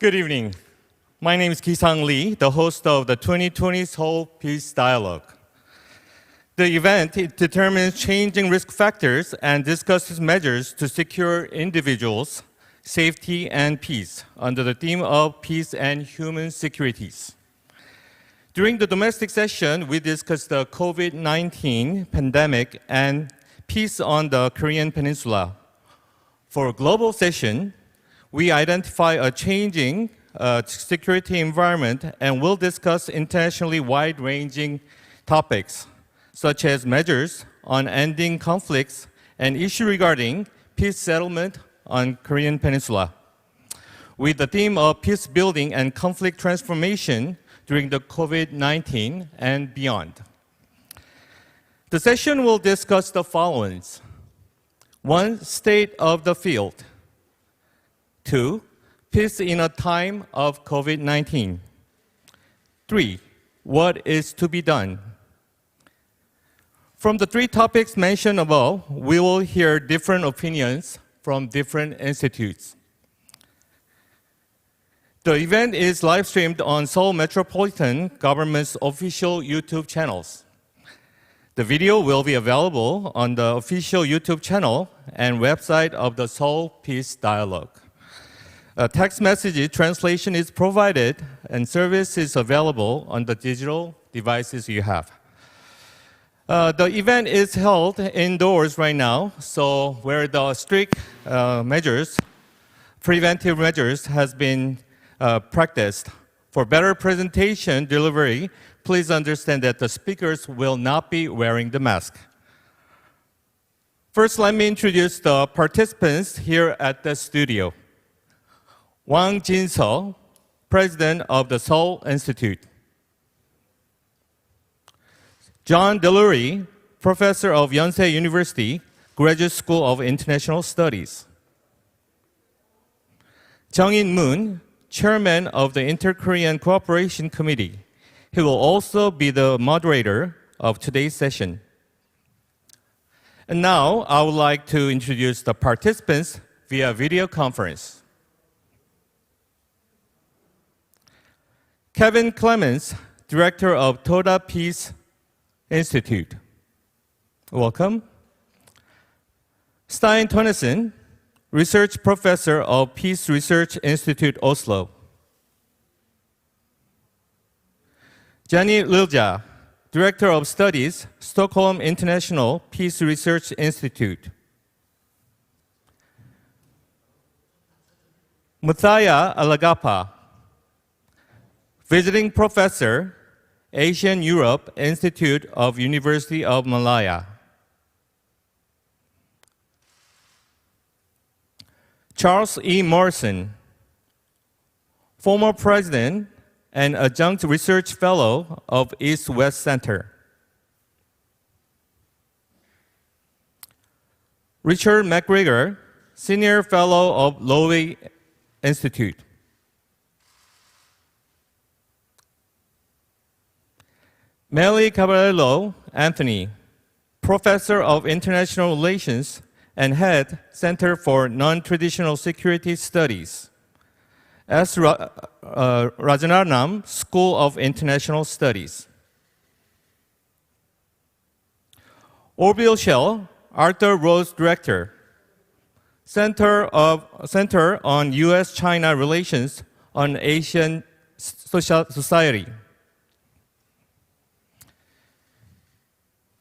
Good evening. My name is Ki-sang Lee, the host of the 2020 Seoul Peace Dialogue. The event determines changing risk factors and discusses measures to secure individuals' safety and peace under the theme of peace and human securities. During the domestic session, we discussed the COVID-19 pandemic and peace on the Korean Peninsula. For a global session, we identify a changing security environment and will discuss internationally wide-ranging topics, such as measures on ending conflicts and issues regarding peace settlement on Korean Peninsula, with the theme of peace building and conflict transformation during the COVID-19 and beyond. The session will discuss the following. 1. State of the field. 2. Peace in a time of COVID-19. 3. What is to be done? From the 3 topics mentioned above, we will hear different opinions from different institutes. The event is live-streamed on Seoul Metropolitan Government's official YouTube channels. The video will be available on the official YouTube channel and website of the Seoul Peace Dialogue. A text message translation is provided and service is available on the digital devices you have. The event is held indoors right now, so where the strict preventive measures has been practiced. For better presentation delivery, please understand that the speakers will not be wearing the mask. First, let me introduce the participants here at the studio. Wang Jin-seo, President of the Seoul Institute. John Delury, Professor of Yonsei University, Graduate School of International Studies. Jung-in Moon, Chairman of the Inter-Korean Cooperation Committee. He will also be the moderator of today's session. And now, I would like to introduce the participants via video conference. Kevin Clements, Director of Toda Peace Institute. Welcome. Stein Tønnesen, Research Professor of Peace Research Institute, Oslo. Jenny Lilja, Director of Studies, Stockholm International Peace Research Institute. Muthaya Alagapa, Visiting Professor, Asian Europe Institute of University of Malaya. Charles E. Morrison, former President and Adjunct Research Fellow of East-West Center. Richard McGregor, Senior Fellow of Lowy Institute. Melly Caballero Anthony, Professor of International Relations and Head, Center for Non-Traditional Security Studies. S. Rajaranam, School of International Studies. Orville Schell, Arthur Rose Director, Center on U.S.-China Relations on Asian Society.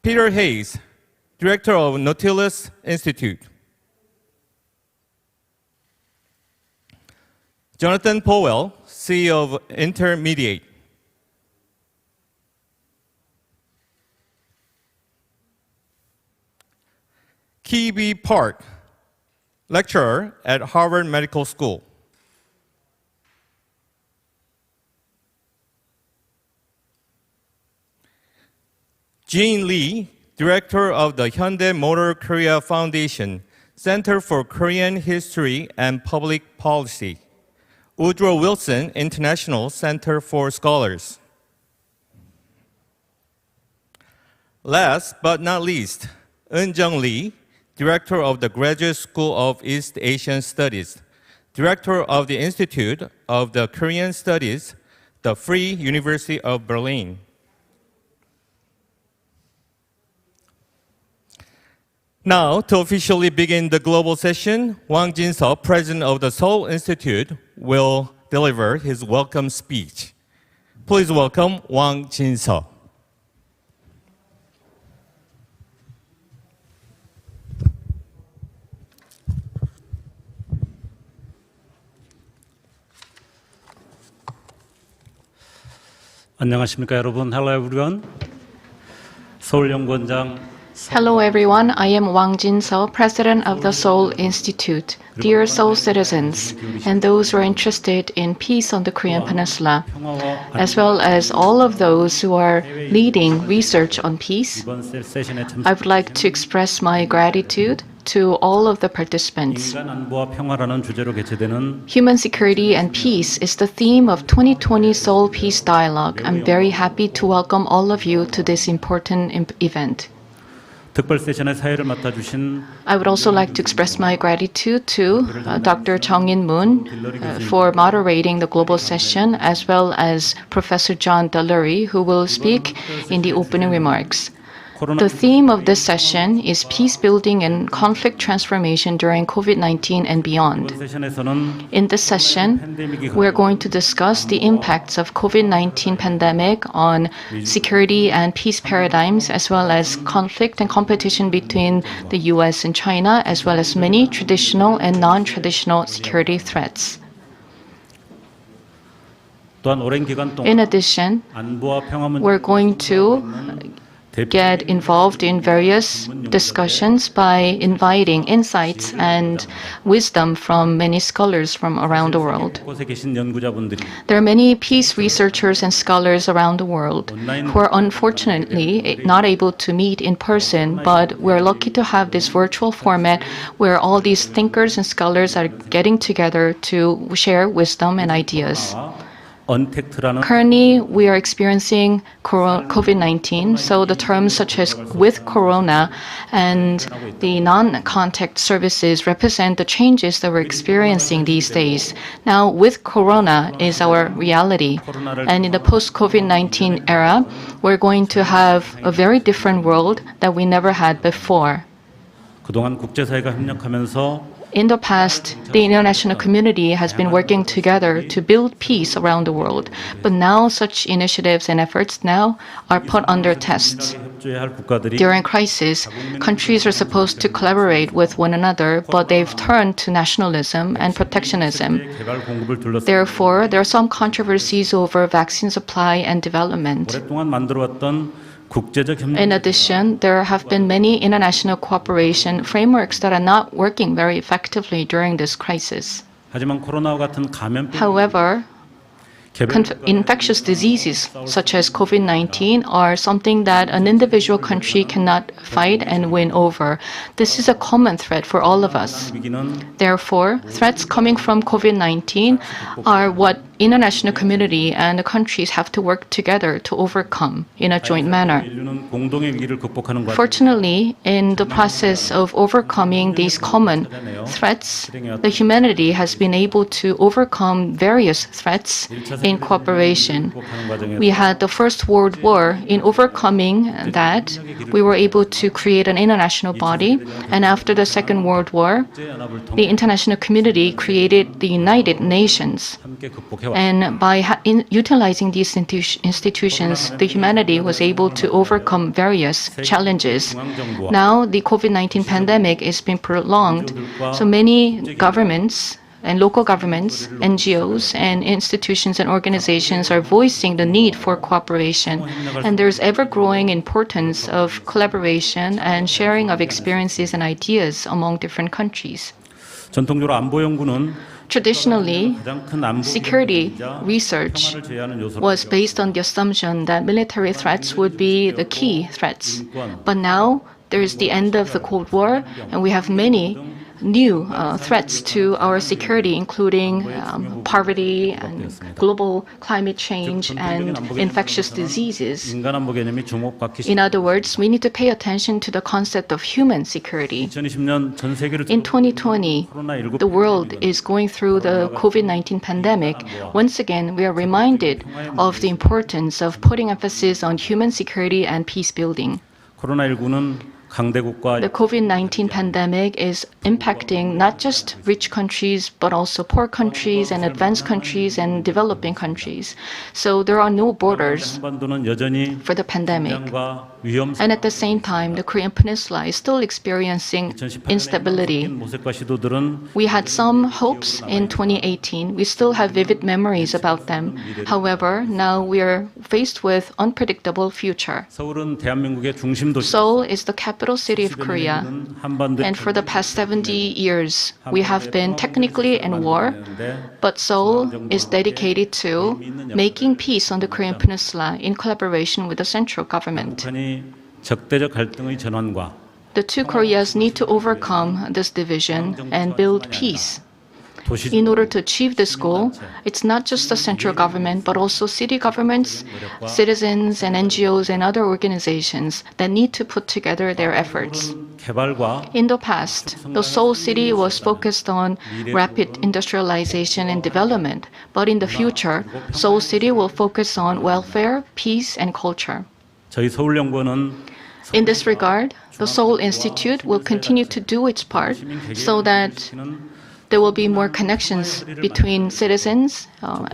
Peter Hayes, Director of Nautilus Institute. Jonathan Powell, CEO of Intermediate. Ki B. Park, Lecturer at Harvard Medical School. Jean Lee, Director of the Hyundai Motor Korea Foundation, Center for Korean History and Public Policy. Woodrow Wilson International Center for Scholars. Last but not least, Eun-jung Lee, Director of the Graduate School of East Asian Studies, Director of the Institute of the Korean Studies, the Free University of Berlin. Now, to officially begin the global session, Wang Jin-seo, President of the Seoul Institute, will deliver his welcome speech. Please welcome Wang Jin-seo. 안녕하십니까 여러분. Hello everyone. 서울연구원장 Hello everyone, I am Wang Jin-seo, President of the Seoul Institute. Dear Seoul citizens and those who are interested in peace on the Korean Peninsula, as well as all of those who are leading research on peace, I would like to express my gratitude to all of the participants. 인간 안보와 평화라는 주제로 개최되는 Human security and peace is the theme of 2020 Seoul Peace Dialogue. I'm very happy to welcome all of you to this important event. 특별 세션의 사회를 맡아주신 I would also like to express my gratitude to Dr. Chung In-moon for moderating the global session, as well as Professor John Dullery, who will speak in the opening remarks. The theme of this session is peace building and conflict transformation during COVID-19 and beyond. 세션에서는 In this session, we're going to discuss the impacts of COVID-19 pandemic on security and peace paradigms, as well as conflict and competition between the US and China, as well as many traditional and non-traditional security threats. 또한 오랜 기간 동안 In addition, 안보와 평화 we're going to get involved in various discussions by inviting insights and wisdom from many scholars from around the world. 곳에 계신 연구자분들이 There are many peace researchers and scholars around the world who are unfortunately not able to meet in person, but we're lucky to have this virtual format where all these thinkers and scholars are getting together to share wisdom and ideas. 언택트라는 Currently, we are experiencing COVID-19, so the terms such as with corona and the non-contact services represent the changes that we're experiencing these days. Now, with corona is our reality, and in the post-COVID-19 era, we're going to have a very different world that we never had before. 그동안 국제사회가 협력하면서 In the past, the international community has been working together to build peace around the world, but now such initiatives and efforts now are put under tests. 협조해야 할 국가들이 During crisis, countries are supposed to collaborate with one another, but they've turned to nationalism and protectionism. 개발 공급을 둘러싸고 Therefore, there are some controversies over vaccine supply and development. 오랫동안 만들어왔던 국제적 협력 In addition, there have been many international cooperation frameworks that are not working very effectively during this crisis. 하지만 코로나와 같은 감염병 However, infectious diseases such as COVID-19 are something that an individual country cannot fight and win over. This is a common threat for all of us. 위기는 Therefore, threats coming from COVID-19 are what international community and the countries have to work together to overcome in a joint manner. 인류는 공동의 위기를 극복하는 과정 Fortunately, in the process of overcoming these common threats, the humanity has been able to overcome various threats in cooperation. We had the First World War. In overcoming that, we were able to create an international body, and after the Second World War, the international community created the United Nations. 함께 극복해 And by utilizing these institutions, the humanity was able to overcome various challenges. Now, the COVID-19 pandemic is being prolonged, so many governments and local governments, NGOs, and institutions and organizations are voicing the need for cooperation. And there's ever-growing importance of collaboration and sharing of experiences and ideas among different countries. 전통적으로 안보 연구는 Traditionally, 가장 큰 안보 security research 평화를 제외하는 요소로 was based on the assumption that military threats would be the key threats. But now, there is the end of the Cold War, and we have many new threats to our security, including poverty and global climate change and infectious diseases. 인간 안보 개념이 주목받기 In other words, we need to pay attention to the concept of human security. 2020년 전 세계를 In 2020, the world is going through the COVID-19 pandemic. Once again, we are reminded of the importance of putting emphasis on human security and peace building. 코로나19는 강대국과 The COVID-19 pandemic is impacting not just rich countries, but also poor countries and advanced countries and developing countries. So there are no borders 한반도는 여전히 for the pandemic. 긴장과 위험 And at the same time, the Korean Peninsula is still experiencing instability. 모색과 시도들은 We had some hopes in 2018. We still have vivid memories about them. However, now we are faced with unpredictable future. 서울은 대한민국의 중심 도시. Seoul is the capital city of Korea. 한반도의 And for the past 70 years, we have been technically in war, but Seoul is dedicated to making peace on the Korean Peninsula in collaboration with the central government. 북한이 적대적 갈등의 전환과 The two Koreas need to overcome this division and build peace. 도시 In order to achieve this goal, it's not just the central government, but also city governments, citizens, and NGOs and other organizations that need to put together their efforts. 개발과 In the past, the Seoul city was focused on rapid industrialization and development, but in the future, Seoul city will focus on welfare, peace, and culture. 저희 서울연구원은 In this regard, the Seoul Institute will continue to do its part so that there will be more connections between citizens,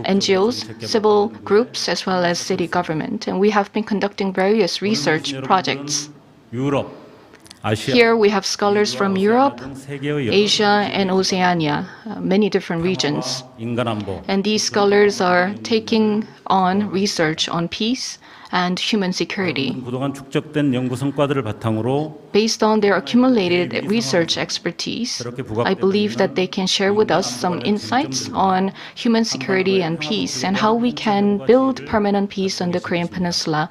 NGOs, civil groups, as well as city government. And we have been conducting various research projects. 유럽, 아시아, Here we have scholars from Europe, 세계의 Asia, and Oceania, many different regions. 인간 안보, And these scholars are taking on research on peace and human security. 그동안 축적된 연구 성과들을 바탕으로 Based on their accumulated research expertise, I believe that they can share with us some insights on human security and peace and how we can build permanent peace on the Korean Peninsula.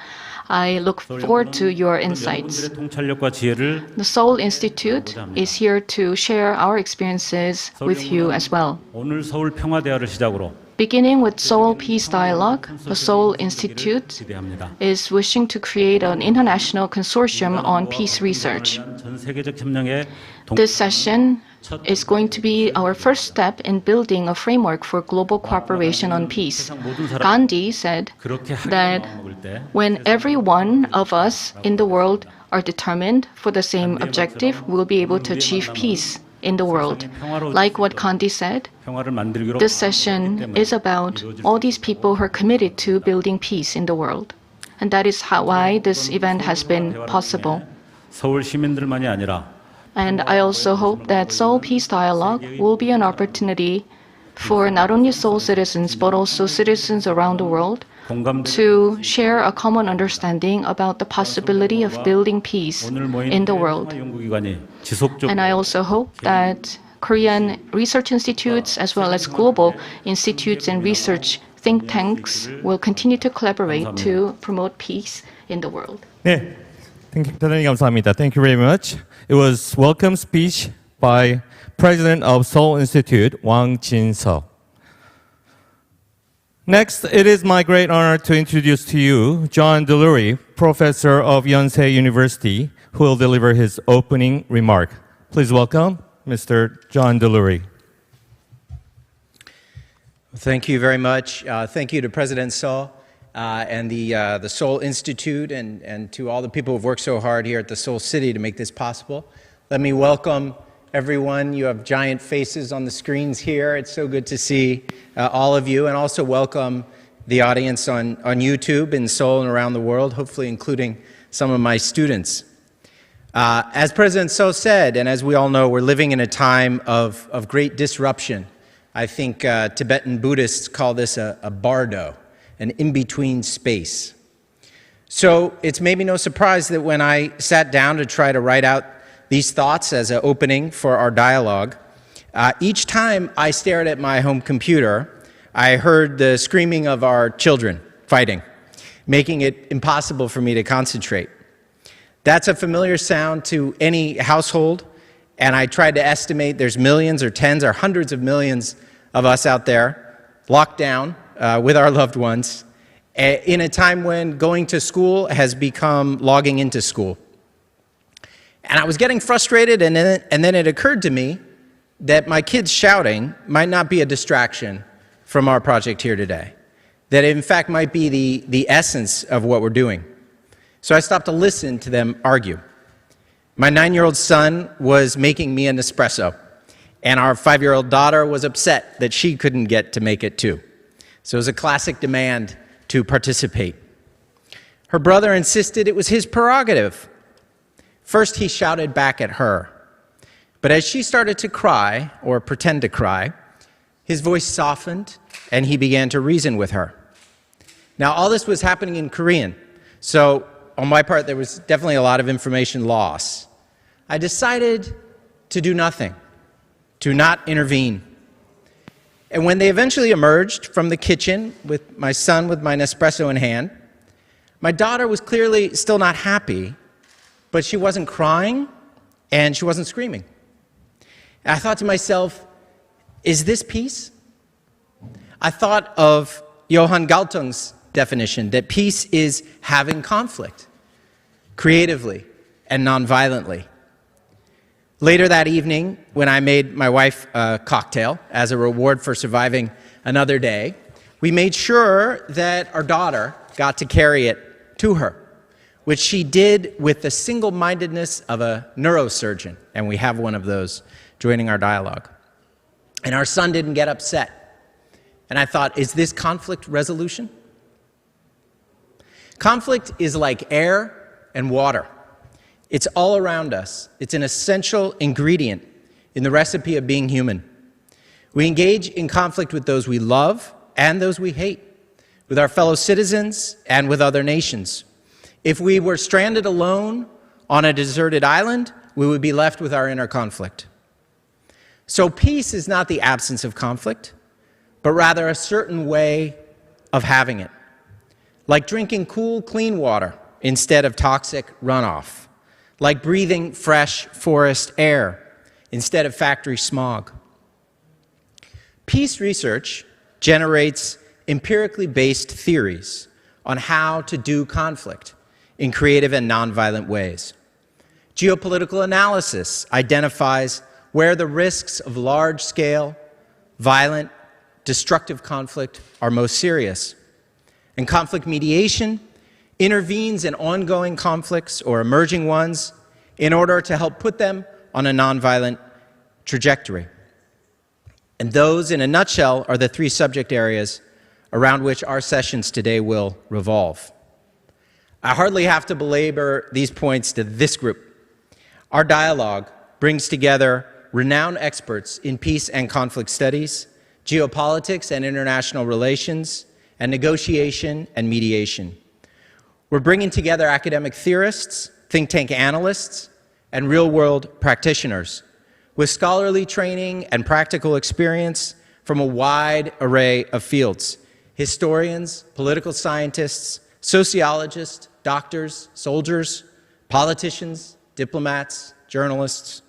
I look forward to your insights. 연구들의 통찰력과 지혜를 The Seoul Institute is here to share our experiences with you as well. 오늘 서울 평화 대화를 시작으로 Beginning with Seoul Peace Dialogue, the Seoul Institute 기대합니다. is wishing to create an international consortium on peace research. 전 세계적 협력의 This session is going to be our first step in building a framework for global cooperation on peace. Gandhi said 그렇게 that 하려고 먹을 때 when every one of us in the world are determined for the same objective, we'll be able to achieve peace in the world. Like what Gandhi said, 평화를 만들기로 this session is about all these people who are committed to building peace in the world. And that is why this event has been possible. 서울 시민들만이 아니라 And I also hope that Seoul Peace Dialogue will be an opportunity for not only Seoul citizens, but also citizens around the world 공감대 to share a common understanding about the possibility of building peace 오늘 모인 in the world. 연구기관이 지속적으로 And I also hope that Korean research institutes, as well as global institutes and research think tanks, will continue to collaborate to promote peace in the world. 네, 대단히 감사합니다. Thank you very much. It was welcome speech by President of Seoul Institute, Wang Jin-seok. Next, it is my great honor to introduce to you John Delury, professor of Yonsei University, who will deliver his opening remark. Please welcome Mr. John Delury. Thank you very much. Thank you to President Seoul and the Seoul Institute and to all the people who have worked so hard here at the Seoul City to make this possible. Let me welcome everyone. You have giant faces on the screens here. It's so good to see all of you, and also welcome the audience on YouTube in Seoul and around the world, hopefully including some of my students. As President Seoul said, and as we all know, we're living in a time of great disruption. I think Tibetan Buddhists call this a bardo, an in-between space. So it's maybe no surprise that when I sat down to try to write out these thoughts as an opening for our dialogue, each time I stared at my home computer, I heard the screaming of our children fighting, making it impossible for me to concentrate. That's a familiar sound to any household, and I tried to estimate there's millions or tens or hundreds of millions of us out there locked down with our loved ones in a time when going to school has become logging into school. And I was getting frustrated, and then it occurred to me that my kids shouting might not be a distraction from our project here today, that it in fact might be the essence of what we're doing. So I stopped to listen to them argue. My 9-year-old son was making me an espresso, and our 5-year-old daughter was upset that she couldn't get to make it too. So it was a classic demand to participate. Her brother insisted it was his prerogative. First, he shouted back at her. But as she started to cry, or pretend to cry, his voice softened and he began to reason with her. Now, all this was happening in Korean, so on my part, there was definitely a lot of information loss. I decided to do nothing, to not intervene. And when they eventually emerged from the kitchen with my son with my Nespresso in hand, my daughter was clearly still not happy, but she wasn't crying and she wasn't screaming. And I thought to myself, is this peace? I thought of Johan Galtung's definition that peace is having conflict, creatively and nonviolently. Later that evening, when I made my wife a cocktail as a reward for surviving another day, we made sure that our daughter got to carry it to her, which she did with the single-mindedness of a neurosurgeon, and we have one of those joining our dialogue. And our son didn't get upset. And I thought, is this conflict resolution? Conflict is like air and water. It's all around us. It's an essential ingredient in the recipe of being human. We engage in conflict with those we love and those we hate, with our fellow citizens and with other nations. If we were stranded alone on a deserted island, we would be left with our inner conflict. So peace is not the absence of conflict, but rather a certain way of having it, like drinking cool, clean water instead of toxic runoff, like breathing fresh forest air instead of factory smog. Peace research generates empirically based theories on how to do conflict in creative and nonviolent ways. Geopolitical analysis identifies where the risks of large-scale, violent, destructive conflict are most serious. And conflict mediation intervenes in ongoing conflicts or emerging ones in order to help put them on a nonviolent trajectory. And those, in a nutshell, are the three subject areas around which our sessions today will revolve. I hardly have to belabor these points to this group. Our dialogue brings together renowned experts in peace and conflict studies, geopolitics and international relations, and negotiation and mediation. We're bringing together academic theorists, think tank analysts, and real-world practitioners with scholarly training and practical experience from a wide array of fields: historians, political scientists, sociologists, doctors, soldiers, politicians, diplomats, journalists.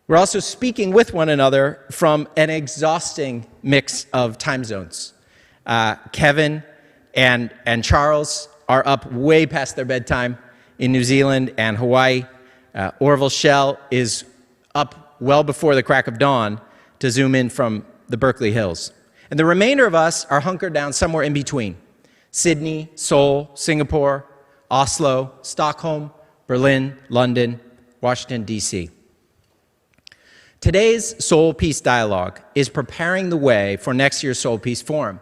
We're also speaking with one another from an exhausting mix of time zones. Kevin and Charles are up way past their bedtime in New Zealand and Hawaii. Orville Shell is up well before the crack of dawn to zoom in from the Berkeley Hills. And the remainder of us are hunkered down somewhere in between: Sydney, Seoul, Singapore, Oslo, Stockholm, Berlin, London, Washington, D.C. Today's Seoul Peace Dialogue is preparing the way for next year's Seoul Peace Forum,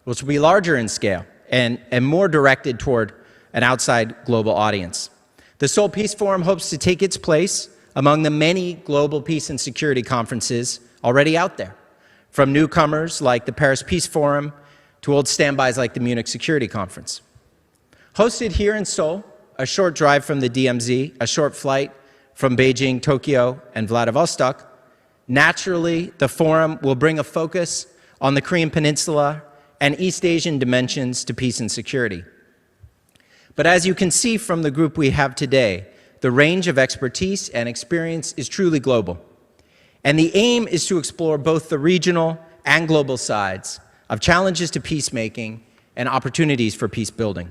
which will be larger in scale and more directed toward an outside global audience. The Seoul Peace Forum hopes to take its place among the many global peace and security conferences already out there, from newcomers like the Paris Peace Forum to old standbys like the Munich Security Conference. Hosted here in Seoul, a short drive from the DMZ, a short flight from Beijing, Tokyo, and Vladivostok, naturally, the forum will bring a focus on the Korean Peninsula and East Asian dimensions to peace and security. But as you can see from the group we have today, the range of expertise and experience is truly global. And the aim is to explore both the regional and global sides of challenges to peacemaking and opportunities for peace building.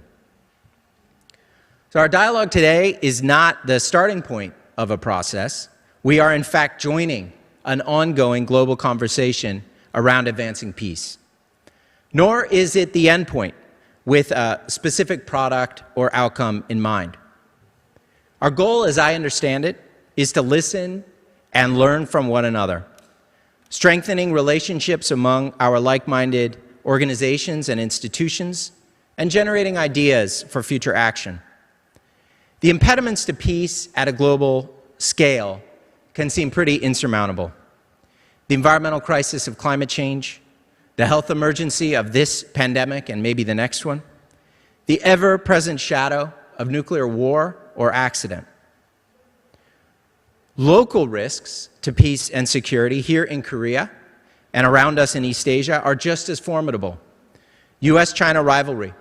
So our dialogue today is not the starting point of a process. We are in fact joining an ongoing global conversation around advancing peace. Nor is it the end point with a specific product or outcome in mind. Our goal, as I understand it, is to listen and learn from one another, strengthening relationships among our like-minded organizations and institutions, and generating ideas for future action. The impediments to peace at a global scale can seem pretty insurmountable. The environmental crisis of climate change, the health emergency of this pandemic and maybe the next one, the ever-present shadow of nuclear war or accident. Local risks to peace and security here in Korea and around us in East Asia are just as formidable. US-China rivalry,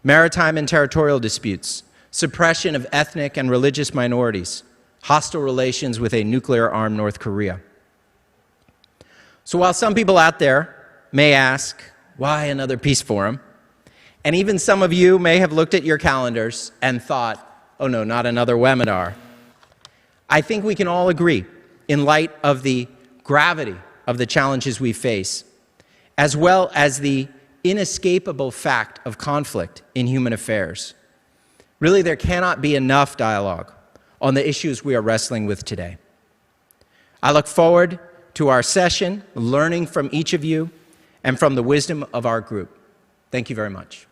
maritime and territorial disputes, suppression of ethnic and religious minorities, hostile relations with a nuclear-armed North Korea. So while some people out there may ask, why another peace forum? And even some of you may have looked at your calendars and thought, oh no, not another webinar. I think we can all agree, in light of the gravity of the challenges we face, as well as the inescapable fact of conflict in human affairs. Really, there cannot be enough dialogue on the issues we are wrestling with today. I look forward to our session, learning from each of you and from the wisdom of our group. Thank you very much.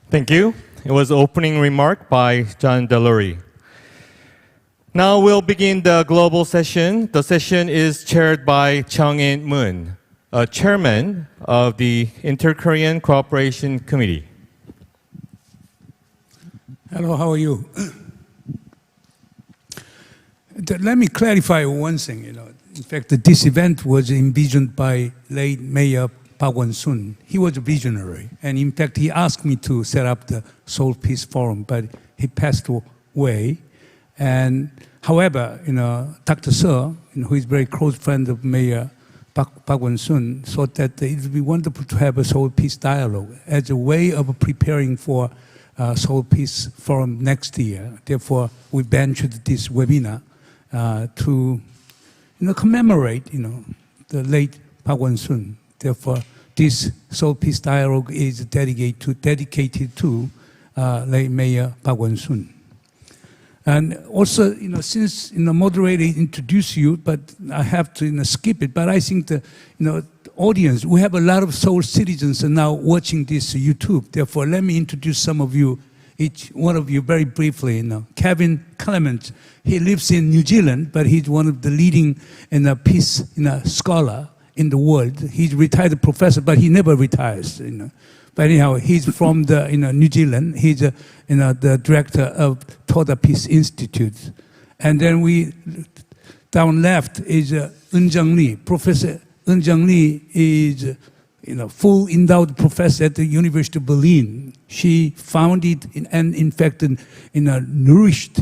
Thank you. It was opening remark by John Delury. Now we'll begin the global session. The session is chaired by Chung-In Moon, chairman of the Inter-Korean Cooperation Committee. Hello, how are you? Let me clarify one thing. In fact, this event was envisioned by late Mayor Park Won-soon. He was a visionary, and in fact, he asked me to set up the Seoul Peace Forum, but he passed away. And however, Dr. Seo, who is a very close friend of Mayor Park Won-soon, thought that it would be wonderful to have a Seoul Peace Dialogue as a way of preparing for Seoul Peace Forum next year. Therefore, we ventured this webinar to commemorate the late Park Won-soon. Therefore, this Seoul Peace Dialogue is dedicated to late Mayor Park Won-soon. And also, since moderator introduced you, but I have to skip it. But I think the audience, we have a lot of Seoul citizens are now watching this YouTube. Therefore, let me introduce some of you, each one of you, very briefly. Kevin Clement, he lives in New Zealand, but he's one of the leading peace scholar in the world. He's a retired professor, but he never retires. But anyhow, he's from the New Zealand. He's the director of Toda Peace Institute. And then we down left is Eun Jung Lee. Professor Eun Jung Lee is full endowed professor at the University of Berlin. She founded and in fact nourished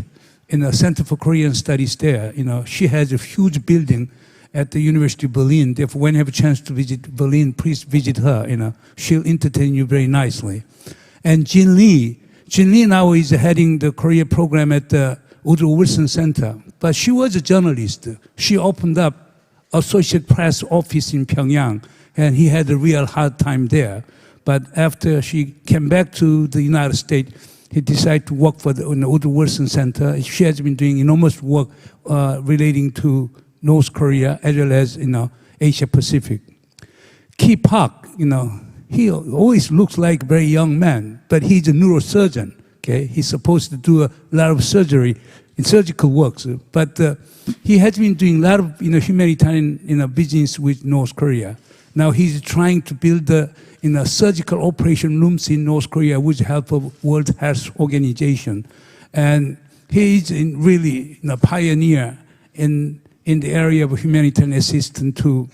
a Center for Korean Studies there. She has a huge building at the University of Berlin. Therefore, when you have a chance to visit Berlin, please visit her. She'll entertain you very nicely. And Jin Lee now is heading the Korea program at the Woodrow Wilson Center. But she was a journalist. She opened up Associate Press office in Pyongyang, and he had a real hard time there. But after she came back to the United States, he decided to work for the Woodrow Wilson Center. She has been doing enormous work relating to North Korea as well as Asia Pacific. Ki Park, he always looks like a very young man, but he's a neurosurgeon. Okay, he's supposed to do a lot of surgery in surgical works, but he has been doing a lot of humanitarian business with North Korea. Now he's trying to build surgical operation rooms in North Korea with the help of World Health Organization, and he's really a pioneer in the area of humanitarian assistance to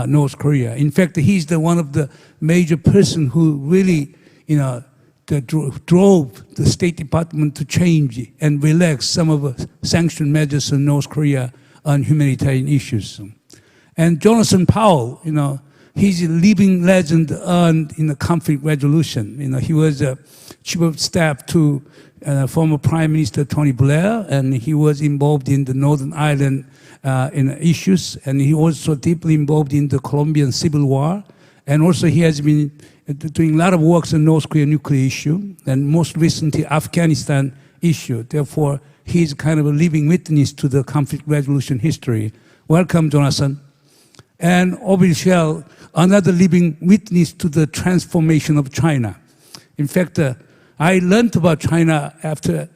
North Korea. In fact, he's one of the major person who really, that drove the State Department to change and relax some of the sanction measures in North Korea on humanitarian issues. And Jonathan Powell, he's a living legend on conflict resolution. He was a chief of staff to former Prime Minister Tony Blair, and he was involved in the Northern Ireland issues, and he also deeply involved in the Colombian Civil War, and also he has been doing a lot of work on North Korea nuclear issue, and most recently Afghanistan issue. Therefore, he's kind of a living witness to the conflict resolution history. Welcome, Jonathan. And Obil Shell, another living witness to the transformation of China. In fact, I learned about China after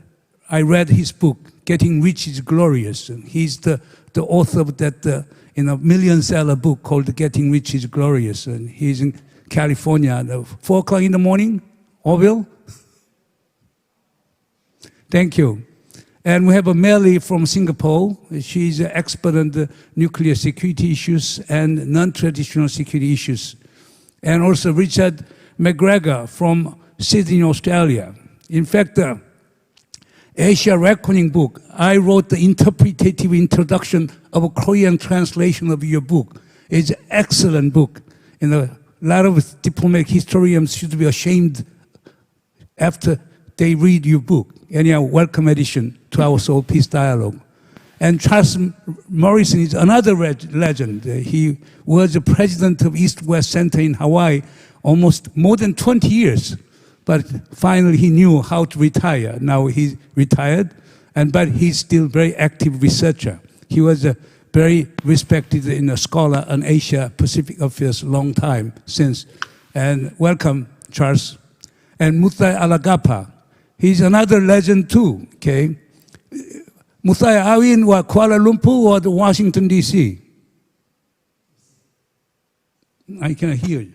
I read his book, Getting Rich is Glorious. And he's the author of that million-seller book called Getting Rich is Glorious. And he's in California at 4 o'clock in the morning. Orville? Thank you. And we have a Melly from Singapore. She's an expert on the nuclear security issues and non-traditional security issues. And also Richard McGregor from Sydney, Australia. In fact, the Asia Reckoning book, I wrote the interpretative introduction of a Korean translation of your book. It's an excellent book. A lot of diplomatic historians should be ashamed after they read your book. Anyhow, welcome addition to our Seoul Peace Dialogue. And Charles Morrison is another legend. He was the president of East-West Center in Hawaii almost more than 20 years. But finally he knew how to retire. Now he's retired, but he's still very active researcher. He was a very respected scholar on Asia-Pacific affairs a long time since. And welcome, Charles. And Muthai Alagapa. He's another legend too, okay? Muthai, are we in Kuala Lumpur or the Washington, D.C.? I cannot hear you.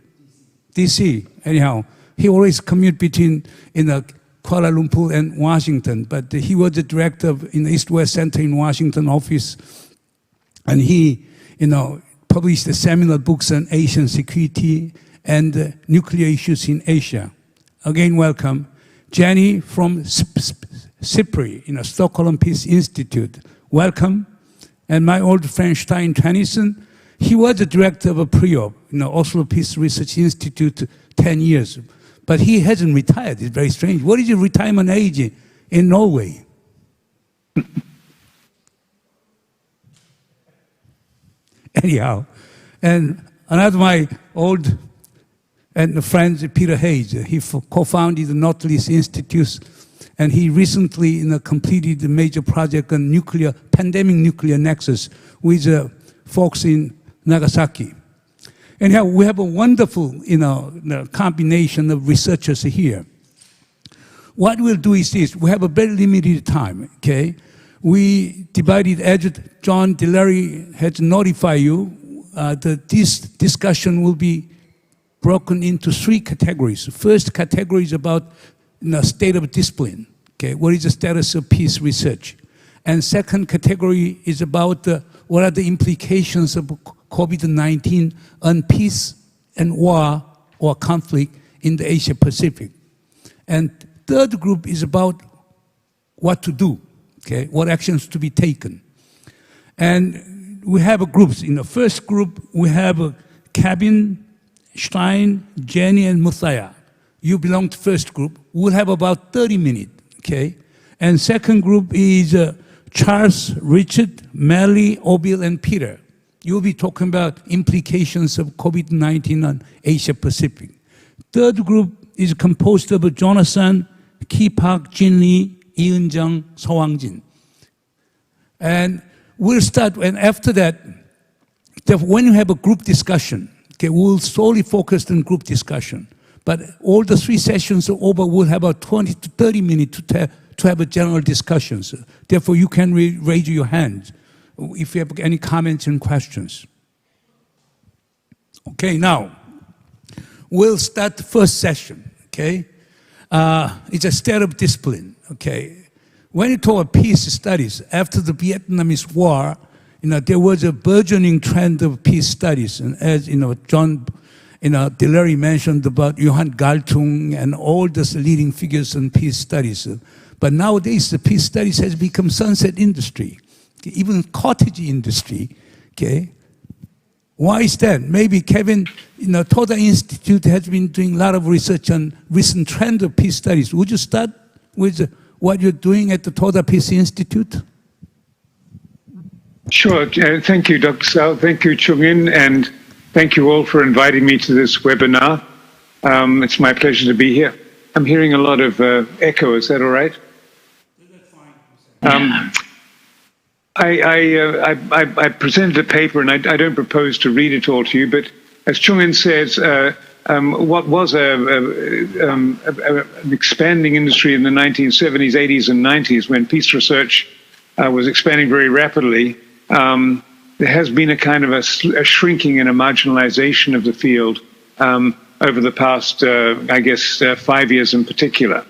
D.C., anyhow. He always commute between Kuala Lumpur and Washington, but he was the director of the East-West Center in Washington office, and he, published the seminal books on Asian security and nuclear issues in Asia. Again, welcome. Jenny from SIPRI, Stockholm Peace Institute. Welcome. And my old friend Stein Tennyson, he was the director of a PRIOP, Oslo Peace Research Institute, 10 years. But he hasn't retired. It's very strange. What is your retirement age in Norway? Anyhow, and another my old and friend, Peter Hayes, he co-founded the Northeast Institute, and he recently completed a major project on pandemic nuclear nexus with folks in Nagasaki. Anyhow, we have a wonderful combination of researchers here. What we'll do is this: we have a very limited time, okay? We divided, as John Delary had notified you, this discussion will be broken into 3 categories. The first category is about state of discipline, okay? What is the status of peace research? And second category is about what are the implications of COVID-19 on peace and war or conflict in the Asia Pacific. And third group is about what to do, okay? What actions to be taken. And we have groups. In the first group, we have Kevin, Stein, Jenny, and Muthaya. You belong to first group. We'll have about 30 minutes, okay? And second group is Charles, Richard, Melly, Obil, and Peter. You'll be talking about implications of COVID-19 on Asia Pacific. Third group is composed of Jonathan, Ki Park, Jin Lee, Ian Jung, So Wang-jin. And we'll start, and after that, when you have a group discussion, okay, we'll solely focus on group discussion. But all the 3 sessions are over, we'll have about 20 to 30 minutes to have a general discussion. So therefore, you can raise your hand if you have any comments and questions. Okay, now, we'll start the first session, okay? It's a state of discipline, okay? When you talk about peace studies, after the Vietnamese War, there was a burgeoning trend of peace studies. And as John Larry mentioned about Johann Galtung and all those leading figures in peace studies. But nowadays, the peace studies has become sunset industry, even cottage industry. Okay, why is that? Maybe Kevin, Toda Institute has been doing a lot of research on recent trend of peace studies. Would you start with what you're doing at the Toda Peace Institute? Sure. Thank you, Dr. Sal. Thank you, Chung-In, and thank you all for inviting me to this webinar. It's my pleasure to be here. I'm hearing a lot of echo. Is that all right? I presented a paper, and I don't propose to read it all to you, but as Chung-In says, what was an expanding industry in the 1970s, 80s, and 90s when peace research was expanding very rapidly, there has been a kind of a shrinking and a marginalization of the field over the past, 5 years in particular.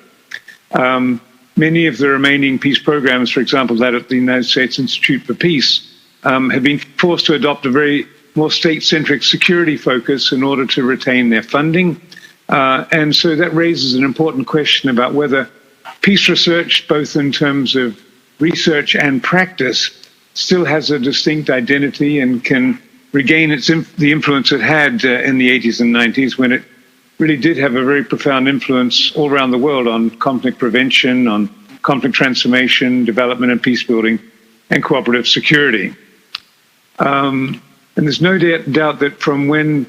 Many of the remaining peace programs, for example, that at the United States Institute for Peace, have been forced to adopt a very more state-centric security focus in order to retain their funding. And so that raises an important question about whether peace research, both in terms of research and practice, still has a distinct identity and can regain the influence it had in the 80s and 90s, when it really did have a very profound influence all around the world on conflict prevention, on conflict transformation, development and peacebuilding, and cooperative security. And there's no doubt that from when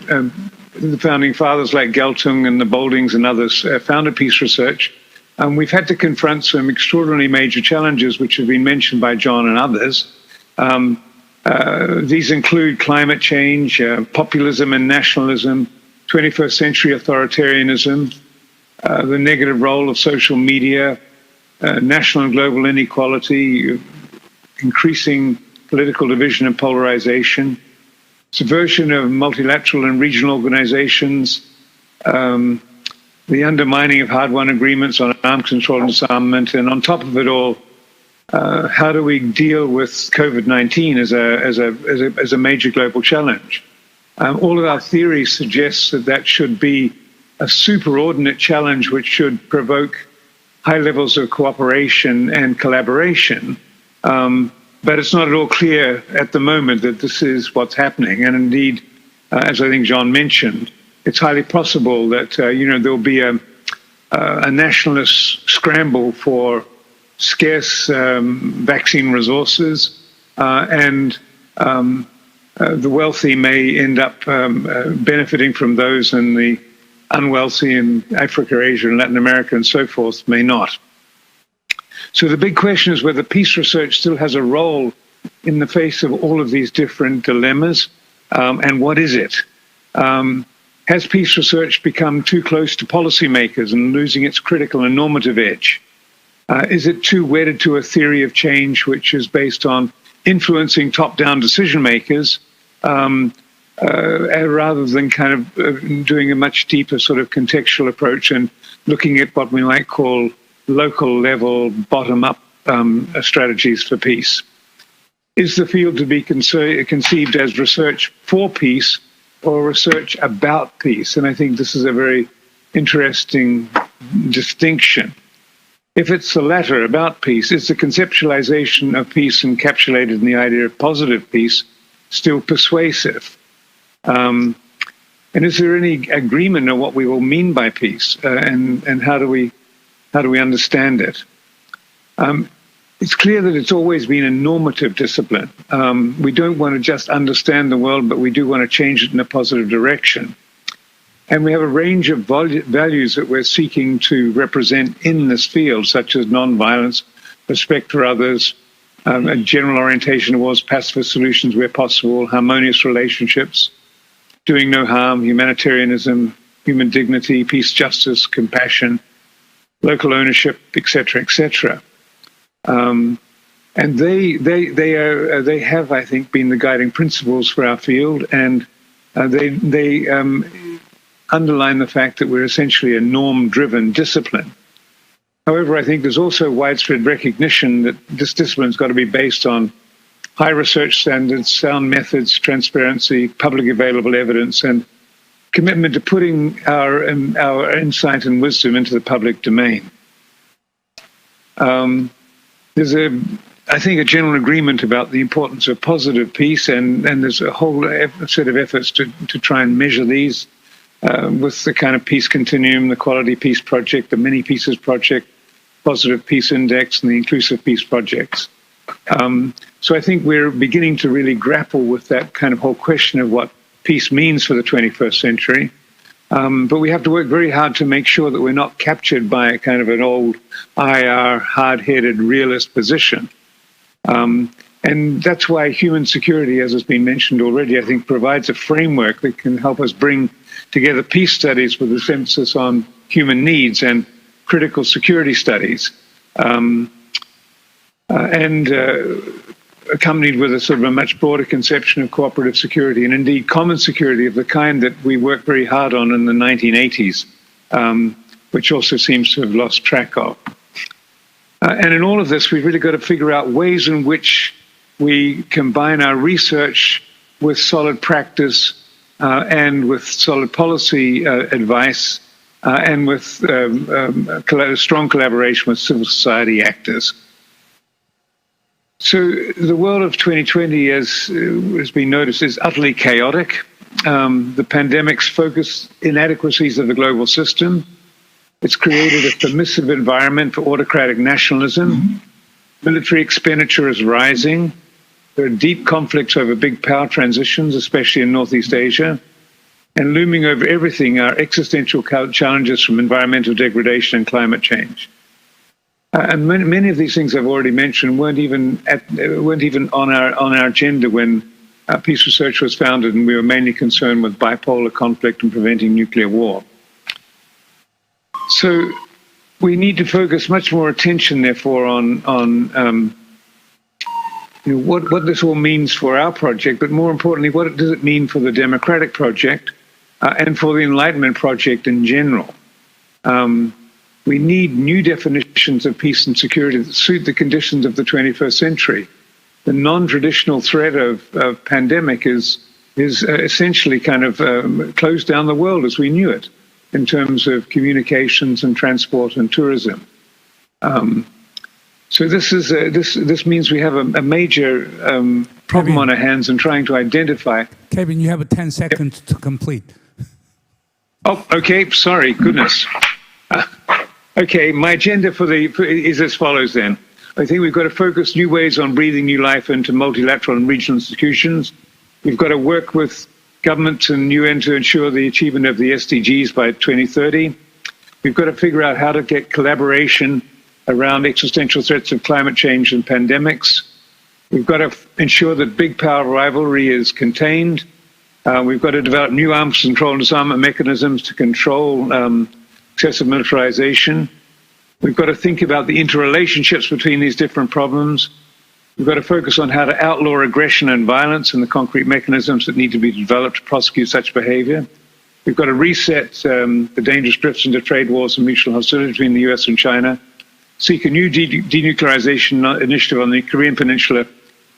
the founding fathers like Galtung and the Boldings and others founded peace research, we've had to confront some extraordinarily major challenges which have been mentioned by John and others. These include climate change, populism and nationalism, 21st century authoritarianism, the negative role of social media, national and global inequality, increasing political division and polarization, subversion of multilateral and regional organizations, the undermining of hard-won agreements on arms control and disarmament, and on top of it all, how do we deal with COVID-19 as a major global challenge? All of our theories suggest that should be a superordinate challenge which should provoke high levels of cooperation and collaboration. But it's not at all clear at the moment that this is what's happening. And indeed, as I think John mentioned, it's highly possible that there'll be a nationalist scramble for scarce vaccine resources, and the wealthy may end up benefiting from those, and the unwealthy in Africa, Asia, and Latin America, and so forth may not. So the big question is whether peace research still has a role in the face of all of these different dilemmas, and what is it? Has peace research become too close to policymakers and losing its critical and normative edge? Is it too wedded to a theory of change which is based on influencing top-down decision makers, rather than kind of doing a much deeper sort of contextual approach and looking at what we might call local level, bottom-up strategies for peace? Is the field to be conceived as research for peace or research about peace? And I think this is a very interesting distinction. If it's the latter, about peace, is the conceptualization of peace encapsulated in the idea of positive peace still persuasive? And is there any agreement on what we all mean by peace, and how do we understand it? It's clear that it's always been a normative discipline. We don't want to just understand the world, but we do want to change it in a positive direction. And we have a range of values that we're seeking to represent in this field, such as nonviolence, respect for others, a general orientation towards pacifist solutions where possible, harmonious relationships, doing no harm, humanitarianism, human dignity, peace, justice, compassion, local ownership, etc., etc. And they have, I think, been the guiding principles for our field, and they underline the fact that we're essentially a norm-driven discipline. However, I think there's also widespread recognition that this discipline's got to be based on high research standards, sound methods, transparency, publicly available evidence, and commitment to putting our insight and wisdom into the public domain. There's I think, a general agreement about the importance of positive peace, and there's a whole set of efforts to try and measure these with the kind of peace continuum, the Quality Peace Project, the Many Pieces Project, Positive Peace Index, and the Inclusive Peace Projects. So I think we're beginning to really grapple with that kind of whole question of what peace means for the 21st century. But we have to work very hard to make sure that we're not captured by a kind of an old IR, hard-headed realist position. And that's why human security, as has been mentioned already, I think provides a framework that can help us bring together peace studies with this emphasis on human needs and critical security studies, and accompanied with a sort of a much broader conception of cooperative security and indeed common security of the kind that we worked very hard on in the 1980s, which also seems to have lost track of. And in all of this, we've really got to figure out ways in which we combine our research with solid practice and with solid policy advice and with strong collaboration with civil society actors. So the world of 2020, as has been noticed, is utterly chaotic. The pandemic's focused inadequacies of the global system. It's created a permissive environment for autocratic nationalism. Military expenditure is rising. There are deep conflicts over big power transitions, especially in Northeast Asia. And looming over everything are existential challenges from environmental degradation and climate change. And many of these things I've already mentioned weren't even on our agenda when Peace Research was founded, and we were mainly concerned with bipolar conflict and preventing nuclear war. So we need to focus much more attention, therefore, on what this all means for our project, but more importantly, what does it mean for the democratic project and for the Enlightenment project in general. We need new definitions of peace and security that suit the conditions of the 21st century. The non-traditional threat of pandemic is essentially kind of closed down the world as we knew it in terms of communications and transport and tourism. So this means we have a major problem on our hands in trying to identify. Kevin, you have 10 seconds to complete. Oh, okay. Sorry. Goodness. Okay. My agenda is as follows then. I think we've got to focus new ways on breathing new life into multilateral and regional institutions. We've got to work with governments and UN to ensure the achievement of the SDGs by 2030. We've got to figure out how to get collaboration around existential threats of climate change and pandemics. We've got to ensure that big power rivalry is contained. We've got to develop new arms control and disarmament mechanisms to control excessive militarization. We've got to think about the interrelationships between these different problems. We've got to focus on how to outlaw aggression and violence and the concrete mechanisms that need to be developed to prosecute such behavior. We've got to reset the dangerous drifts into trade wars and mutual hostility between the US and China, seek a new denuclearization initiative on the Korean Peninsula,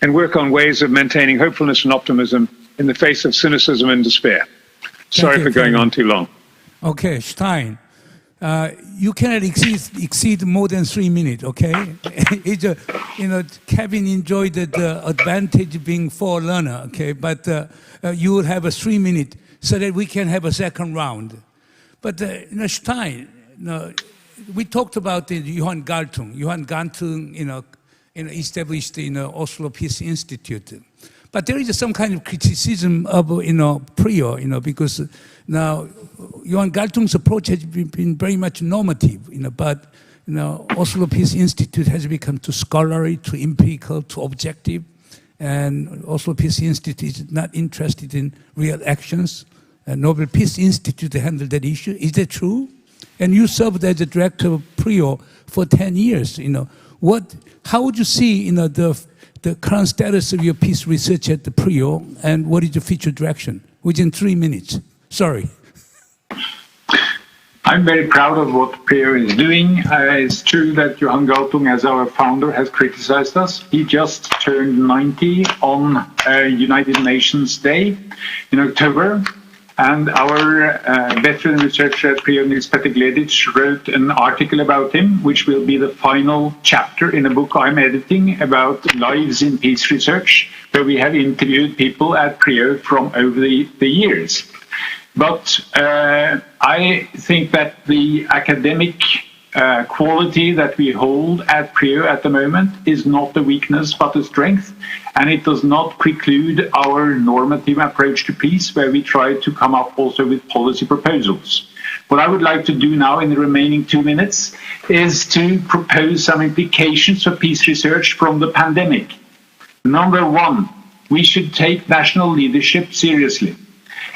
and work on ways of maintaining hopefulness and optimism in the face of cynicism and despair. Sorry for going on too long. Okay, Stein. You cannot exceed more than 3 minutes, okay? Kevin enjoyed the advantage being forerunner, okay? But you will have a 3 minute so that we can have a second round. But Stein, we talked about the Johan Galtung. Johan Galtung, established Oslo Peace Institute. But there is some kind of criticism of PRIO, because now Johan Galtung's approach has been very much normative, but Oslo Peace Institute has become too scholarly, too empirical, too objective, and Oslo Peace Institute is not interested in real actions. Nobel Peace Institute handled that issue. Is that true? And you served as the director of PRIO for 10 years. How would you see the current status of your peace research at the PRIO, and what is the future direction? Within 3 minutes. Sorry. I'm very proud of what PRIO is doing. It's true that Johan Galtung, as our founder, has criticized us. He just turned 90 on United Nations Day in October. And our veteran researcher at PRIO, Nils Petter Gleditsch, wrote an article about him, which will be the final chapter in a book I'm editing about lives in peace research, where we have interviewed people at PRIO from over the years. But I think that the academic quality that we hold at PRIO at the moment is not a weakness but a strength, and it does not preclude our normative approach to peace, where we try to come up also with policy proposals. What I would like to do now in the remaining 2 minutes is to propose some implications for peace research from the pandemic. Number one, we should take national leadership seriously.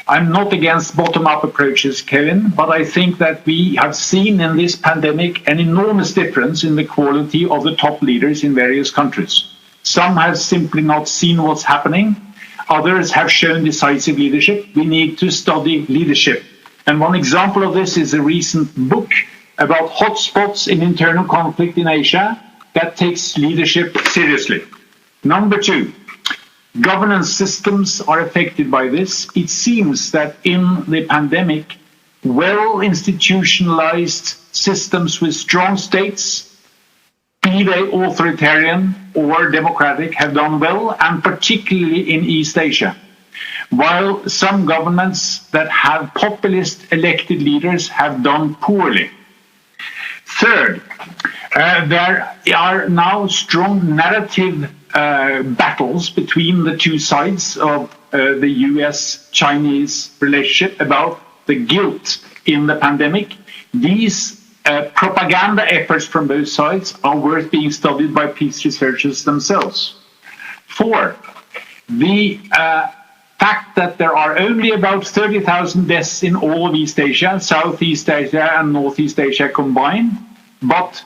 I'm not against bottom-up approaches, Kevin, but I think that we have seen in this pandemic an enormous difference in the quality of the top leaders in various countries. Some have simply not seen what's happening. Others have shown decisive leadership. We need to study leadership. And one example of this is a recent book about hotspots in internal conflict in Asia that takes leadership seriously. Number two, governance systems are affected by this. It seems that in the pandemic, well-institutionalized systems with strong states, be they authoritarian or democratic, have done well, and particularly in East Asia. While some governments that have populist elected leaders have done poorly. Third, there are now strong narrative battles between the two sides of the US-Chinese relationship about the guilt in the pandemic. These propaganda efforts from both sides are worth being studied by peace researchers themselves. Four, the fact that there are only about 30,000 deaths in all of East Asia, Southeast Asia and Northeast Asia combined, but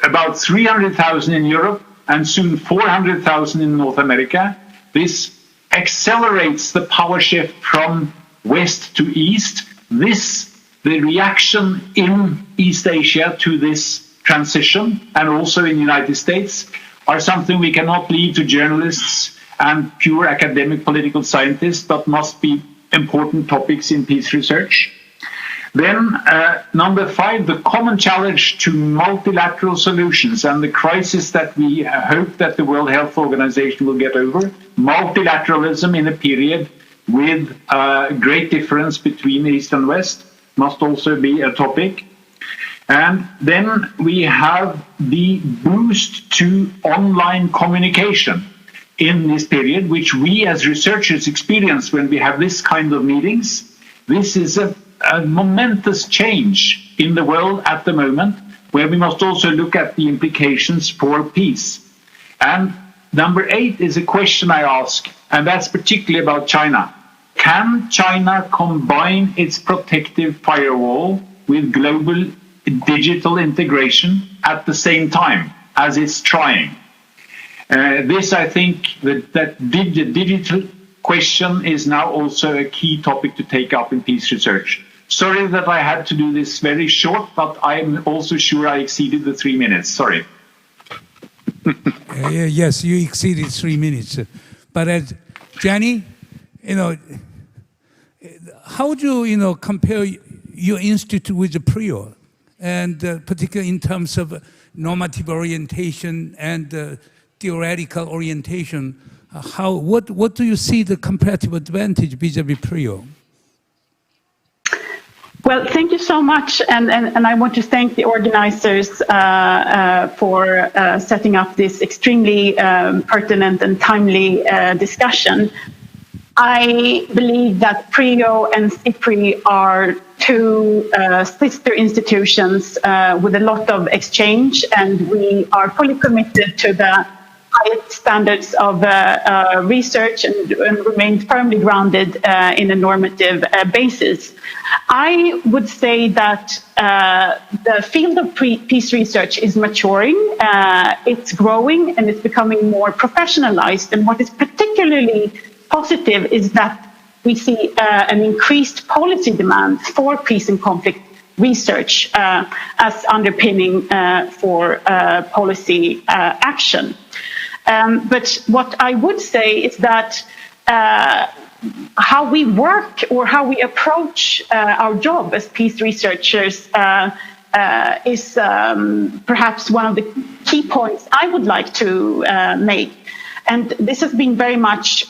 about 300,000 in Europe and soon 400,000 in North America. This accelerates the power shift from west to east. The reaction in East Asia to this transition, and also in the United States, are something we cannot leave to journalists and pure academic political scientists, but must be important topics in peace research. Then, number five, the common challenge to multilateral solutions and the crisis that we hope that the World Health Organization will get over. Multilateralism in a period with great difference between East and West must also be a topic. And then we have the boost to online communication in this period, which we as researchers experience when we have this kind of meetings. This is a momentous change in the world at the moment, where we must also look at the implications for peace. And number eight is a question I ask, and that's particularly about China. Can China combine its protective firewall with global digital integration at the same time as it's trying? This, I think, that digital question is now also a key topic to take up in peace research. Sorry that I had to do this very short, but I'm also sure I exceeded the 3 minutes. Sorry. Yes, you exceeded 3 minutes. But Jenny, how would you, compare your institute with the PRIO, and particularly in terms of normative orientation and theoretical orientation? What do you see the comparative advantage vis-a-vis PRIO? Well, thank you so much, and I want to thank the organizers for setting up this extremely pertinent and timely discussion. I believe that PRIO and CIPRI are two sister institutions with a lot of exchange, and we are fully committed to the highest standards of research and remain firmly grounded in a normative basis. I would say that the field of peace research is maturing, it's growing, and it's becoming more professionalized. And what is particularly positive is that we see an increased policy demand for peace and conflict research as underpinning for policy action. But what I would say is that how we work or how we approach our job as peace researchers is perhaps one of the key points I would like to make. And this has been very much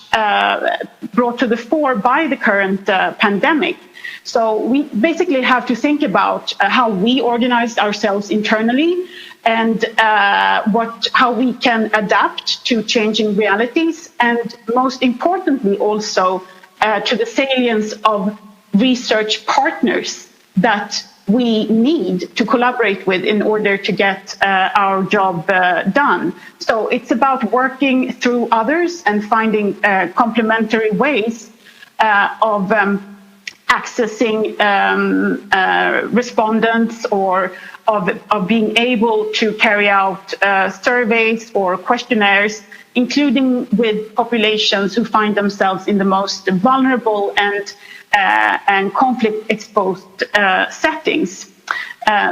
brought to the fore by the current pandemic. So we basically have to think about how we organize ourselves internally and how we can adapt to changing realities, and most importantly also to the salience of research partners that we need to collaborate with in order to get our job done. So it's about working through others and finding complementary ways of accessing respondents, or of being able to carry out surveys or questionnaires, including with populations who find themselves in the most vulnerable and conflict-exposed settings.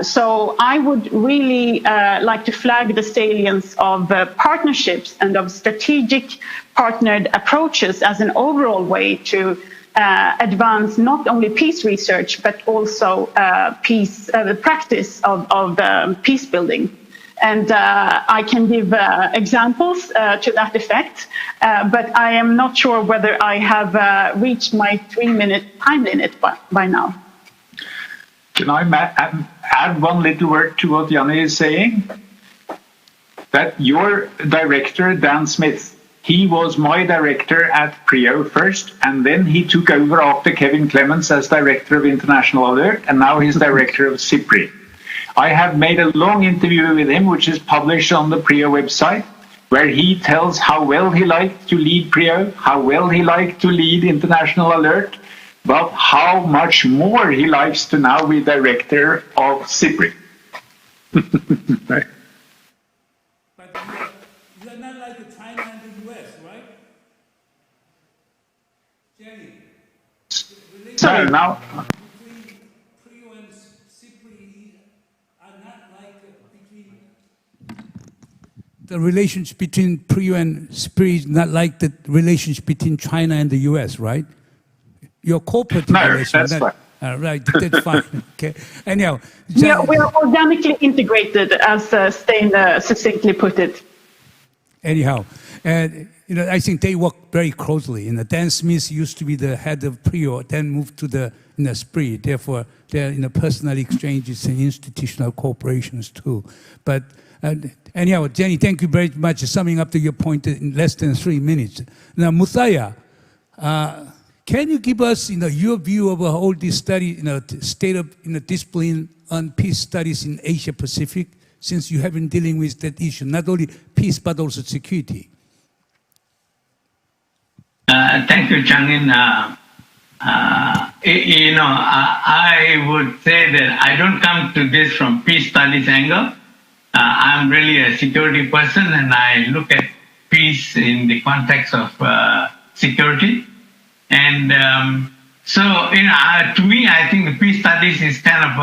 So I would really like to flag the salience of partnerships and of strategic partnered approaches as an overall way to advance not only peace research, but also the practice of peace building. And I can give examples to that effect, but I am not sure whether I have reached my 3-minute time limit by now. Can I add one little word to what Janne is saying? That your director, Dan Smith, he was my director at PRIO first, and then he took over after Kevin Clements as director of International Alert, and now he's director of CIPRI. I have made a long interview with him, which is published on the PRIO website, where he tells how well he liked to lead PRIO, how well he liked to lead International Alert, but how much more he likes to now be director of CIPRI. Right. But you're not like China and the US, right? Jenny? So now, Between PRIO and CIPRI are not like between... The relationship between PRIO and CIPRI is not like the relationship between China and the US, right? Your corporate no, relation, that's fine. Right, that's fine. Okay. Anyhow, We are organically integrated, as Stein succinctly put it. anyhow, and I think they work very closely. Dan Smith used to be the head of PRIO, then moved to the SPRI. Therefore, there are personal exchanges and institutional cooperations too. But anyhow, Jenny, thank you very much for summing up to your point in less than 3 minutes. Now, Muthaya, can you give us, your view of all this study, state of discipline on peace studies in Asia Pacific, since you have been dealing with that issue, not only peace but also security? Thank you, Changin. I would say that I don't come to this from peace studies angle. I'm really a security person, and I look at peace in the context of security. And so, to me, I think the peace studies is kind of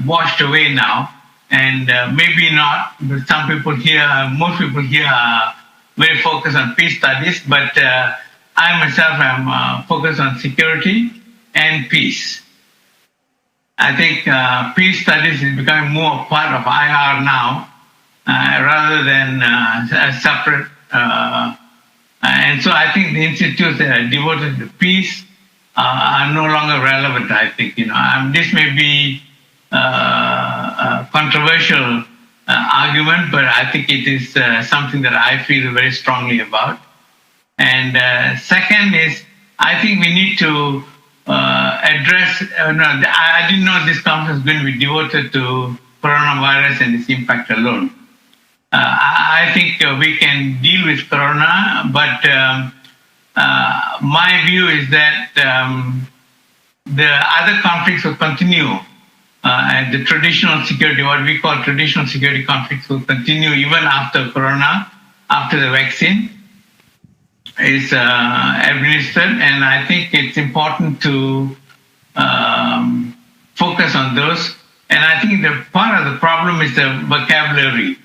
washed away now. And maybe not, but some people here, most people here are very focused on peace studies, but I myself am focused on security and peace. I think peace studies is becoming more part of IR now, rather than a separate. And so I think the institutes that are devoted to peace are no longer relevant, I think. This may be a controversial argument, but I think it is something that I feel very strongly about. And second is, I think we need to address, I didn't know this conference is going to be devoted to coronavirus and its impact alone. I think we can deal with corona, but my view is that the other conflicts will continue. And the traditional security, what we call traditional security conflicts, will continue even after corona, after the vaccine is administered. And I think it's important to focus on those. And I think the part of the problem is the vocabulary.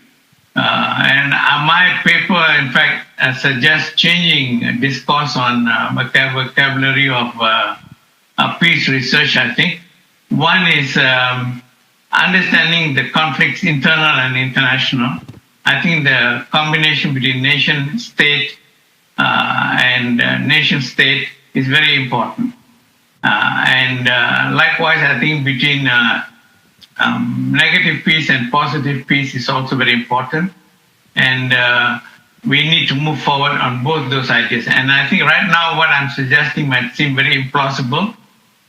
My paper, in fact, suggests changing discourse on vocabulary of peace research, I think. One is understanding the conflicts, internal and international. I think the combination between nation-state and nation-state is very important. Likewise, I think between negative peace and positive peace is also very important. And we need to move forward on both those ideas. And I think right now what I'm suggesting might seem very implausible,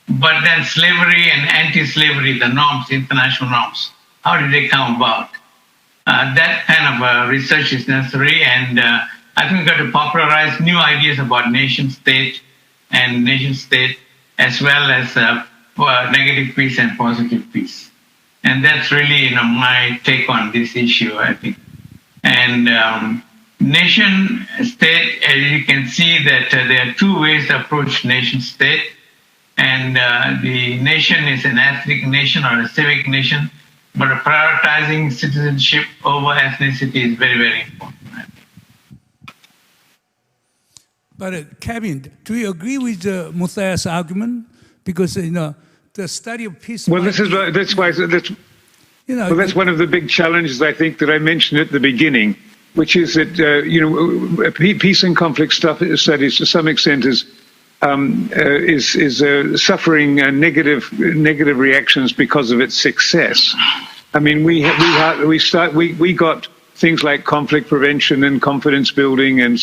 but then slavery and anti-slavery, the norms, international norms, how did they come about? That kind of research is necessary, and I think we've got to popularize new ideas about nation-state and nation-state, as well as negative peace and positive peace. And that's really, my take on this issue, I think. And nation-state, as you can see that there are two ways to approach nation-state. And the nation is an ethnic nation or a civic nation, but prioritizing citizenship over ethnicity is very, very important. But Kevin, do you agree with Muthaiya's argument? Because the study of peace. Well, that's one of the big challenges, I think, that I mentioned at the beginning, which is that peace and conflict studies to some extent is suffering negative reactions because of its success. I mean, we got things like conflict prevention and confidence building and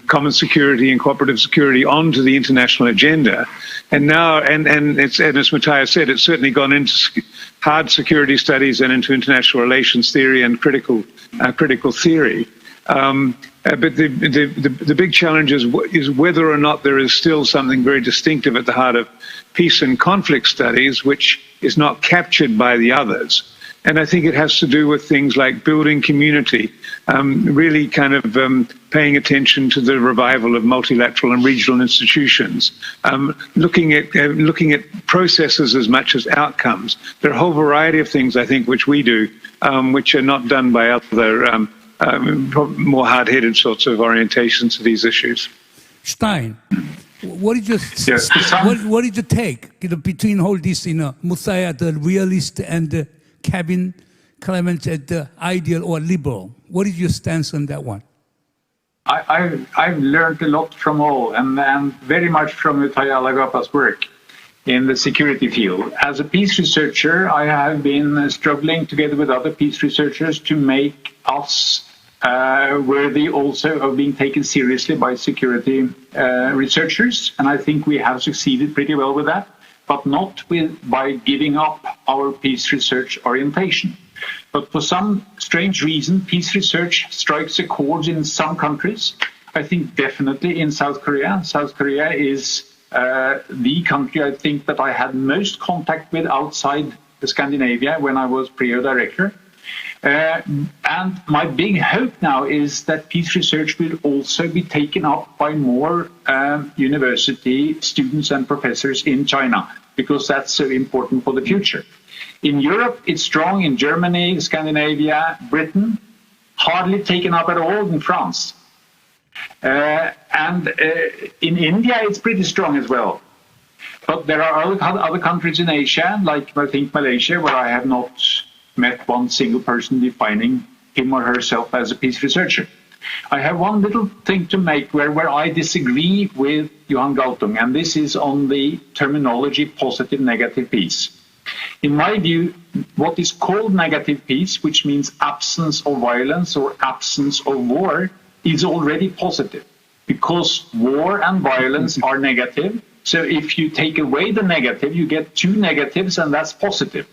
common security and cooperative security onto the international agenda, and now and as Matthias said, it's certainly gone into hard security studies and into international relations theory and critical theory. But the big challenge is whether or not there is still something very distinctive at the heart of peace and conflict studies, which is not captured by the others. And I think it has to do with things like building community, really kind of paying attention to the revival of multilateral and regional institutions, looking at processes as much as outcomes. There are a whole variety of things, I think, which we do, which are not done by other more hard-headed sorts of orientations to these issues. Stein, what is your what is your take between all this, Muthaiya, the realist, and Kevin Clements at the ideal or liberal? What is your stance on that one? I've learned a lot from all, and very much from Muthaiya Alagapa's work in the security field. As a peace researcher, I have been struggling together with other peace researchers to make us worthy also of being taken seriously by security researchers, and I think we have succeeded pretty well with that, but not by giving up our peace research orientation. But for some strange reason, peace research strikes a chord in some countries. I think definitely in South Korea. South Korea is the country I think that I had most contact with outside Scandinavia when I was PRIO director. And my big hope now is that peace research will also be taken up by more university students and professors in China, because that's so important for the future. In Europe, it's strong. In Germany, Scandinavia, Britain, hardly taken up at all in France. And in India, it's pretty strong as well. But there are other countries in Asia, like I think Malaysia, where I have not met one single person defining him or herself as a peace researcher. I have one little thing to make where I disagree with Johan Galtung, and this is on the terminology positive, negative peace. In my view, what is called negative peace, which means absence of violence or absence of war, is already positive, because war and violence are negative. So if you take away the negative, you get two negatives, and that's positive.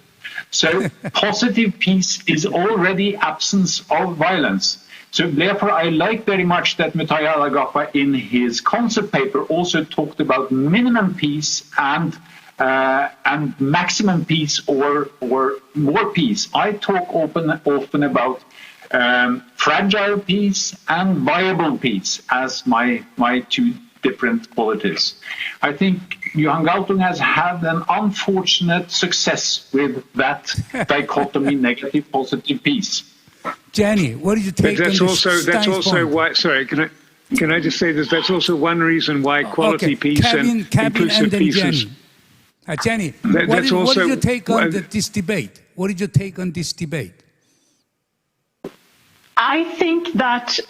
So positive peace is already absence of violence. So therefore, I like very much that Muthaiya Alagapa in his concept paper also talked about minimum peace and maximum peace or more peace. I talk often about fragile peace and viable peace as my two different qualities. I think Johan Galtung has had an unfortunate success with that dichotomy, negative, positive peace. Jenny, what did you take But that's on also point? why. Sorry, can I just say this? That's also one reason why quality peace Kevin, and inclusive and then peace Jenny. is. Jenny, That- what that's did also- you take on well, this debate? What did you take on this debate? I think that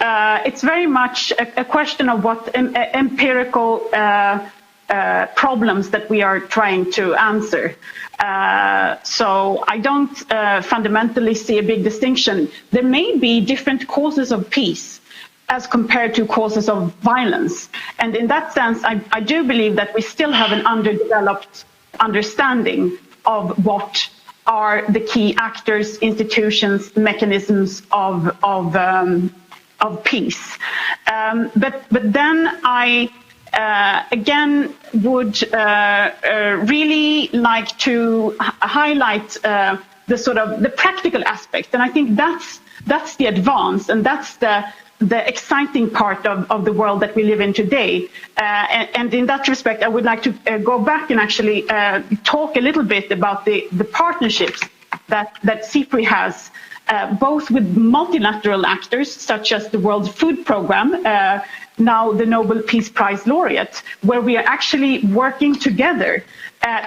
it's very much a question of what empirical problems that we are trying to answer. So I don't fundamentally see a big distinction. There may be different causes of peace as compared to causes of violence. And in that sense, I do believe that we still have an underdeveloped understanding of what are the key actors, institutions, mechanisms of peace. But then I again would really like to highlight the sort of the practical aspect, and I think that's the advance, and that's the exciting part of the world that we live in today. And in that respect, I would like to go back and actually talk a little bit about the partnerships that CIPRI has, both with multilateral actors, such as the World Food Programme, now the Nobel Peace Prize laureate, where we are actually working together,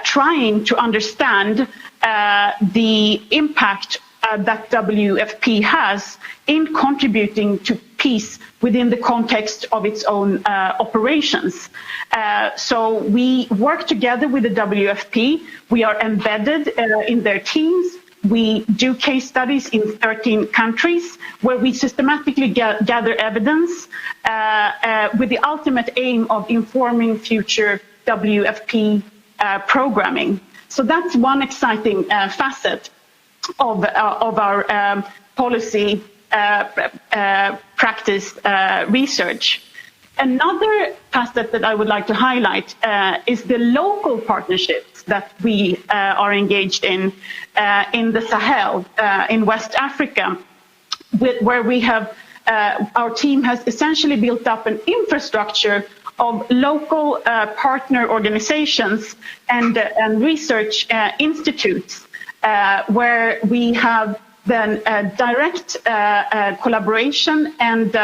trying to understand the impact that WFP has in contributing to peace within the context of its own operations. So we work together with the WFP. We are embedded in their teams. We do case studies in 13 countries where we systematically gather evidence with the ultimate aim of informing future WFP programming. So that's one exciting facet of our policy practice research. Another facet that I would like to highlight is the local partnerships that we are engaged in the Sahel, in West Africa, where we have our team has essentially built up an infrastructure of local partner organizations and research institutes, where we have then direct collaboration and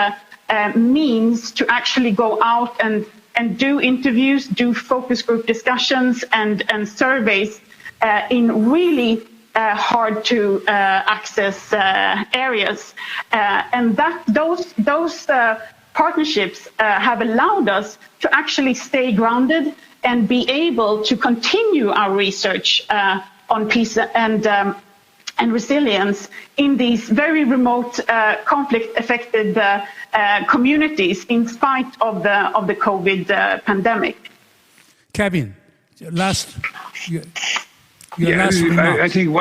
means to actually go out and do interviews, do focus group discussions and surveys in really hard to access areas. And those partnerships have allowed us to actually stay grounded and be able to continue our research on peace and resilience in these very remote conflict-affected communities in spite of the COVID pandemic. Kevin, your last remarks. I think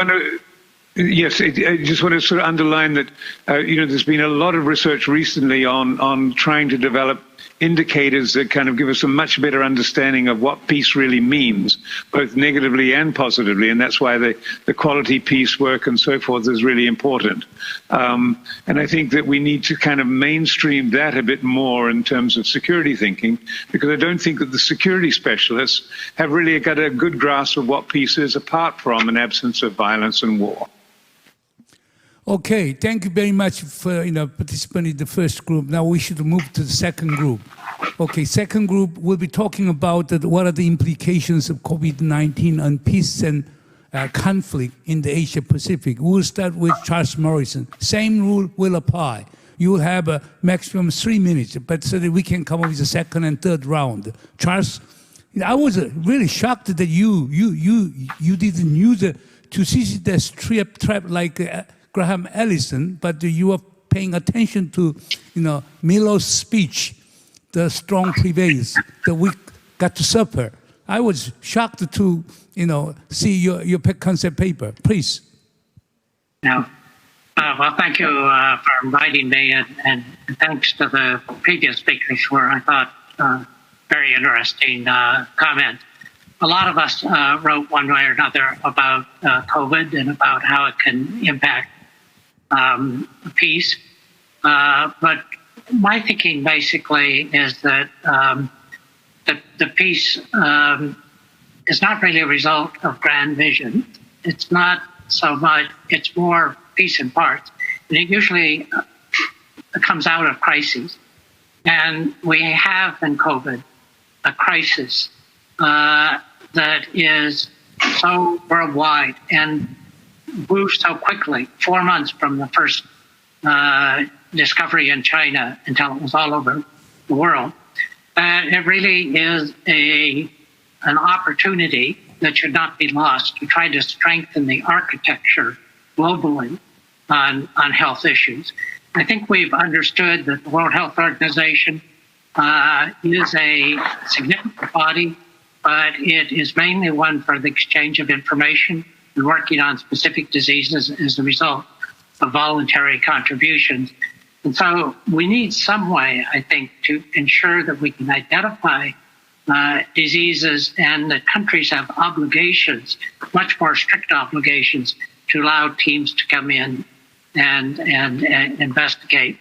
yes, I just want to sort of underline that there's been a lot of research recently on trying to develop indicators that kind of give us a much better understanding of what peace really means, both negatively and positively, and that's why the quality peace work and so forth is really important. And I think that we need to kind of mainstream that a bit more in terms of security thinking, because I don't think that the security specialists have really got a good grasp of what peace is apart from an absence of violence and war. Okay, thank you very much for participating in the first group. Now we should move to the second group. Okay, second group, we'll be talking about what are the implications of COVID-19 on peace and conflict in the Asia Pacific. We'll start with Charles Morrison. Same rule will apply. You will have a maximum 3 minutes, but so that we can come up with a second and third round. Charles, I was really shocked that you didn't use a Thucydides trap like Graham Allison, but you were paying attention to, Milo's speech, the strong prevails, the weak got to suffer. I was shocked to, see your concept paper. Please. Well, thank you for inviting me, and thanks to the previous speakers for, I thought, very interesting comment. A lot of us wrote one way or another about COVID and about how it can impact peace. But my thinking basically is that the peace is not really a result of grand vision. It's not so much, it's more piece and parts. And it usually comes out of crises. And we have in COVID a crisis that is so worldwide and moved so quickly, 4 months from the first discovery in China until it was all over the world. It really is an opportunity that should not be lost to try to strengthen the architecture globally on health issues. I think we've understood that the World Health Organization is a significant body, but it is mainly one for the exchange of information and working on specific diseases as a result of voluntary contributions. And so we need some way, I think, to ensure that we can identify diseases, and that countries have obligations, much more strict obligations, to allow teams to come in and investigate.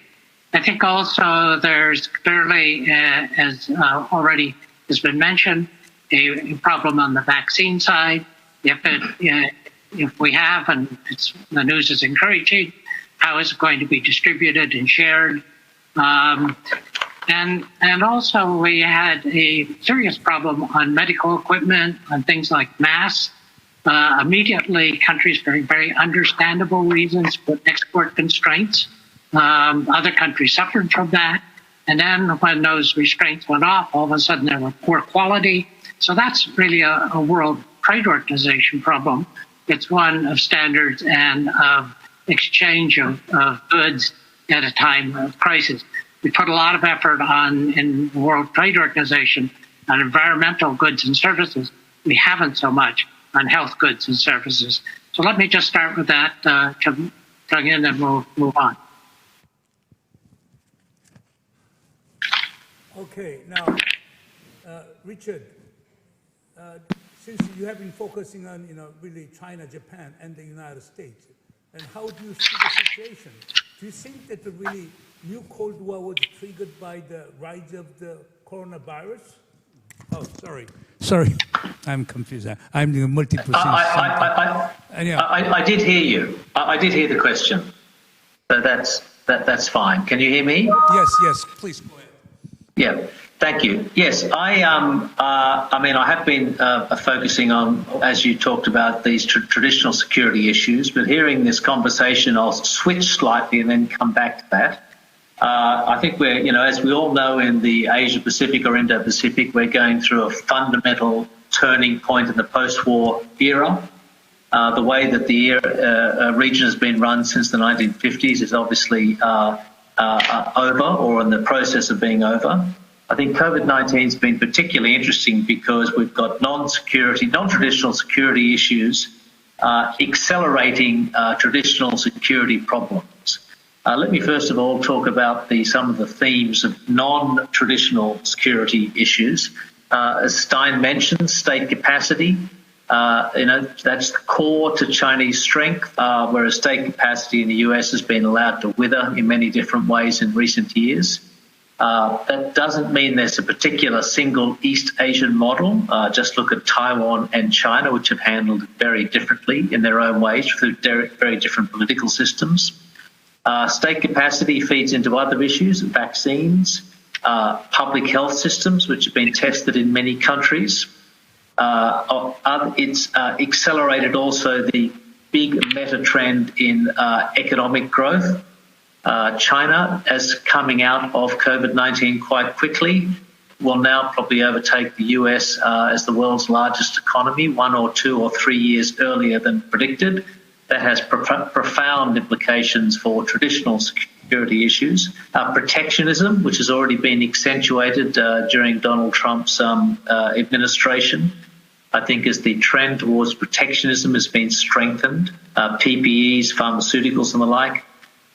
I think also there's clearly, as already has been mentioned, a problem on the vaccine side. If we have, and the news is encouraging, how is it going to be distributed and shared? And also we had a serious problem on medical equipment, on things like masks. Immediately, countries, for very understandable reasons, put export constraints. Other countries suffered from that. And then when those restraints went off, all of a sudden there were poor quality. So that's really a World Trade Organization problem. It's one of standards and of exchange of goods at a time of crisis. We put a lot of effort in the World Trade Organization on environmental goods and services. We haven't so much on health goods and services. So let me just start with that, Chung In, and we'll move on. Okay, now, Richard, since you have been focusing on, really China, Japan, and the United States, and how do you see the situation? Do you think that the really new Cold War was triggered by the rise of the coronavirus? Oh, sorry, I'm confused. I'm the multiple. I did hear you. I did hear the question. So that's fine. Can you hear me? Yes, please go ahead. Yeah, thank you. Yes, I have been focusing on, as you talked about, these traditional security issues, but hearing this conversation, I'll switch slightly and then come back to that. I think we're, as we all know, in the Asia-Pacific or Indo-Pacific, we're going through a fundamental turning point in the post-war era. The way that the region has been run since the 1950s is obviously over, or in the process of being over. I think COVID-19 has been particularly interesting because we've got non-traditional security issues accelerating traditional security problems. Let me first of all talk about some of the themes of non-traditional security issues. As Stein mentioned, state capacity. That's the core to Chinese strength, whereas state capacity in the US has been allowed to wither in many different ways in recent years. That doesn't mean there's a particular single East Asian model. Just look at Taiwan and China, which have handled it very differently in their own ways through very different political systems. State capacity feeds into other issues, vaccines, public health systems, which have been tested in many countries. It's accelerated also the big meta trend in economic growth. China, as coming out of COVID-19 quite quickly, will now probably overtake the US as the world's largest economy 1 or 2 or 3 years earlier than predicted. That has profound implications for traditional security issues. Protectionism, which has already been accentuated during Donald Trump's administration, I think as the trend towards protectionism has been strengthened, PPEs, pharmaceuticals and the like.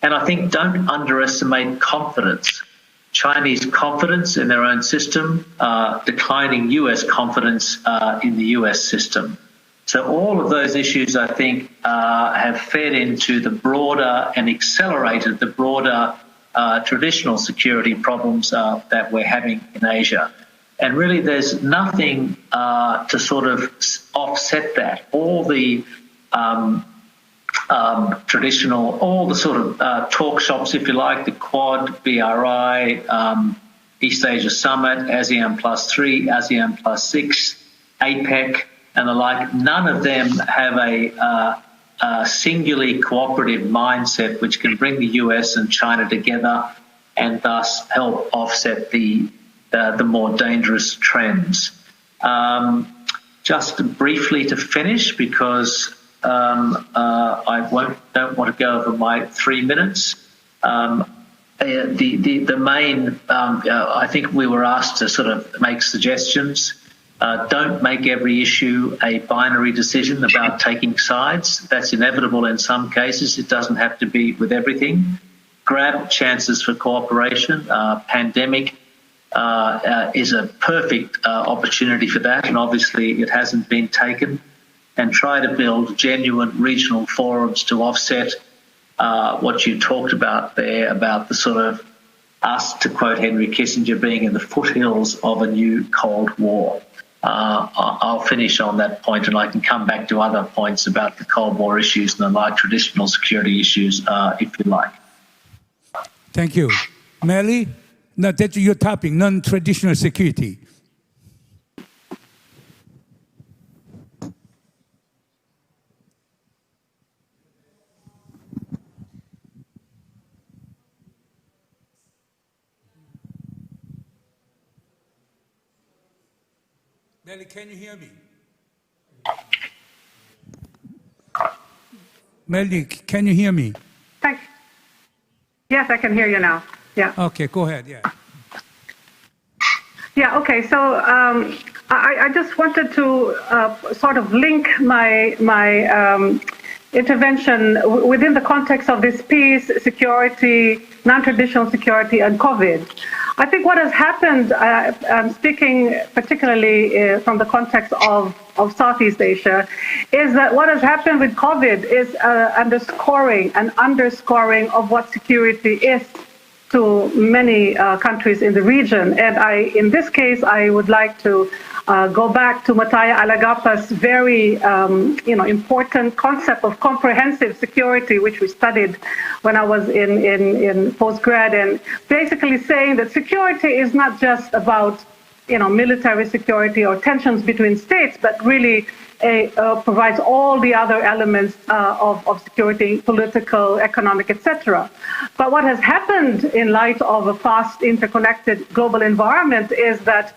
And I think don't underestimate confidence. Chinese confidence in their own system, declining US confidence in the US system. So all of those issues, I think, have fed into the broader and accelerated the broader traditional security problems that we're having in Asia. And really there's nothing to sort of offset that. All the traditional, all the sort of talk shops, if you like, the Quad, BRI, East Asia Summit, ASEAN +3, ASEAN +6, APEC, and the like. None of them have a singularly cooperative mindset which can bring the US and China together and thus help offset the more dangerous trends. Just briefly to finish, because I don't want to go over my 3 minutes. The main, I think we were asked to sort of make suggestions. Don't make every issue a binary decision about taking sides. That's inevitable in some cases. It doesn't have to be with everything. Grab chances for cooperation. Pandemic is a perfect opportunity for that, and obviously it hasn't been taken. And try to build genuine regional forums to offset what you talked about there, about the sort of us, to quote Henry Kissinger, being in the foothills of a new Cold War. I'll finish on that point, and I can come back to other points about the Cold War issues and the like traditional security issues, if you like. Thank you. Melly, now that's your topic, non-traditional security. Melly, can you hear me? Melly, can you hear me? Thanks. Yes, I can hear you now. Yeah. Okay, go ahead. Yeah. Yeah. Okay. So I just wanted to sort of link my intervention within the context of this peace, security, non-traditional security, and COVID. I think what has happened, I'm speaking particularly from the context of Southeast Asia, is that what has happened with COVID is underscoring of what security is to many countries in the region. And in this case, I would like to go back to Mataya Alagapa's very important concept of comprehensive security, which we studied when I was in postgrad, and basically saying that security is not just about military security or tensions between states, but really provides all the other elements of security, political, economic, etc. But what has happened in light of a fast, interconnected global environment is that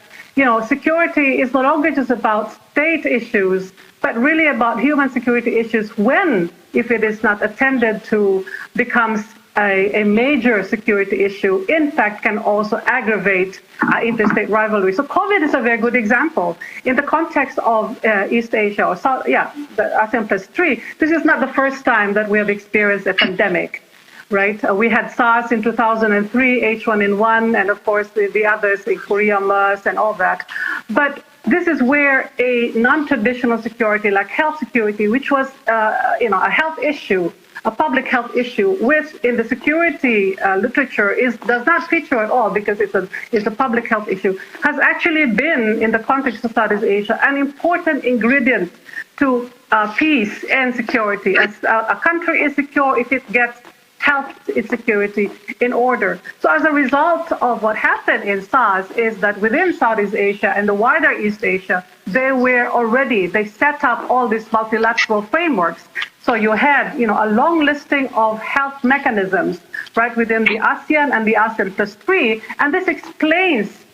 security is no longer just about state issues, but really about human security issues when, if it is not attended to, becomes a major security issue, in fact, can also aggravate interstate rivalry. So COVID is a very good example. In the context of East Asia, or South, the ASEAN +3, this is not the first time that we have experienced a pandemic. Right? We had SARS in 2003, H1N1, and of course the others in Korea, MERS, and all that. But this is where a non-traditional security like health security, which was a health issue, a public health issue, which in the security literature does not feature at all because it's a public health issue, has actually been, in the context of Southeast Asia, an important ingredient to peace and security. As a country is secure if it gets health insecurity in order. So as a result of what happened in SARS is that within Southeast Asia and the wider East Asia, they set up all these multilateral frameworks. So you had, a long listing of health mechanisms, right, within the ASEAN and the ASEAN +3, and this explains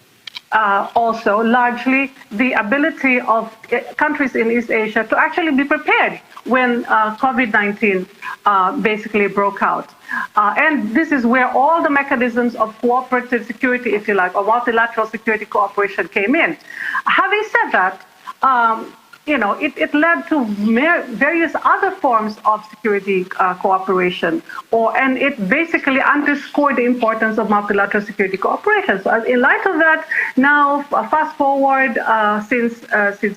also largely the ability of countries in East Asia to actually be prepared when COVID-19 basically broke out. And this is where all the mechanisms of cooperative security, if you like, or multilateral security cooperation came in. Having said that, it led to various other forms of security cooperation, and it basically underscored the importance of multilateral security cooperation. So in light of that, now fast forward since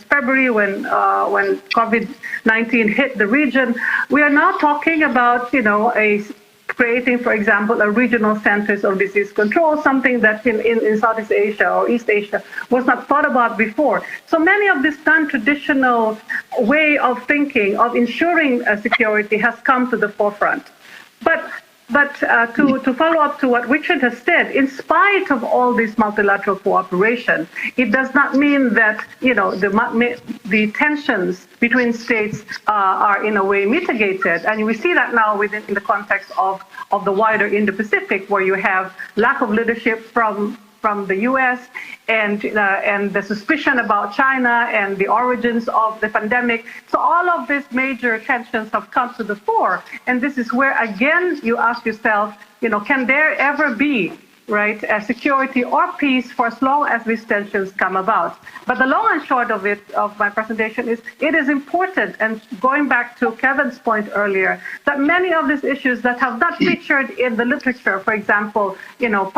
February when COVID-19 hit the region, we are now talking about a creating, for example, a regional centers of disease control, something that in Southeast Asia or East Asia was not thought about before. So many of this non-traditional way of thinking, of ensuring security has come to the forefront. But to follow up to what Richard has said, in spite of all this multilateral cooperation, it does not mean that the tensions between states are in a way mitigated, and we see that now within in the context of the wider Indo-Pacific, where you have lack of leadership from the U.S. and the suspicion about China and the origins of the pandemic. So all of these major tensions have come to the fore. And this is where, again, you ask yourself, can there ever be, right, a security or peace for as long as these tensions come about? But the long and short of it, of my presentation, is it is important, and going back to Kevin's point earlier, that many of these issues that have not featured in the literature, for example,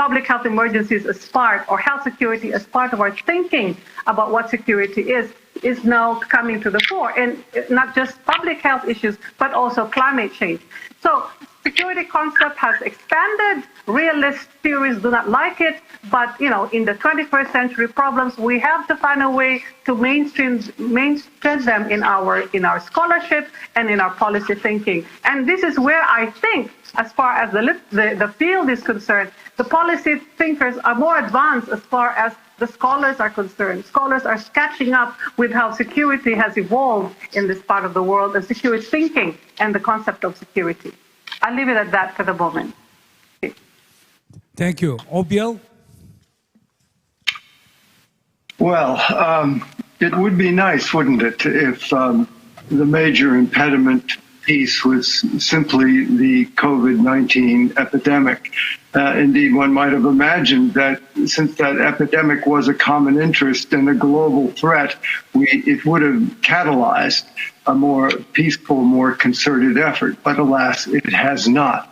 public health emergencies as part, or health security as part of our thinking about what security is now coming to the fore, and not just public health issues, but also climate change. So security concept has expanded. Realist theories do not like it, but in the 21st century problems, we have to find a way to mainstream them in our scholarship and in our policy thinking. And this is where I think, as far as the field is concerned, the policy thinkers are more advanced as far as the scholars are concerned. Scholars are catching up with how security has evolved in this part of the world, and security thinking and the concept of security. I'll leave it at that for the moment. Thank you. Obiel? Well, it would be nice, wouldn't it, if the major impediment to peace was simply the COVID-19 epidemic. Indeed, one might have imagined that since that epidemic was a common interest and a global threat, it would have catalyzed a more peaceful, more concerted effort. But alas, it has not.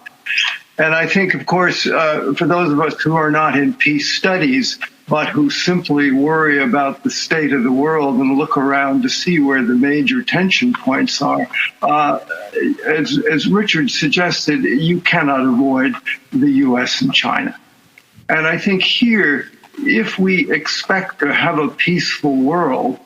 And I think, of course, for those of us who are not in peace studies, but who simply worry about the state of the world and look around to see where the major tension points are, as Richard suggested, you cannot avoid the U.S. and China. And I think here, if we expect to have a peaceful world,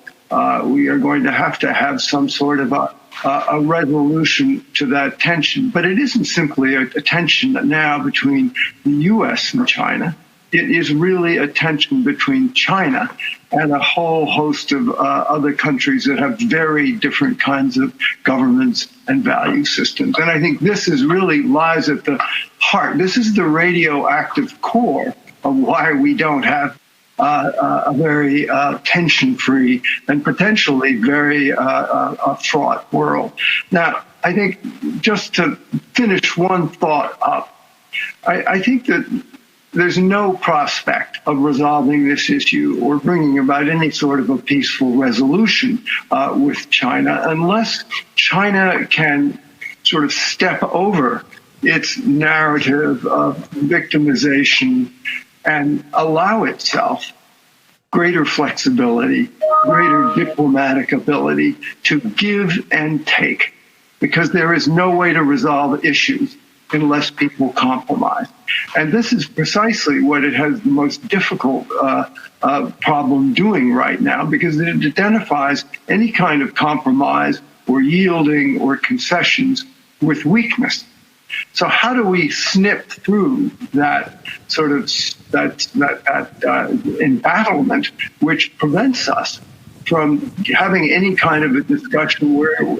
we are going to have some sort of a resolution to that tension. But it isn't simply a tension now between the U.S. and China. It is really a tension between China and a whole host of other countries that have very different kinds of governments and value systems. And I think this really lies at the heart. This is the radioactive core of why we don't have a very tension-free and potentially very fraught world. Now, I think just to finish one thought up, I think that there's no prospect of resolving this issue or bringing about any sort of a peaceful resolution with China unless China can sort of step over its narrative of victimization and allow itself greater flexibility, greater diplomatic ability to give and take, because there is no way to resolve issues unless people compromise. And this is precisely what it has the most difficult problem doing right now, because it identifies any kind of compromise or yielding or concessions with weakness. So how do we snip through that sort of embattlement which prevents us from having any kind of a discussion where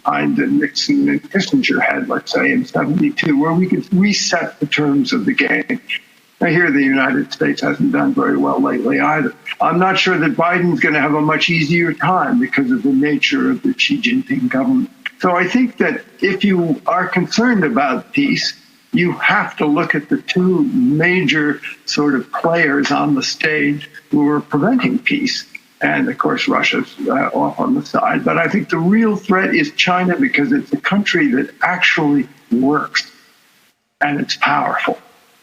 kind that Nixon and Kissinger had, let's say, in '72, where we could reset the terms of the game. I hear the United States hasn't done very well lately either. I'm not sure that Biden's going to have a much easier time because of the nature of the Xi Jinping government. So I think that if you are concerned about peace, you have to look at the two major sort of players on the stage who are preventing peace. And, of course, Russia's off on the side. But I think the real threat is China, because it's a country that actually works, and it's powerful,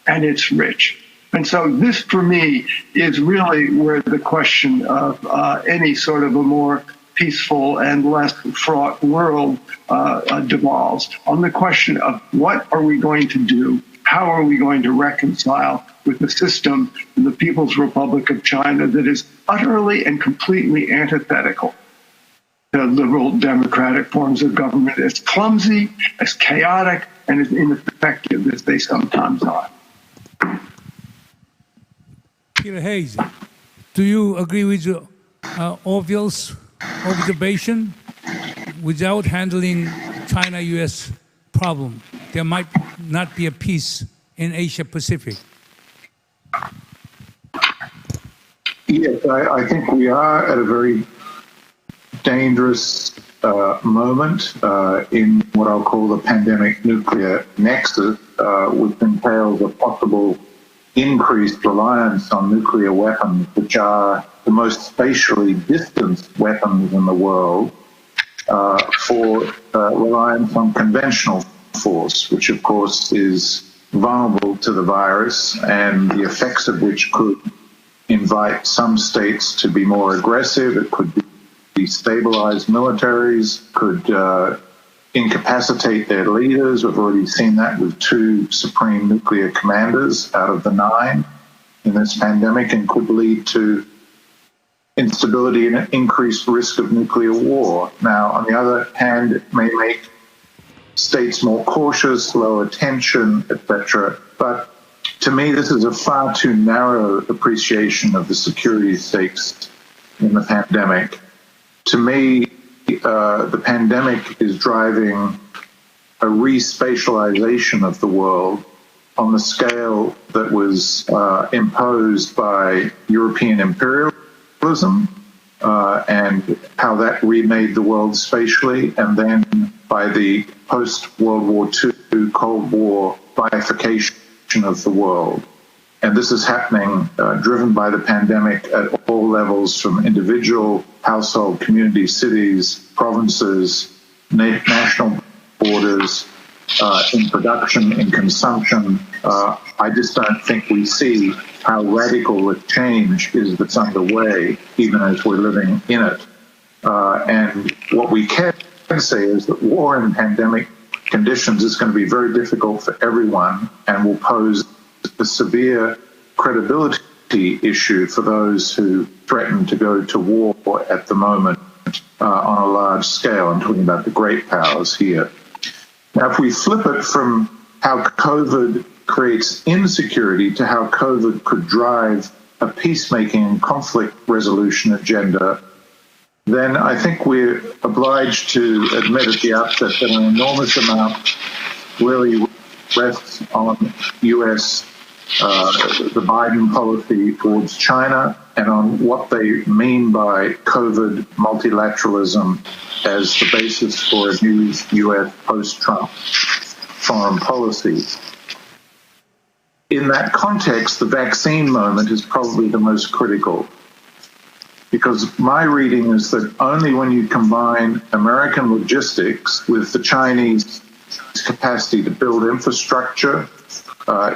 and it's rich. And so this, for me, is really where the question of any sort of a more peaceful and less fraught world devolves on the question of what are we going to do? How are we going to reconcile with the system in the People's Republic of China that is utterly and completely antithetical to liberal democratic forms of government, as clumsy, as chaotic, and as ineffective as they sometimes are? Peter Hayes, do you agree with Orville's observation? Without handling China-U.S. problem, there might not be a peace in Asia-Pacific. Yes, I think we are at a very dangerous moment in what I'll call the pandemic nuclear nexus, which entails a possible increased reliance on nuclear weapons, which are the most spatially distanced weapons in the world, for reliance on conventional force, which of course is vulnerable to the virus and the effects of which could invite some states to be more aggressive. It could destabilize militaries, could incapacitate their leaders. We've already seen that with 2 supreme nuclear commanders out of the 9 in this pandemic, and could lead to instability and an increased risk of nuclear war. Now, on the other hand, it may make states more cautious, lower tension, etc. But to me, this is a far too narrow appreciation of the security stakes in the pandemic. To me, the pandemic is driving a respatialization of the world on the scale that was imposed by European imperialism and how that remade the world spatially, and then by the post-World War II Cold War bifurcation of the world. And this is happening driven by the pandemic at all levels, from individual, household, community, cities, provinces, national borders, in production, in consumption. I just don't think we see how radical a change is that's underway, even as we're living in it. And what we can say is that war in pandemic conditions is going to be very difficult for everyone and will pose a severe credibility issue for those who threaten to go to war at the moment on a large scale. I'm talking about the great powers here. Now, if we flip it from how COVID creates insecurity to how COVID could drive a peacemaking and conflict resolution agenda, then I think we're obliged to admit at the outset that an enormous amount really rests on U.S. The Biden policy towards China and on what they mean by COVID multilateralism as the basis for a new U.S. post-Trump foreign policy. In that context, the vaccine moment is probably the most critical, because my reading is that only when you combine American logistics with the Chinese capacity to build infrastructure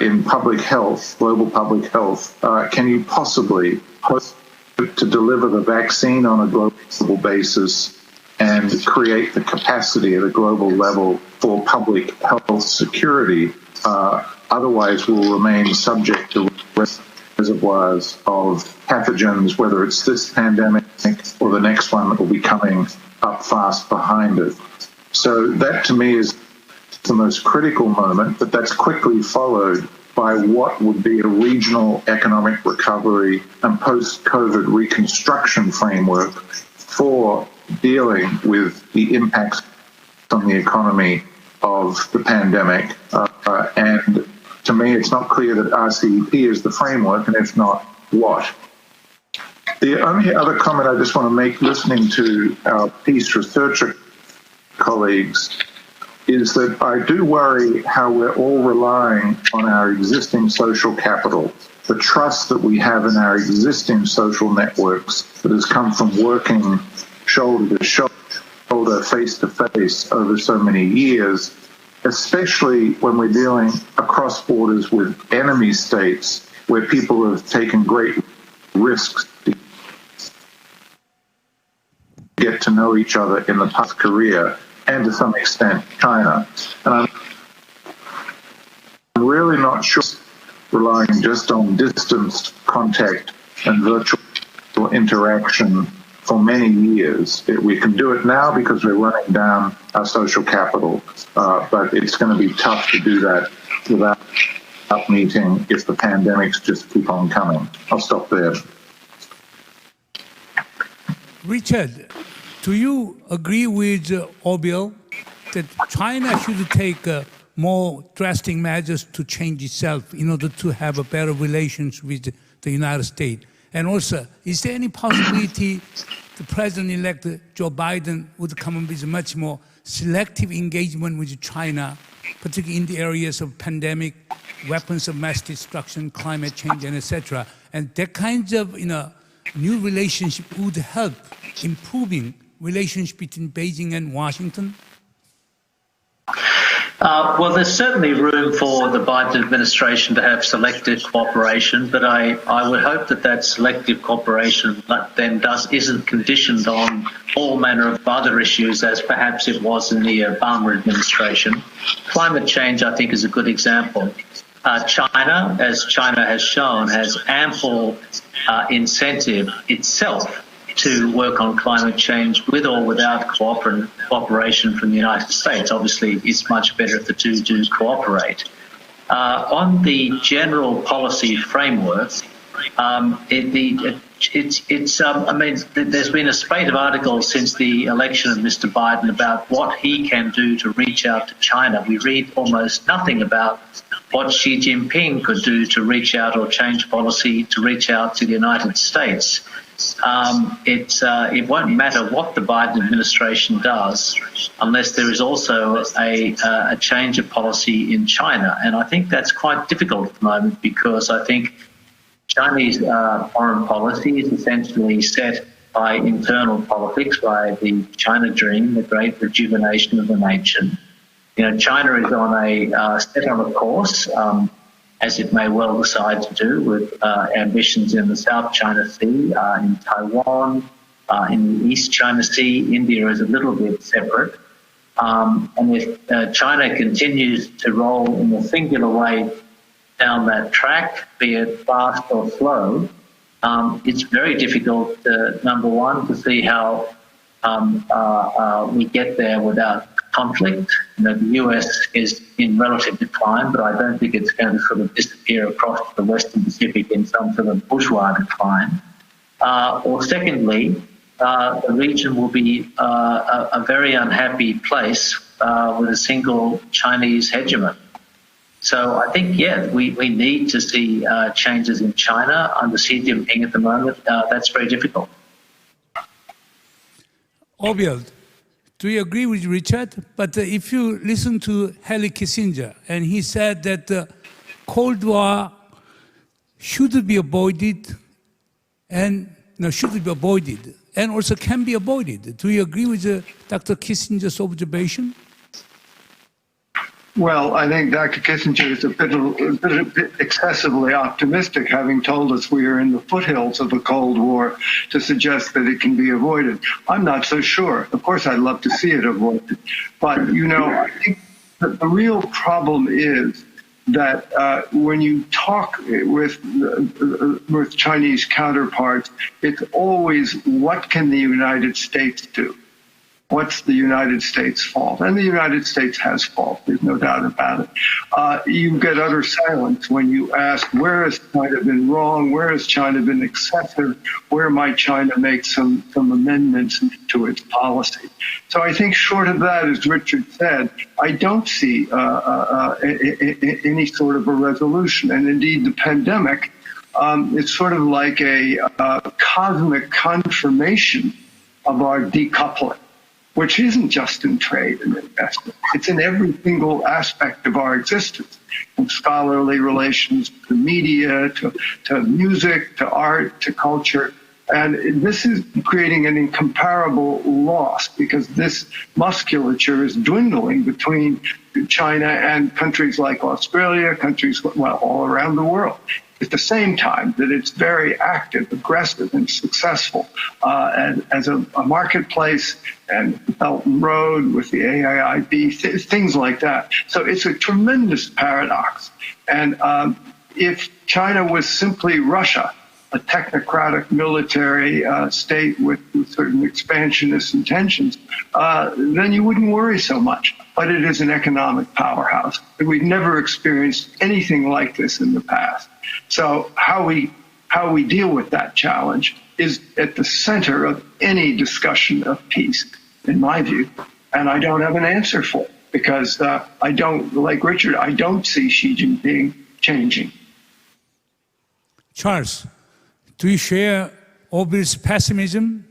in public health, global public health, can you possibly hope to deliver the vaccine on a global basis and create the capacity at a global level for public health security. Otherwise, we'll remain subject to reservoirs of pathogens, whether it's this pandemic or the next one that will be coming up fast behind it. So that, to me, is the most critical moment, but that's quickly followed by what would be a regional economic recovery and post-COVID reconstruction framework for dealing with the impacts on the economy of the pandemic. And to me, it's not clear that RCEP is the framework, and if not, what? The only other comment I just want to make, listening to our peace researcher colleagues, is that I do worry how we're all relying on our existing social capital, the trust that we have in our existing social networks that has come from working shoulder to shoulder, face to face over so many years, especially when we're dealing across borders with enemy states where people have taken great risks to get to know each other in the past Korea and to some extent China. And I'm really not sure relying just on distanced contact and virtual interaction for many years. We can do it now because we're running down our social capital, but it's going to be tough to do that without meeting if the pandemics just keep on coming. I'll stop there. Richard, do you agree with Obil that China should take more drastic measures to change itself in order to have a better relations with the United States? And also, is there any possibility the President-elect Joe Biden would come up with a much more selective engagement with China, particularly in the areas of pandemic, weapons of mass destruction, climate change, and etc.? And that kind of new relationship would help improving relationship between Beijing and Washington? Well, there's certainly room for the Biden administration to have selective cooperation, but I would hope that selective cooperation then isn't conditioned on all manner of other issues, as perhaps it was in the Obama administration. Climate change, I think, is a good example. China, as China has shown, has ample incentive itself to work on climate change with or without cooperation from the United States. Obviously, it's much better if the two do cooperate. On the general policy framework, there's been a spate of articles since the election of Mr. Biden about what he can do to reach out to China. We read almost nothing about what Xi Jinping could do to reach out or change policy to reach out to the United States. It won't matter what the Biden administration does unless there is also a change of policy in China. And I think that's quite difficult at the moment because I think Chinese foreign policy is essentially set by internal politics, by the China dream, the great rejuvenation of the nation. China is set on a course, as it may well decide to do, with ambitions in the South China Sea, in Taiwan, in the East China Sea. India is a little bit separate. And if China continues to roll in a singular way down that track, be it fast or slow, it's very difficult, number one, to see how we get there without conflict. The US is in relative decline, but I don't think it's going to sort of disappear across the Western Pacific in some sort of bourgeois decline. Or secondly, the region will be a very unhappy place with a single Chinese hegemon. So I think, we need to see changes in China under Xi Jinping at the moment. That's very difficult. Obiel, do you agree with Richard? But if you listen to Henry Kissinger, and he said that the Cold War should be avoided and also can be avoided. Do you agree with Dr. Kissinger's observation? Well, I think Dr. Kissinger is a bit excessively optimistic, having told us we are in the foothills of the Cold War, to suggest that it can be avoided. I'm not so sure. Of course, I'd love to see it avoided. But, I think that the real problem is that when you talk with Chinese counterparts, it's always, what can the United States do? What's the United States' fault? And the United States has fault, there's no doubt about it. You get utter silence when you ask, where has China been wrong? Where has China been excessive? Where might China make some amendments to its policy? So I think short of that, as Richard said, I don't see any sort of a resolution. And indeed, the pandemic, it's sort of like a cosmic confirmation of our decoupling, which isn't just in trade and investment. It's in every single aspect of our existence, from scholarly relations to media, to music, to art, to culture. And this is creating an incomparable loss, because this musculature is dwindling between China and countries like Australia, countries all around the world. at the same time that it's very active, aggressive, and successful as a marketplace, and Belt and Road with the AIIB, things like that. So it's a tremendous paradox. And if China was simply Russia, a technocratic military state with certain expansionist intentions, then you wouldn't worry so much. But it is an economic powerhouse. We've never experienced anything like this in the past. So how we deal with that challenge is at the center of any discussion of peace, in my view. And I don't have an answer for it because I don't, like Richard, I don't see Xi Jinping changing. Charles, do you share Orville's pessimism?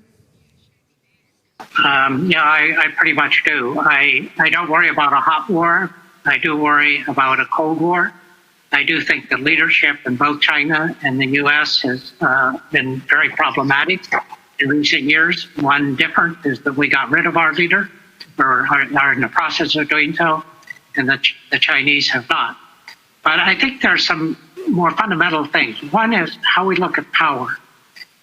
Yeah, I pretty much do. I don't worry about a hot war. I do worry about a cold war. I do think the leadership in both China and the U.S. has been very problematic in recent years. One difference is that we got rid of our leader, or are in the process of doing so, and the Chinese have not. But I think there are some more fundamental things. One is how we look at power.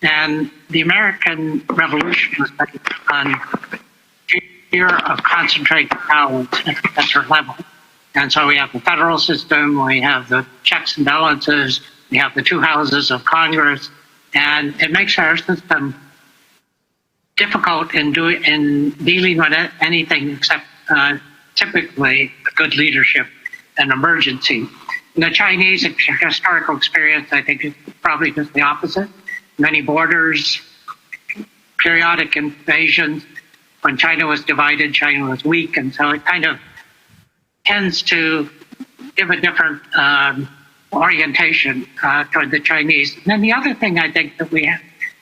And the American Revolution was based on fear of concentrated power at the center level. And so we have the federal system, we have the checks and balances, we have the two houses of Congress, and it makes our system difficult in dealing with anything except typically good leadership and emergency. In the Chinese historical experience, I think, is probably just the opposite. Many borders, periodic invasions. When China was divided, China was weak, and so it kind of tends to give a different orientation toward the Chinese. And then the other thing I think that we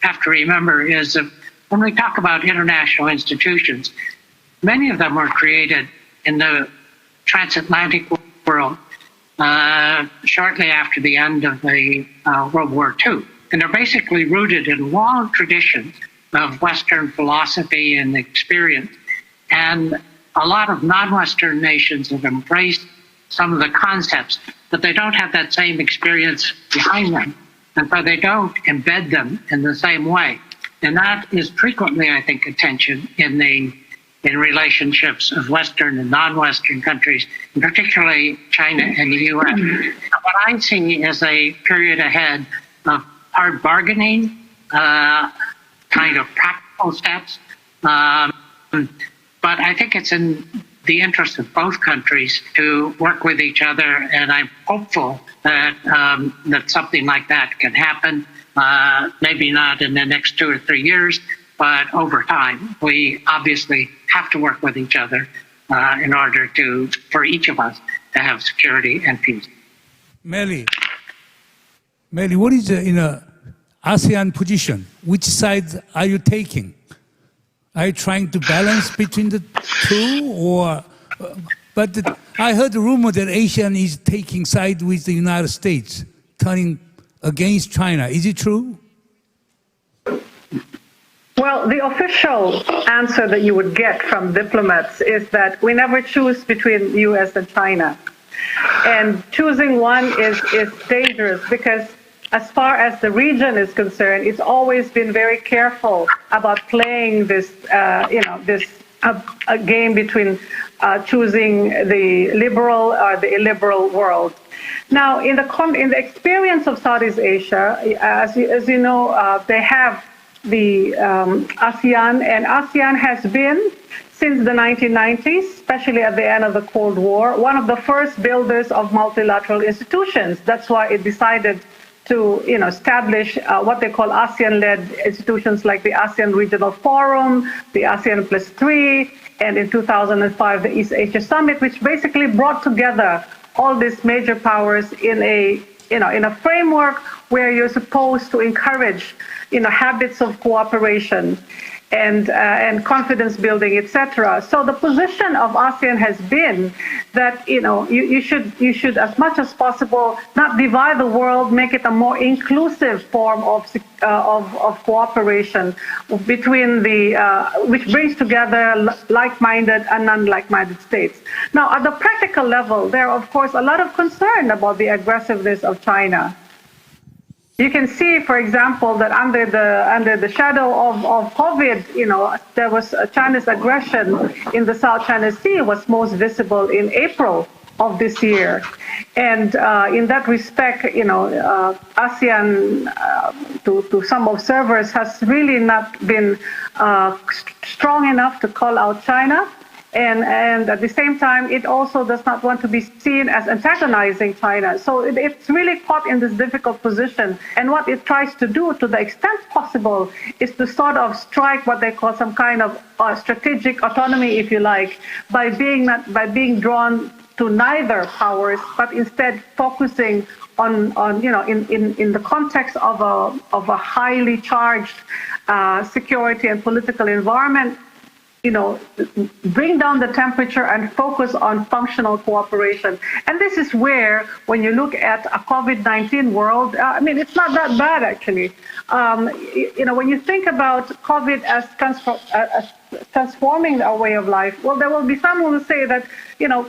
have to remember is that when we talk about international institutions, many of them were created in the transatlantic world shortly after the end of the World War II. And they're basically rooted in long traditions of Western philosophy and experience. And a lot of non-Western nations have embraced some of the concepts, but they don't have that same experience behind them. And so they don't embed them in the same way. And that is frequently, I think, a tension in relationships of Western and non-Western countries, and particularly China and the U.S. What I see is a period ahead of hard bargaining, kind of practical steps. But I think it's in the interest of both countries to work with each other, and I'm hopeful that that something like that can happen. Maybe not in the next 2 or 3 years, but over time. We obviously have to work with each other in order for each of us to have security and peace. Melly, what is the ASEAN position? Which side are you taking? Are you trying to balance between the two, or? But I heard the rumor that ASEAN is taking side with the United States, turning against China. Is it true? Well, the official answer that you would get from diplomats is that we never choose between U.S. and China. And choosing one is dangerous because as far as the region is concerned, it's always been very careful about playing this, a game between choosing the liberal or the illiberal world. Now, in the experience of Southeast Asia, as you know, they have the ASEAN, and ASEAN has been, since the 1990s, especially at the end of the Cold War, one of the first builders of multilateral institutions. That's why it decided to establish what they call ASEAN-led institutions like the ASEAN Regional Forum, the ASEAN +3, and in 2005, the East Asia Summit, which basically brought together all these major powers in a framework where you're supposed to encourage habits of cooperation and confidence building, etc. So the position of ASEAN has been that you should as much as possible not divide the world, make it a more inclusive form of cooperation between which brings together like-minded and non-like-minded states. Now, at the practical level, there are of course a lot of concern about the aggressiveness of China. You can see, for example, that under the shadow of COVID, there was China's aggression in the South China Sea was most visible in April of this year. And in that respect, ASEAN, to some observers, has really not been strong enough to call out China. And at the same time, it also does not want to be seen as antagonizing China. So it's really caught in this difficult position. And what it tries to do, to the extent possible, is to sort of strike what they call some kind of strategic autonomy, if you like, by being drawn to neither powers, but instead focusing on in the context of a highly charged security and political environment, bring down the temperature and focus on functional cooperation. And this is where, when you look at a COVID-19 world, it's not that bad, actually. When you think about COVID as transforming our way of life, well, there will be some who will say that,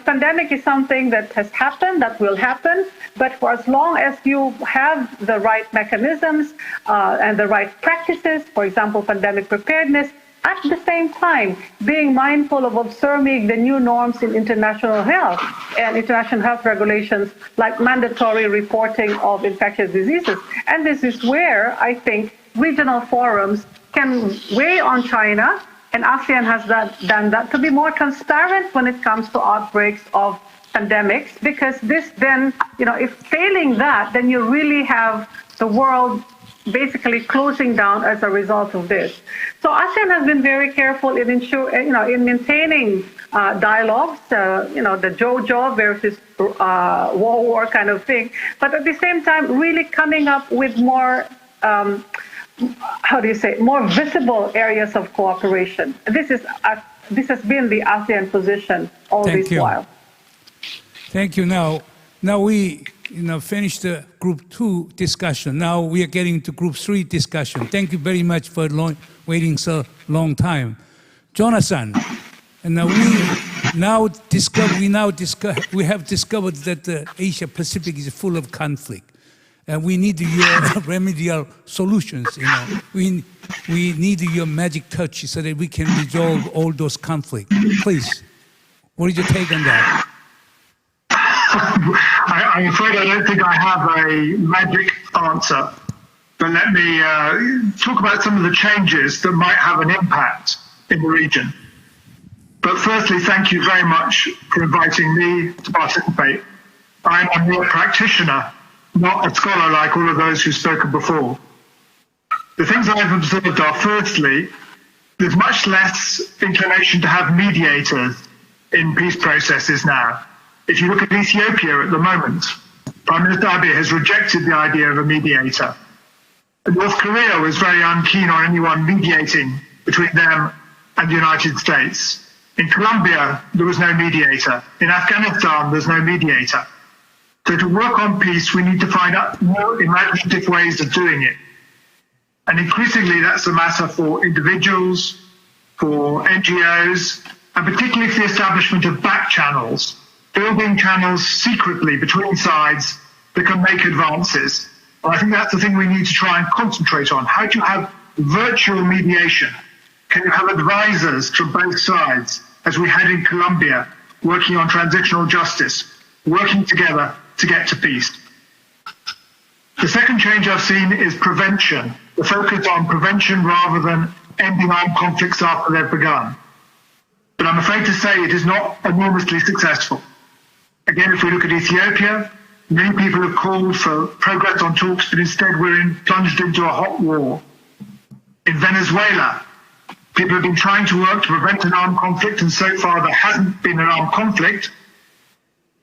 pandemic is something that has happened, that will happen, but for as long as you have the right mechanisms and the right practices, for example, pandemic preparedness, at the same time, being mindful of observing the new norms in international health and international health regulations, like mandatory reporting of infectious diseases. And this is where I think regional forums can weigh on China, and ASEAN has done that, to be more transparent when it comes to outbreaks of pandemics, because this then, if failing that, then you really have the world basically closing down as a result of this. So ASEAN has been very careful in in maintaining dialogues, the JoJo versus war kind of thing, but at the same time really coming up with more, more visible areas of cooperation. This has been the ASEAN position all this while. Thank you. Now we finished the Group 2 discussion. Now we are getting to Group 3 discussion. Thank you very much for waiting so long time. Jonathan, and we have discovered that Asia Pacific is full of conflict. And we need your remedial solutions. We need your magic touch so that we can resolve all those conflicts. Please, what is your take on that? I'm afraid I don't think I have a magic answer, but let me talk about some of the changes that might have an impact in the region. But firstly, thank you very much for inviting me to participate. I'm a mere practitioner, not a scholar like all of those who've spoken before. The things I've observed are, firstly, there's much less inclination to have mediators in peace processes now. If you look at Ethiopia at the moment, Prime Minister Abiy has rejected the idea of a mediator. North Korea was very unkeen on anyone mediating between them and the United States. In Colombia, there was no mediator. In Afghanistan, there's no mediator. So to work on peace, we need to find out more imaginative ways of doing it. And increasingly, that's a matter for individuals, for NGOs, and particularly for the establishment of back channels, building channels secretly between sides that can make advances. And I think that's the thing we need to try and concentrate on. How do you have virtual mediation? Can you have advisors from both sides, as we had in Colombia, working on transitional justice, working together to get to peace? The second change I've seen is prevention, the focus on prevention rather than ending armed conflicts after they've begun. But I'm afraid to say it is not enormously successful. Again, if we look at Ethiopia, many people have called for progress on talks, but instead we're plunged into a hot war. In Venezuela, people have been trying to work to prevent an armed conflict, and so far there hasn't been an armed conflict,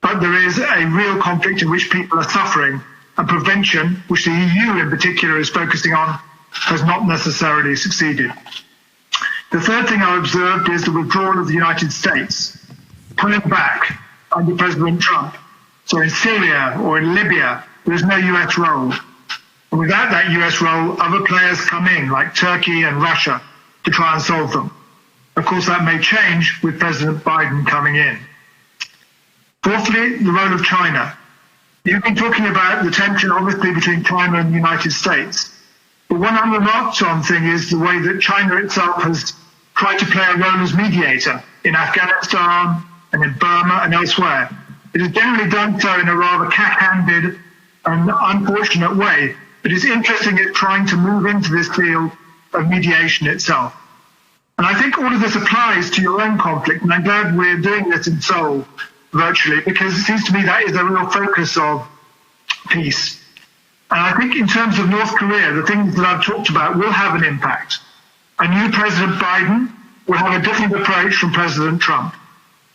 but there is a real conflict in which people are suffering, and prevention, which the EU in particular is focusing on, has not necessarily succeeded. The third thing I observed is the withdrawal of the United States, pulling back under President Trump. So in Syria or in Libya, there is no US role. And without that US role, other players come in, like Turkey and Russia, to try and solve them. Of course, that may change with President Biden coming in. Fourthly, the role of China. You've been talking about the tension, obviously, between China and the United States. But one unremarked on thing is the way that China itself has tried to play a role as mediator in Afghanistan and in Burma and elsewhere. It has generally done so in a rather cat-handed and unfortunate way, but it's interesting it's trying to move into this field of mediation itself. And I think all of this applies to your own conflict, and I'm glad we're doing this in Seoul virtually, because it seems to me that is a real focus of peace. And I think in terms of North Korea, the things that I've talked about will have an impact. A new President Biden will have a different approach from President Trump.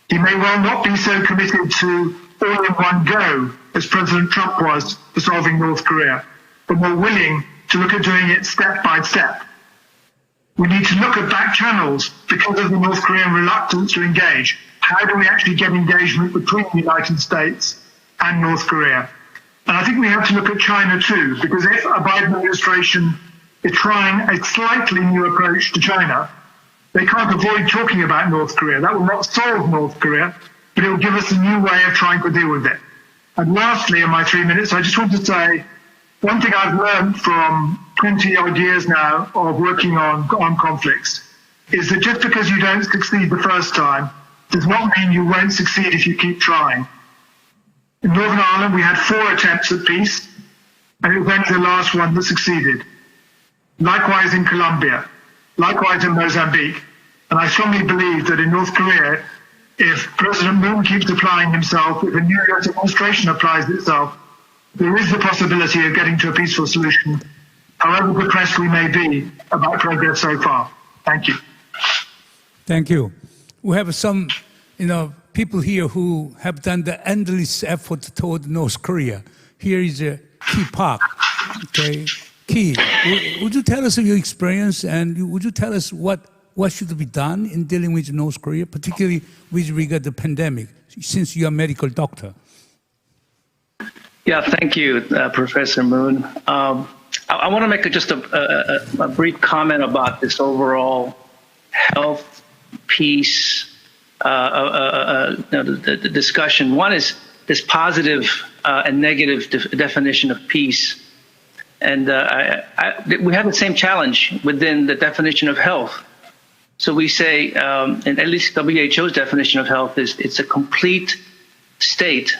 He may well not be so committed to all in one go as President Trump was for solving North Korea, but more willing to look at doing it step by step. We need to look at back channels because of the North Korean reluctance to engage. How do we actually get engagement between the United States and North Korea? And I think we have to look at China too, because if a Biden administration is trying a slightly new approach to China, they can't avoid talking about North Korea. That will not solve North Korea, but it will give us a new way of trying to deal with it. And lastly, in my 3 minutes, I just want to say one thing I've learned from 20-odd years now of working on conflicts is that just because you don't succeed the first time does not mean you won't succeed if you keep trying. In Northern Ireland, we had 4 attempts at peace, and it was only the last one that succeeded. Likewise in Colombia, likewise in Mozambique. And I strongly believe that in North Korea, if President Moon keeps applying himself, if a new US administration applies itself, there is the possibility of getting to a peaceful solution, however depressed we may be about progress so far. Thank you. Thank you. We have some, people here who have done the endless effort toward North Korea. Here is Ki Park. Okay, Ki, would you tell us your experience, and would you tell us what should be done in dealing with North Korea, particularly with regard to the pandemic, since you are a medical doctor? Yeah, thank you, Professor Moon. I want to make just a brief comment about this overall health, peace, the discussion. One is this positive and negative definition of peace. And we have the same challenge within the definition of health. So we say, and at least WHO's definition of health is it's a complete state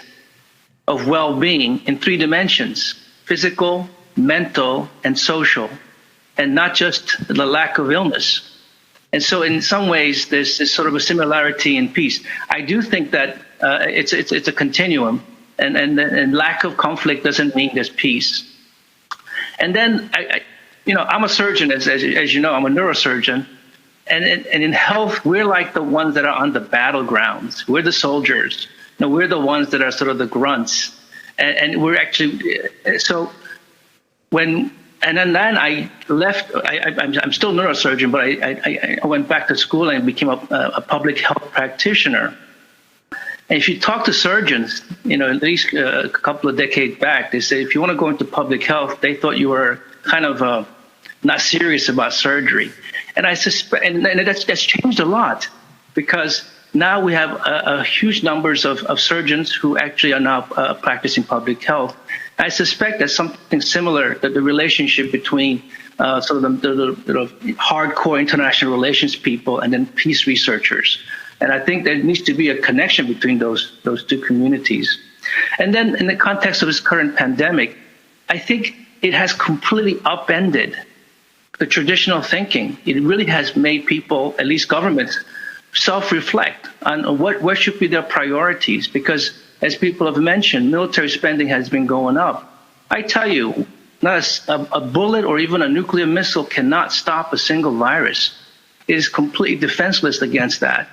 of well-being in 3 dimensions: physical, mental, and social, and not just the lack of illness. And so in some ways, there's this sort of a similarity in peace. I do think that it's a continuum, and lack of conflict doesn't mean there's peace. And then, I'm a surgeon, as you know, I'm a neurosurgeon. And in health, we're like the ones that are on the battlegrounds. We're the soldiers. We're the ones that are sort of the grunts. And we're actually, then I left, I'm still a neurosurgeon, but I went back to school and became a public health practitioner. And if you talk to surgeons, at least a couple of decades back, they say if you want to go into public health, they thought you were kind of not serious about surgery. And I suspect, and that's changed a lot, because now we have a huge numbers of surgeons who actually are now practicing public health. I suspect there's something similar, that the relationship between sort of the hardcore international relations people and then peace researchers. And I think there needs to be a connection between those 2 communities. And then in the context of this current pandemic, I think it has completely upended the traditional thinking. It really has made people, at least governments, self-reflect on what should be their priorities, because as people have mentioned, military spending has been going up. I tell you, not a bullet or even a nuclear missile cannot stop a single virus. It is completely defenseless against that.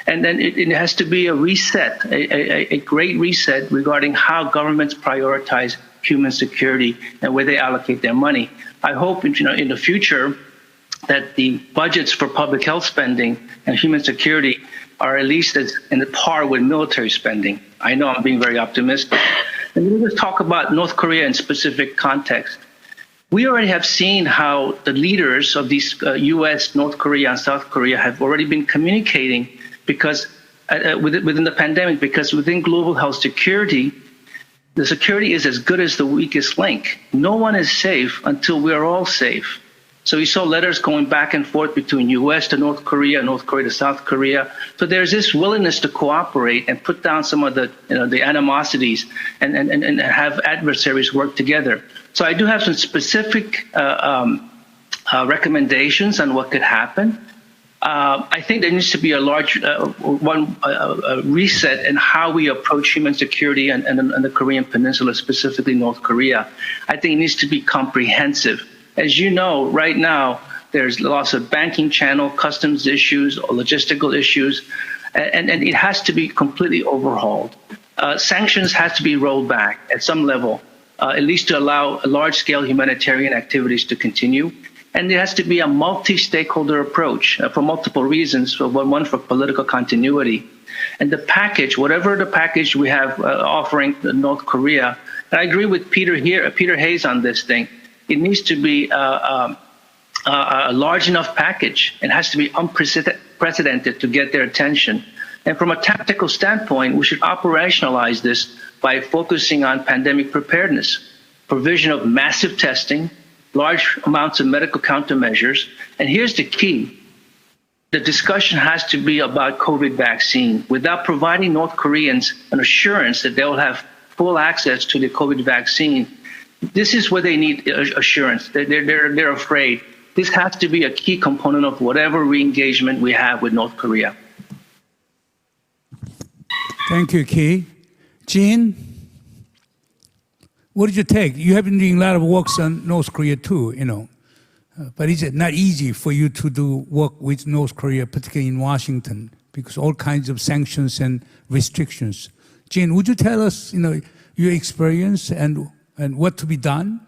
And then it has to be a reset, a great reset regarding how governments prioritize human security and where they allocate their money. I hope in the future that the budgets for public health spending and human security are at least as in par with military spending. I know I'm being very optimistic. And let's talk about North Korea in specific context. We already have seen how the leaders of these U.S., North Korea, and South Korea have already been communicating because within the pandemic, because within global health security, the security is as good as the weakest link. No one is safe until we're all safe. So you saw letters going back and forth between U.S. to North Korea to South Korea. So there's this willingness to cooperate and put down some of the animosities and have adversaries work together. So I do have some specific recommendations on what could happen. I think there needs to be a large reset in how we approach human security and the Korean Peninsula, specifically North Korea. I think it needs to be comprehensive. As you know, right now, there's lots of banking channel, customs issues, logistical issues, and it has to be completely overhauled. Sanctions has to be rolled back at some level, at least to allow large-scale humanitarian activities to continue. And there has to be a multi-stakeholder approach for multiple reasons. One for political continuity. And the package, whatever the package we have offering North Korea, and I agree with Peter Hayes on this thing. It needs to be a large enough package. It has to be unprecedented to get their attention. And from a tactical standpoint, we should operationalize this by focusing on pandemic preparedness, provision of massive testing, large amounts of medical countermeasures. And here's the key. The discussion has to be about COVID vaccine. Without providing North Koreans an assurance that they will have full access to the COVID vaccine, this is where they need assurance. They're afraid. This has to be a key component of whatever re-engagement we have with North Korea. Thank you, Key. Jean, what did you take? You have been doing a lot of works on North Korea too, but is it not easy for you to do work with North Korea, particularly in Washington, because all kinds of sanctions and restrictions? Jean, would you tell us, your experience and what to be done?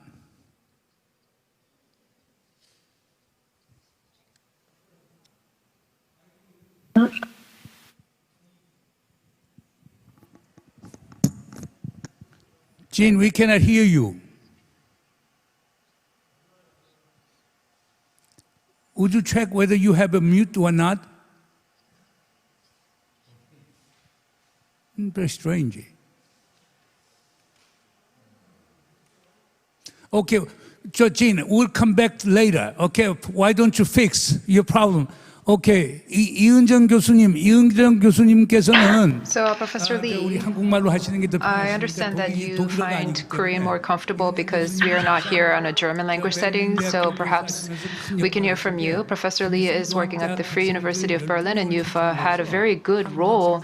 Jean, we cannot hear you. Would you check whether you have a mute or not? Very strange. Okay, so Jean, we'll come back later. Okay, why don't you fix your problem? Okay, 이은정 교수님께서는 So, Professor Lee, 한국말로 하시는 게 더 I understand that you find Korean more comfortable because we are not here on a German language setting, so perhaps we can hear from you. Professor Lee is working at the Free University of Berlin, and you've had a very good role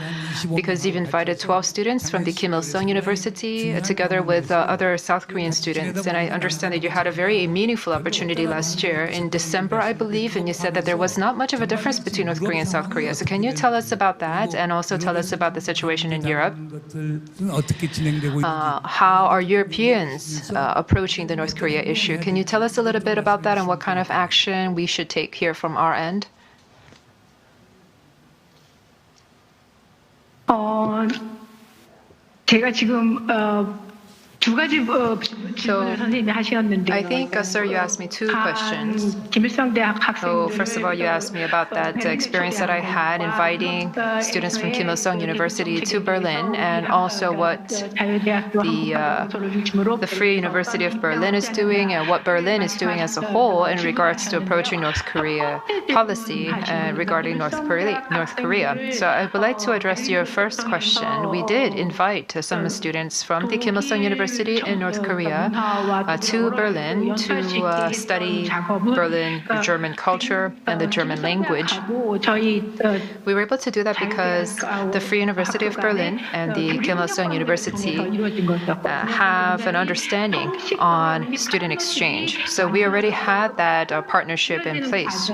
because you've invited 12 students from the Kim Il-sung University together with other South Korean students. And I understand that you had a very meaningful opportunity last year in December, I believe, and you said that there was not much of a difference between North Korea and South Korea. So can you tell us about that and also tell us about the situation in Europe? How are Europeans approaching the North Korea issue? Can you tell us a little bit about that and what kind of action we should take here from our end? 제가 지금 두 가지 질문을 선생님이 하셨는데요. I think, sir, you asked me two questions. 김일성대학 So, 학생들. first of all, you asked me about that experience that I had inviting students from Kim Il-sung University to Berlin, and also what the Free University of Berlin is doing and what Berlin is doing as a whole in regards to approaching North Korea policy regarding North Korea. So, I would like to address your first question. We did invite some students from the Kim Il-sung University in North Korea to Berlin to study Berlin German culture and the German language. We were able to do that because the Free University of Berlin and the Kim Il-sung University have an understanding on student exchange. So we already had that partnership in place.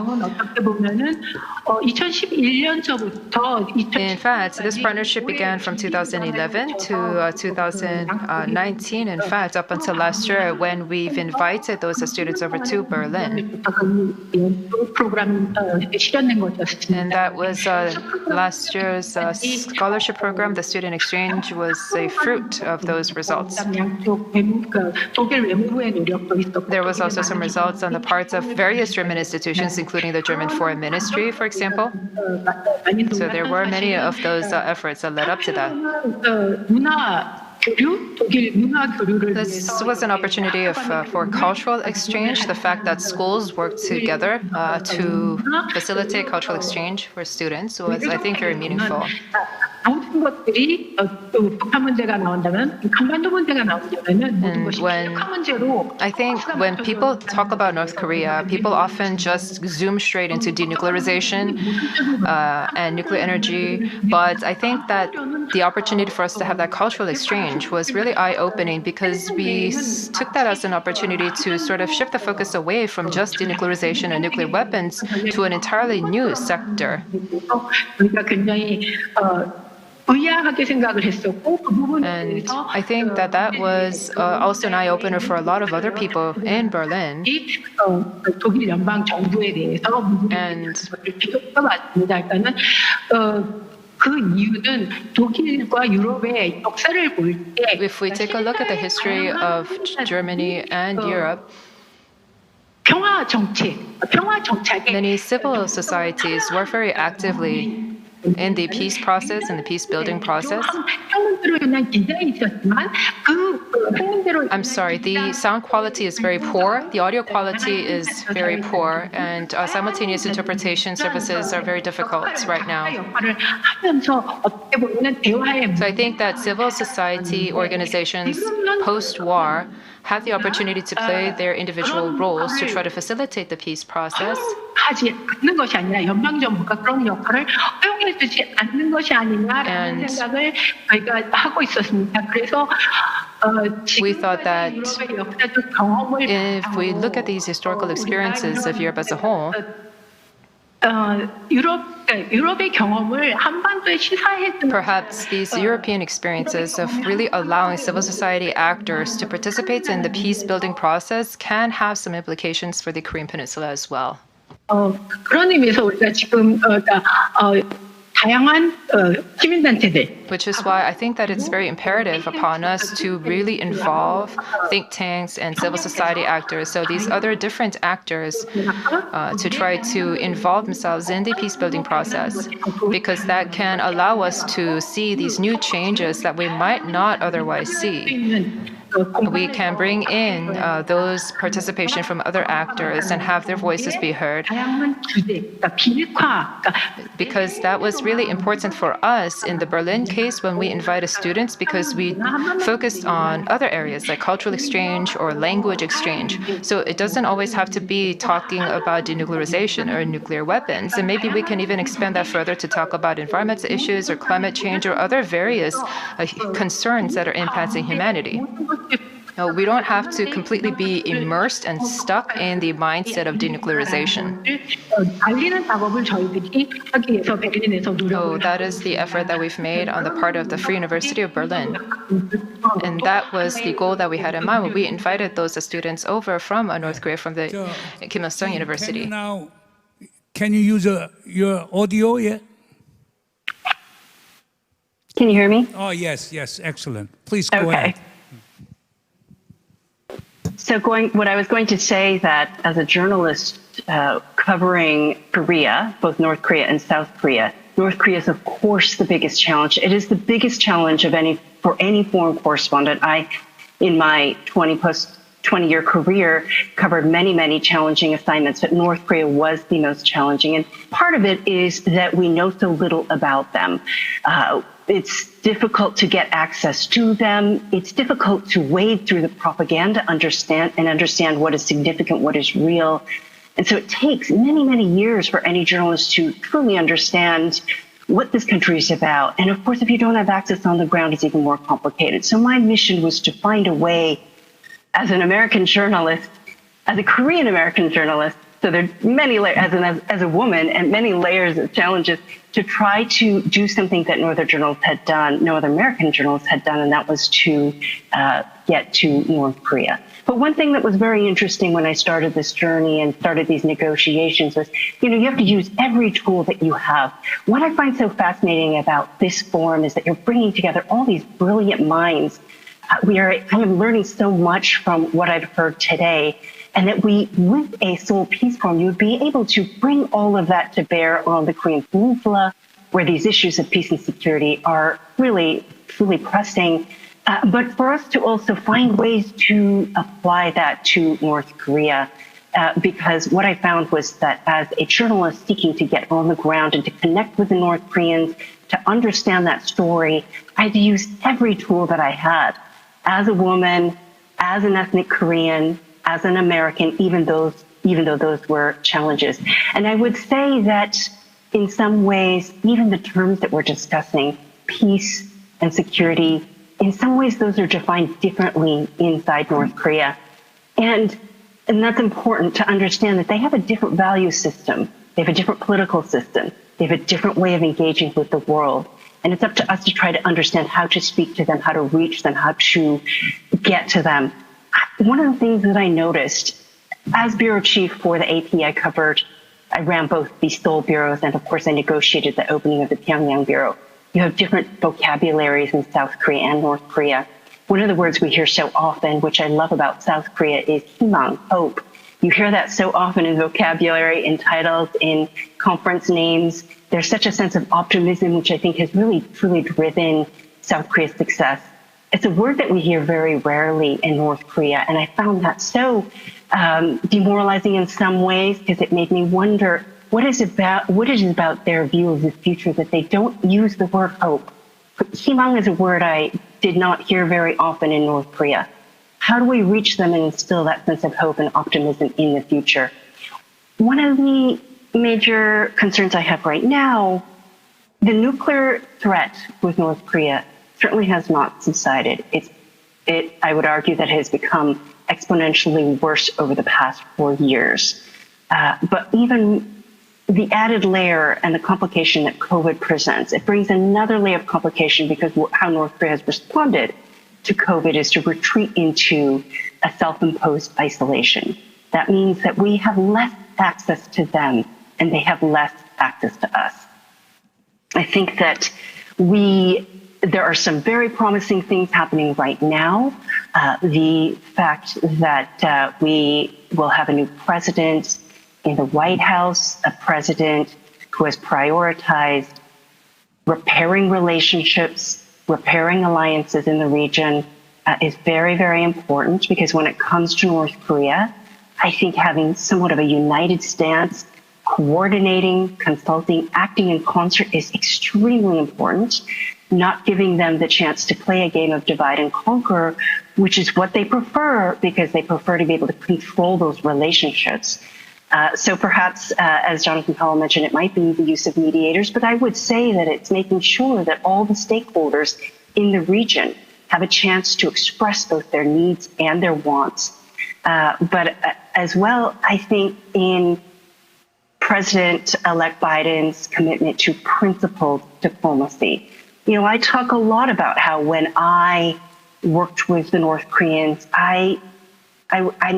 In fact, this partnership began from 2011 to 2019. In fact, up until last year, when we've invited those students over to Berlin. And that was last year's scholarship program. The student exchange was a fruit of those results. There was also some results on the parts of various German institutions, including the German Foreign Ministry, for example. So there were many of those efforts that led up to that. This was an opportunity for cultural exchange. The fact that schools work together to facilitate cultural exchange for students was, I think, very meaningful. 모든 것들이 또 북한 문제가 나온다면 한반도 문제가 나온다면 모든 것이 북한 문제로. I think when people talk about North Korea, people often just zoom straight into denuclearization and nuclear energy. But I think that the opportunity for us to have that cultural exchange was really eye-opening because we took that as an opportunity to sort of shift the focus away from just denuclearization and nuclear weapons to an entirely new sector. 우리가 굉장히 의아하게 생각을 했었고 그 부분에 대해서 I think that that was also an eye-opener for a lot of other people in Berlin. 독일 연방 정부에 대해서 문제를 비교가 맞습니다. 일단은 그 이유는 독일과 유럽의 역사를 볼 때 If we take a look at the history of Germany and Europe, 평화 정착에 many civil societies work very actively in the peace process and the peace building process. I'm sorry, the sound quality is very poor, the audio quality is very poor, and simultaneous interpretation services are very difficult right now. So I think that civil society organizations post-war have the opportunity to play their individual roles to try to facilitate the peace process. 하지 않는 것이 아니라 연방 정부가 그런 역할을 허용해 주지 않는 것이 아니냐라는 생각을 저희가 하고 있었습니다. 그래서 we thought that if we look at these historical experiences of Europe as a whole, 유럽의 경험을 한반도에 시사해주는 perhaps these European experiences of really allowing civil society actors to participate in the peace building process can have some implications for the Korean Peninsula as well. 그런 의미에서 우리가 지금 다양한 시민단체들. Which is why I think that it's very imperative upon us to really involve think tanks and civil society actors, so these other different actors, to try to involve themselves in the peace building process, because that can allow us to see these new changes that we might not otherwise see. We can bring in those participation from other actors and have their voices be heard. Because that was really important for us in the Berlin case when we invited students, because we focused on other areas like cultural exchange or language exchange. So it doesn't always have to be talking about denuclearization or nuclear weapons. And maybe we can even expand that further to talk about environmental issues or climate change or other various concerns that are impacting humanity. No, we don't have to completely be immersed and stuck in the mindset of denuclearization. So that is the effort that we've made on the part of the Free University of Berlin. And that was the goal that we had in mind when we invited those students over from North Korea, from the Kim Il-sung University. Can you use your audio yet? Can you hear me? Oh, yes, excellent. Please go ahead. So what I was going to say that as a journalist covering Korea, both North Korea and South Korea, North Korea is of course the biggest challenge. It is the biggest challenge for any foreign correspondent. I, in my 20-year career, covered many challenging assignments, but North Korea was the most challenging. And part of it is that we know so little about them. It's difficult to get access to them. It's difficult to wade through the propaganda, understand what is significant, what is real. And so it takes many years for any journalist to truly understand what this country is about. And of course, if you don't have access on the ground, it's even more complicated. So my mission was to find a way, as an American journalist, as a Korean American journalist, so there are many layers, as a woman, and many layers of challenges, to try to do something that no other journalists had done, no other American journalists had done, and that was to get to North Korea. But one thing that was very interesting when I started this journey and started these negotiations was, you have to use every tool that you have. What I find so fascinating about this forum is that you're bringing together all these brilliant minds. We are kind of learning so much from what I've heard today, and that with a Seoul Peace Forum, you would be able to bring all of that to bear on the Korean Peninsula, where these issues of peace and security are really, truly pressing. but for us to also find ways to apply that to North Korea. Because what I found was that as a journalist seeking to get on the ground and to connect with the North Koreans, to understand that story, I had to use every tool that I had. As a woman, as an ethnic Korean, as an American, even though those were challenges. And I would say that in some ways, even the terms that we're discussing, peace and security, in some ways those are defined differently inside North Korea. And that's important to understand that they have a different value system. They have a different political system. They have a different way of engaging with the world. And it's up to us to try to understand how to speak to them, how to reach them, how to get to them. One of the things that I noticed as bureau chief for the AP, I ran both the Seoul bureaus, and of course I negotiated the opening of the Pyongyang bureau. You have different vocabularies in South Korea and North Korea. One of the words we hear so often, which I love about South Korea, is 희망, hope. You hear that so often in vocabulary, in titles, in conference names. There's such a sense of optimism, which I think has really, truly driven South Korea's success. It's a word that we hear very rarely in North Korea, and I found that so demoralizing in some ways, because it made me wonder what it is about their view of the future that they don't use the word hope. 희망 is a word I did not hear very often in North Korea. How do we reach them and instill that sense of hope and optimism in the future? One of the major concerns I have right now, the nuclear threat with North Korea certainly has not subsided. I would argue that it has become exponentially worse over the past 4 years. But even the added layer and the complication that COVID presents, it brings another layer of complication, because how North Korea has responded to COVID is to retreat into a self-imposed isolation. That means that we have less access to them and they have less access to us. I think that there are some very promising things happening right now. The fact that we will have a new president in the White House, a president who has prioritized repairing relationships, repairing alliances in the region is very, very important, because when it comes to North Korea, I think having somewhat of a united stance, coordinating, consulting, acting in concert is extremely important. Not giving them the chance to play a game of divide and conquer, which is what they prefer, because they prefer to be able to control those relationships. So perhaps, as Jonathan Powell mentioned, it might be the use of mediators, but I would say that it's making sure that all the stakeholders in the region have a chance to express both their needs and their wants. But as well, I think in President-elect Biden's commitment to principled diplomacy. You know, I talk a lot about how when I worked with the North Koreans, I'm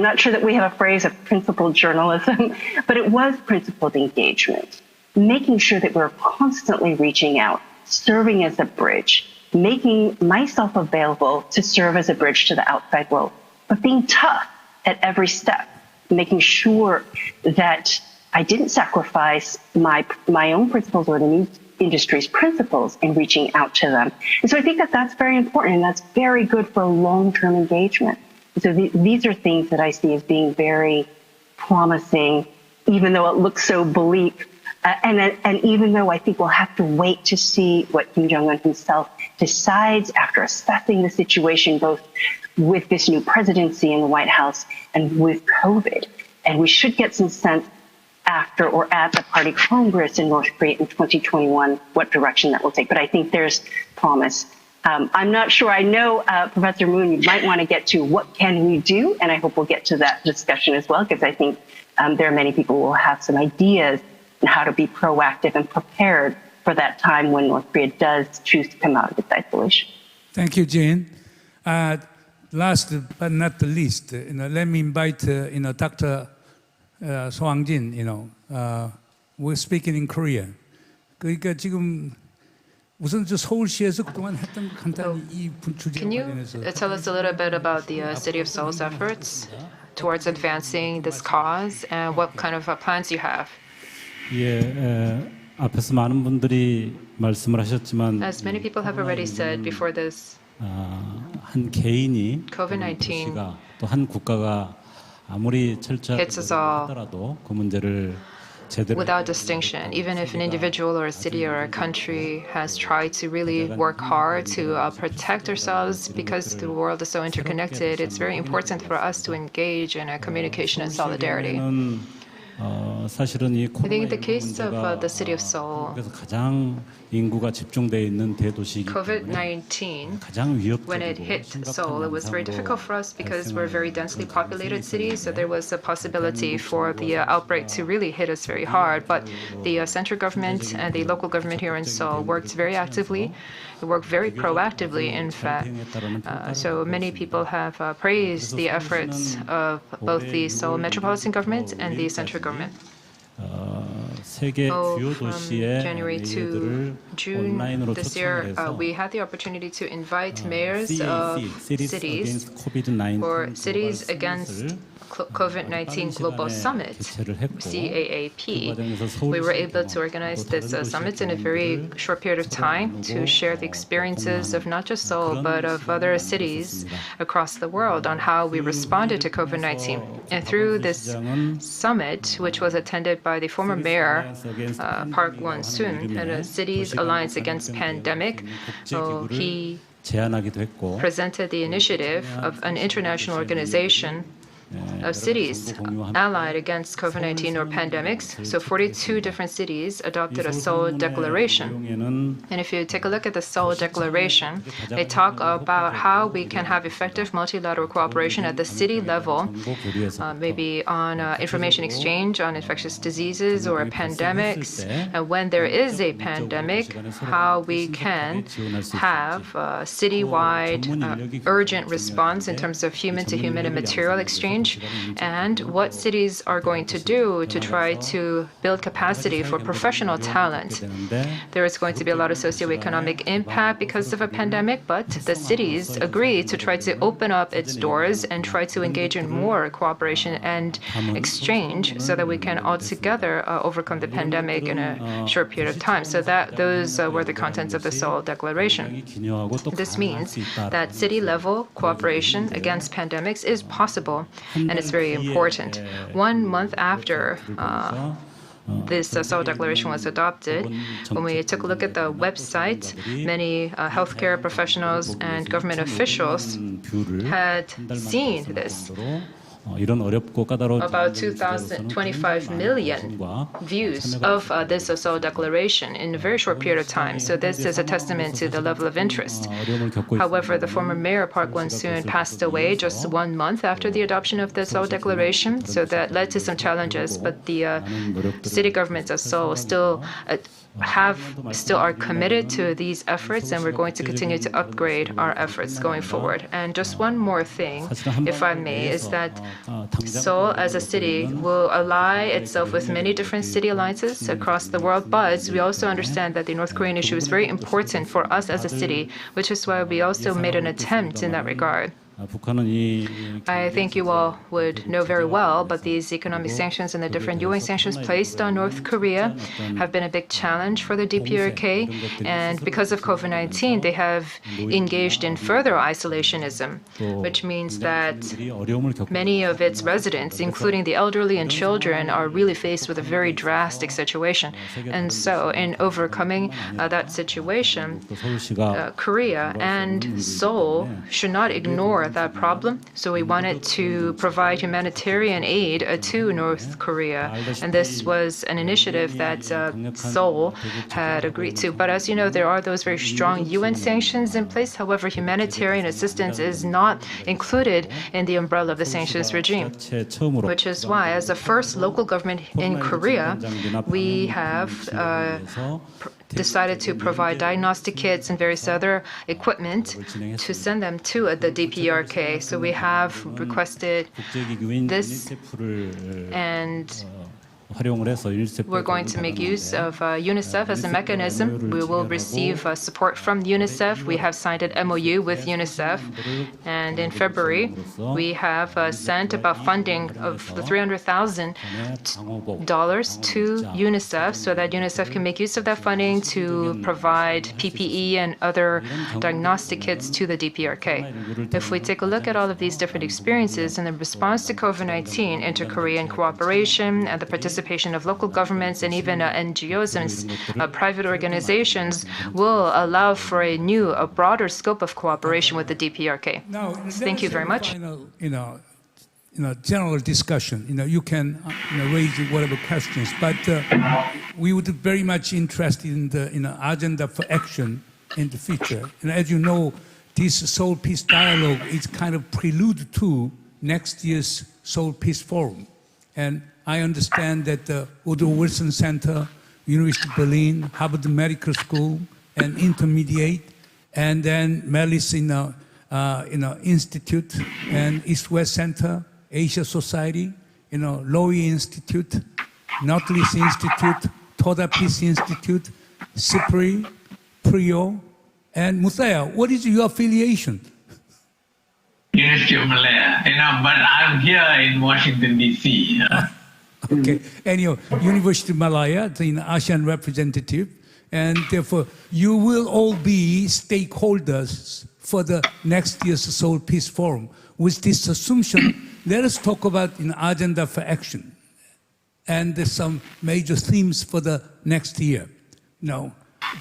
not sure that we have a phrase of principled journalism, but it was principled engagement, making sure that we're constantly reaching out, serving as a bridge, making myself available to serve as a bridge to the outside world, but being tough at every step, making sure that I didn't sacrifice my own principles or the news industry's principles in reaching out to them. And so I think that that's very important, and that's very good for long-term engagement. So these are things that I see as being very promising, even though it looks so bleak. And even though I think we'll have to wait to see what Kim Jong-un himself decides after assessing the situation, both with this new presidency in the White House and with COVID. And we should get some sense after or at the Party Congress in North Korea in 2021 what direction that will take. But I think there's promise. I'm not sure. I know, Professor Moon, you might want to get to what can we do, and I hope we'll get to that discussion as well, because I think there are many people who will have some ideas on how to be proactive and prepared for that time when North Korea does choose to come out of its isolation. Thank you, Jane. Last but not the least, let me invite Dr. So Hwang-jin. We're speaking in Korean. 그러니까 지금 우선 저 서울시에서 그동안 했던 간단히 이 주제에 Can you 관련해서 tell us a little bit about the City of Seoul's efforts towards advancing this cause and what kind of plans you have? 예, 앞에서 많은 분들이 말씀을 하셨지만 As many people have already said before this, 한 개인이 COVID-19 또 한 국가가 아무리 철저하게 hits us all 하더라도 그 문제를 제대로 without distinction. Even if an individual or a city or a country has tried to really work hard to protect ourselves, because the world is so interconnected, it's very important for us to engage in a communication and solidarity. 사실은 이 I think in the case of the city of Seoul, 그래서 가장 인구가 집중되어 있는 대도시이기 때문에 COVID-19, 가장 when it hit Seoul, it was very difficult for us because we're a very densely populated city, so there was a possibility for the outbreak to really hit us very hard. But the central government and the local government here in Seoul worked very actively. It worked very proactively, in fact. So many people have praised the efforts of both the Seoul Metropolitan Government and the central government. 세계 주요 From 도시의 January to June 온라인으로 this year, 초청을 we 해서 had the opportunity to invite mayors of cities for Cities Against COVID-19 Global Summit, CAAP. We were able to organize this summit in a very short period of time to share the experiences of not just Seoul, but of other cities across the world on how we responded to COVID-19. And through this summit, which was attended by the former mayor, Park Won-soon, and a Cities Alliance Against Pandemic, he presented the initiative of an international organization of cities allied against COVID-19 or pandemics. So 42 different cities adopted a Seoul Declaration. And if you take a look at the Seoul Declaration, they talk about how we can have effective multilateral cooperation at the city level, maybe on information exchange on infectious diseases or pandemics. And when there is a pandemic, how we can have citywide urgent response in terms of human-to-human and material exchange, and what cities are going to do to try to build capacity for professional talent. There is going to be a lot of socioeconomic impact because of a pandemic, but the cities agree to try to open up its doors and try to engage in more cooperation and exchange so that we can all together overcome the pandemic in a short period of time. So those were the contents of the Seoul Declaration. This means that city-level cooperation against pandemics is possible, and it's very important. 1 month after this Seoul Declaration was adopted, when we took a look at the website, many healthcare professionals and government officials had seen this. About 25 million views of this Seoul Declaration in a very short period of time. So this is a testament to the level of interest. However, the former mayor, Park Won-soon, passed away just 1 month after the adoption of the Seoul Declaration. So that led to some challenges, but the city governments of Seoul still are committed to these efforts, and we're going to continue to upgrade our efforts going forward. And just one more thing, if I may, is that Seoul as a city will ally itself with many different city alliances across the world, but we also understand that the North Korean issue is very important for us as a city, which is why we also made an attempt in that regard. I think you all would know very well, but these economic sanctions and the different UN sanctions placed on North Korea have been a big challenge for the DPRK. And because of COVID-19, they have engaged in further isolationism, which means that many of its residents, including the elderly and children, are really faced with a very drastic situation. And so in overcoming that situation, Korea and Seoul should not ignore that problem. So we wanted to provide humanitarian aid to North Korea. And this was an initiative that Seoul had agreed to. But as you know, there are those very strong UN sanctions in place. However, humanitarian assistance is not included in the umbrella of the sanctions regime, which is why, as the first local government in Korea, we have decided to provide diagnostic kits and various other equipment to send them to the DPRK. So we have requested this, and We're going to make use of UNICEF as a mechanism. We will receive support from UNICEF. We have signed an MOU with UNICEF. And in February, we have sent about funding of the $300,000 to UNICEF so that UNICEF can make use of that funding to provide PPE and other diagnostic kits to the DPRK. If we take a look at all of these different experiences in the response to COVID-19, inter-Korean cooperation and the participation of local governments and even NGOs and private organizations will allow for a broader scope of cooperation with the DPRK. Thank you very much. General discussion. You can raise whatever questions, but we would be very much interested in the agenda for action in the future. And as you know, this Seoul Peace Dialogue is kind of prelude to next year's Seoul Peace Forum. And I understand that the Woodrow Wilson Center, University of Berlin, Harvard Medical School, and Intermediate, and then Melis Institute and East-West Center, Asia Society, Lowy Institute, Nautilus Institute, Toda Peace Institute, CIPRI, PRIO, and Muthaya. What is your affiliation? University of Malaya, but I'm here in Washington, D.C. Okay, and University of Malaya, the ASEAN representative, and therefore you will all be stakeholders for the next year's Seoul Peace Forum. With this assumption, let us talk about an agenda for action and some major themes for the next year. Now,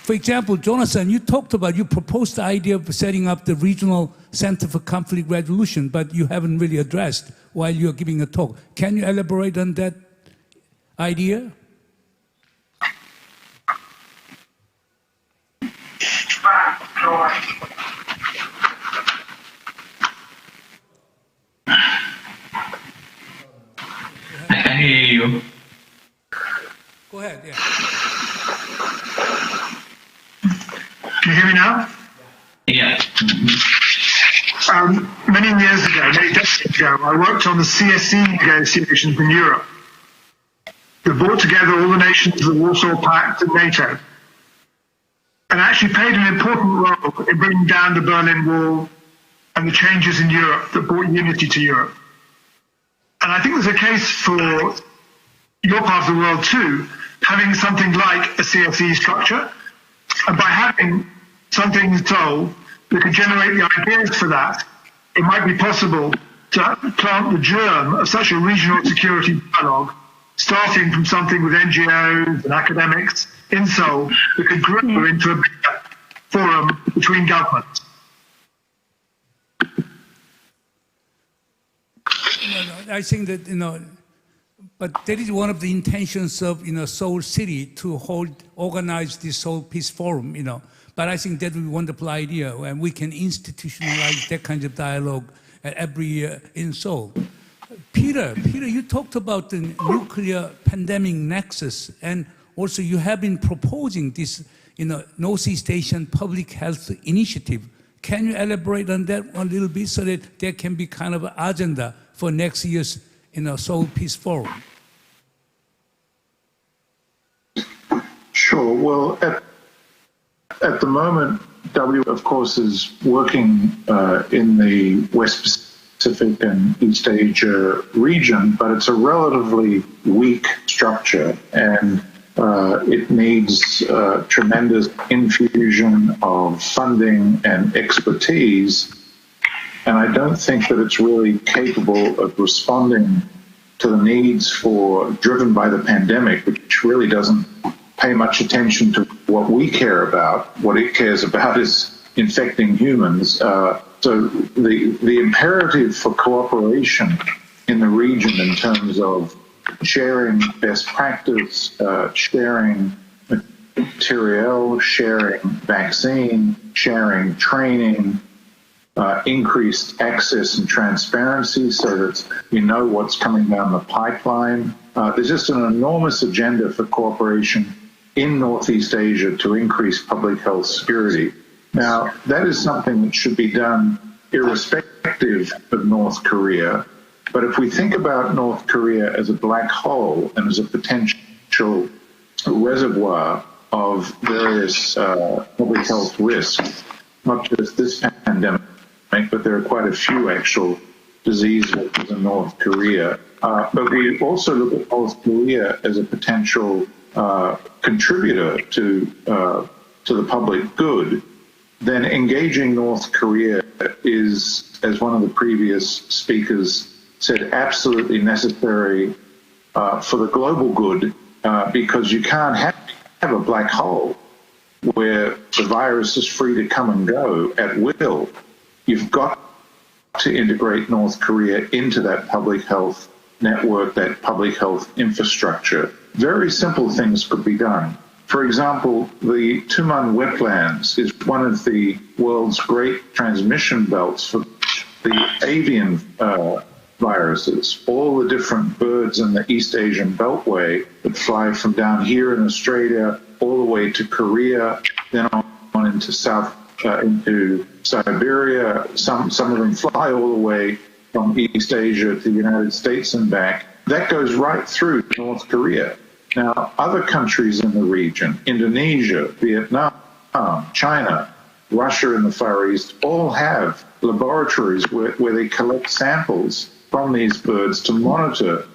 for example, Jonathan, you proposed the idea of setting up the Regional Center for Conflict Resolution, but you haven't really addressed while you're giving a talk. Can you elaborate on that idea? I can hear you. Go ahead, yeah. Can you hear me now? Yeah. Many years ago, many decades ago, I worked on the CSE negotiations in Europe that brought together all the nations of the Warsaw Pact and NATO, and actually played an important role in bringing down the Berlin Wall and the changes in Europe that brought unity to Europe. And I think there's a case for your part of the world too, having something like a CSE structure, and by having something in Seoul that could generate the ideas for that, it might be possible to plant the germ of such a regional security dialogue, starting from something with NGOs and academics in Seoul that could grow into a bigger forum between governments. I think that, but that is one of the intentions of, Seoul City to organize this Seoul Peace Forum, But I think that would be a wonderful idea, and we can institutionalize that kind of dialogue every year in Seoul. Peter, you talked about the nuclear pandemic nexus, and also you have been proposing this, Northeast Asian Public Health Initiative. Can you elaborate on that a little bit so that there can be kind of an agenda for next year's, Seoul Peace Forum? Sure. Well, at the moment, W, of course, is working in the West Pacific and East Asia region, but it's a relatively weak structure, and it needs tremendous infusion of funding and expertise. And I don't think that it's really capable of responding to the needs driven by the pandemic, which really doesn't pay much attention to what we care about. What it cares about is infecting humans. So the imperative for cooperation in the region in terms of sharing best practice, sharing material, sharing vaccine, sharing training, increased access and transparency so that you know what's coming down the pipeline. There's just an enormous agenda for cooperation in Northeast Asia to increase public health security. Now, that is something that should be done irrespective of North Korea, But if we think about North Korea as a black hole and as a potential reservoir of various public health risks, not just this pandemic, but there are quite a few actual diseases in North Korea. But we also look at North Korea as a potential contributor to the public good. Then engaging North Korea is, as one of the previous speakers said, absolutely necessary for the global good, because you can't have a black hole where the virus is free to come and go at will. You've got to integrate North Korea into that public health network, that public health infrastructure. Very simple things could be done. For example, the Tuman wetlands is one of the world's great transmission belts for the avian viruses. All the different birds in the East Asian Beltway that fly from down here in Australia all the way to Korea, then on into into Siberia. Some of them fly all the way from East Asia to the United States and back. That goes right through North Korea. Now, other countries in the region, Indonesia, Vietnam, China, Russia and the Far East, all have laboratories where they collect samples from these birds to monitor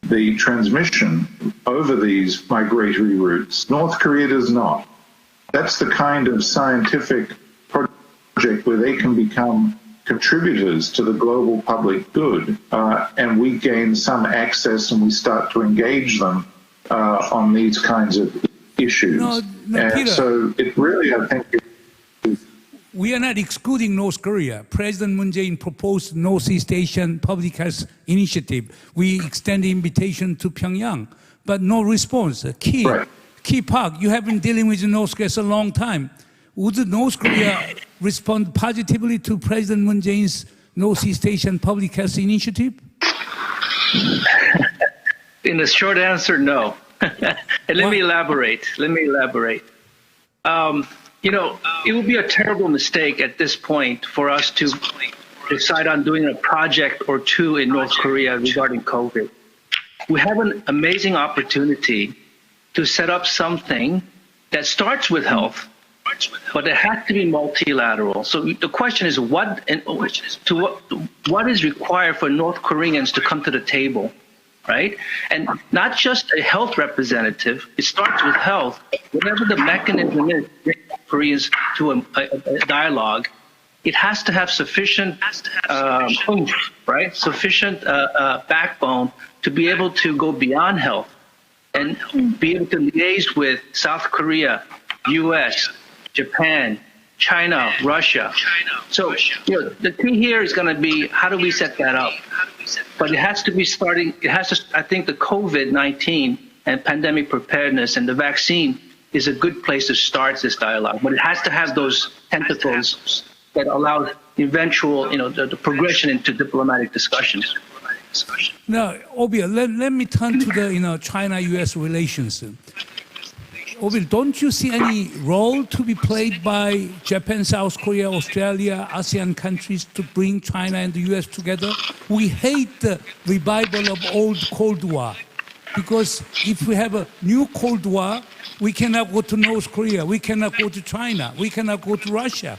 the transmission over these migratory routes. North Korea does not. That's the kind of scientific project where they can become contributors to the global public good, and we gain some access and we start to engage them on these kinds of issues. Peter, so it really, I think, we are not excluding North Korea. President Moon Jae-in proposed Northeast Asian Public Health Initiative. We extend the invitation to Pyongyang, but no response. Key Park, you have been dealing with North Korea for a long time. Would North Korea respond positively to President Moon Jae-in's Northeast Asian Public Health Initiative? In the short answer, no. And let me elaborate. It would be a terrible mistake at this point for us to decide on doing a project or two in North Korea regarding COVID. We have an amazing opportunity to set up something that starts with health, but it has to be multilateral. So the question is, what is required for North Koreans to come to the table, right? And not just a health representative. It starts with health. Whatever the mechanism is, Koreans to a dialogue, it has to have sufficient oomph, right? Sufficient backbone to be able to go beyond health and be able to liaise with South Korea, U.S., Japan, China, Russia. So the key here is going to be, how do we set that up? But it has to be I think the COVID-19 and pandemic preparedness and the vaccine is a good place to start this dialogue. But it has to have those tentacles that allow eventual, the progression into diplomatic discussions. Now, Obi, let me turn to the China-U.S. relations. Obi, don't you see any role to be played by Japan, South Korea, Australia, ASEAN countries to bring China and the U.S. together? We hate the revival of old Cold War, because if we have a new Cold War, we cannot go to North Korea, we cannot go to China, we cannot go to Russia.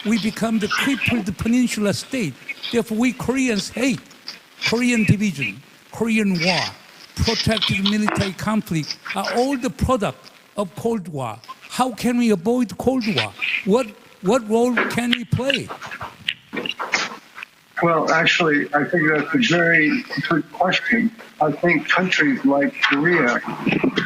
We become the crippled peninsula state. Therefore, we Koreans hate Korean division, Korean War, protracted military conflict are all the product of Cold War. How can we avoid Cold War? What role can we play? Well, actually, I think that's a very good question. I think countries like Korea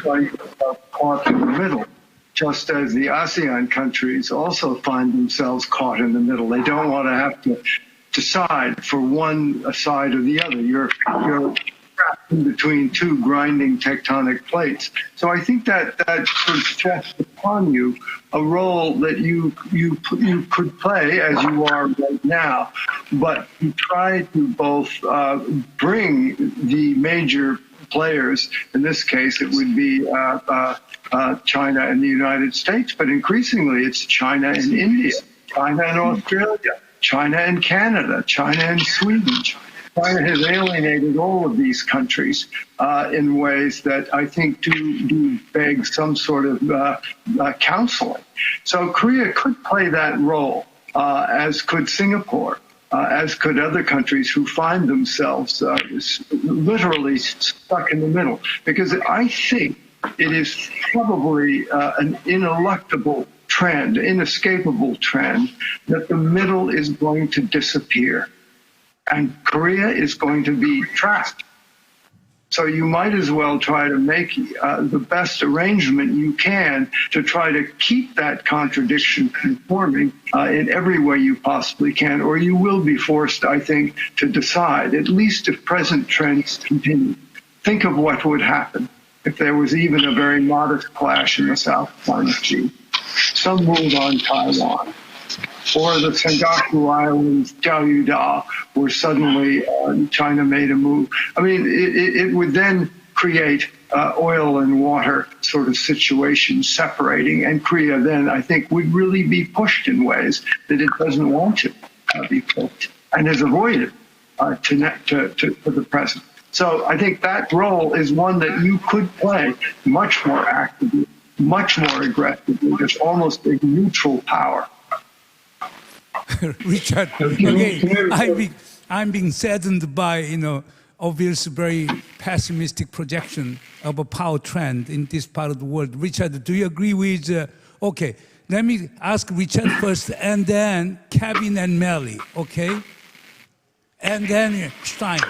are caught in the middle, just as the ASEAN countries also find themselves caught in the middle. They don't want to have to decide for one side or the other. You're trapped in between two grinding tectonic plates. So I think that should stress upon you a role that you could play as you are right now, but you try to both bring the major players, in this case it would be China and the United States, but increasingly it's China and India, China and Australia, China and Canada, China and Sweden, China has alienated all of these countries in ways that I think do beg some sort of counseling. So Korea could play that role, as could Singapore, as could other countries who find themselves literally stuck in the middle. Because I think it is probably an ineluctable trend, inescapable trend, that the middle is going to disappear. And Korea is going to be trapped. So you might as well try to make the best arrangement you can to try to keep that contradiction conforming in every way you possibly can, or you will be forced, I think, to decide, at least if present trends continue. Think of what would happen if there was even a very modest clash in the South China Sea. Some move on Taiwan, or the Senkaku Islands, Jiaoyudao, where suddenly China made a move. I mean, it would then create oil and water sort of situation separating, and Korea then, I think, would really be pushed in ways that it doesn't want to be pushed and has avoided to the present. So I think that role is one that you could play much more actively, much more aggressively. There's almost a neutral power. Richard, okay, I'm being saddened by, obvious, very pessimistic projection of a power trend in this part of the world. Richard, do you agree with, okay, let me ask Richard first, and then Kevin and Melly, okay? And then Stein.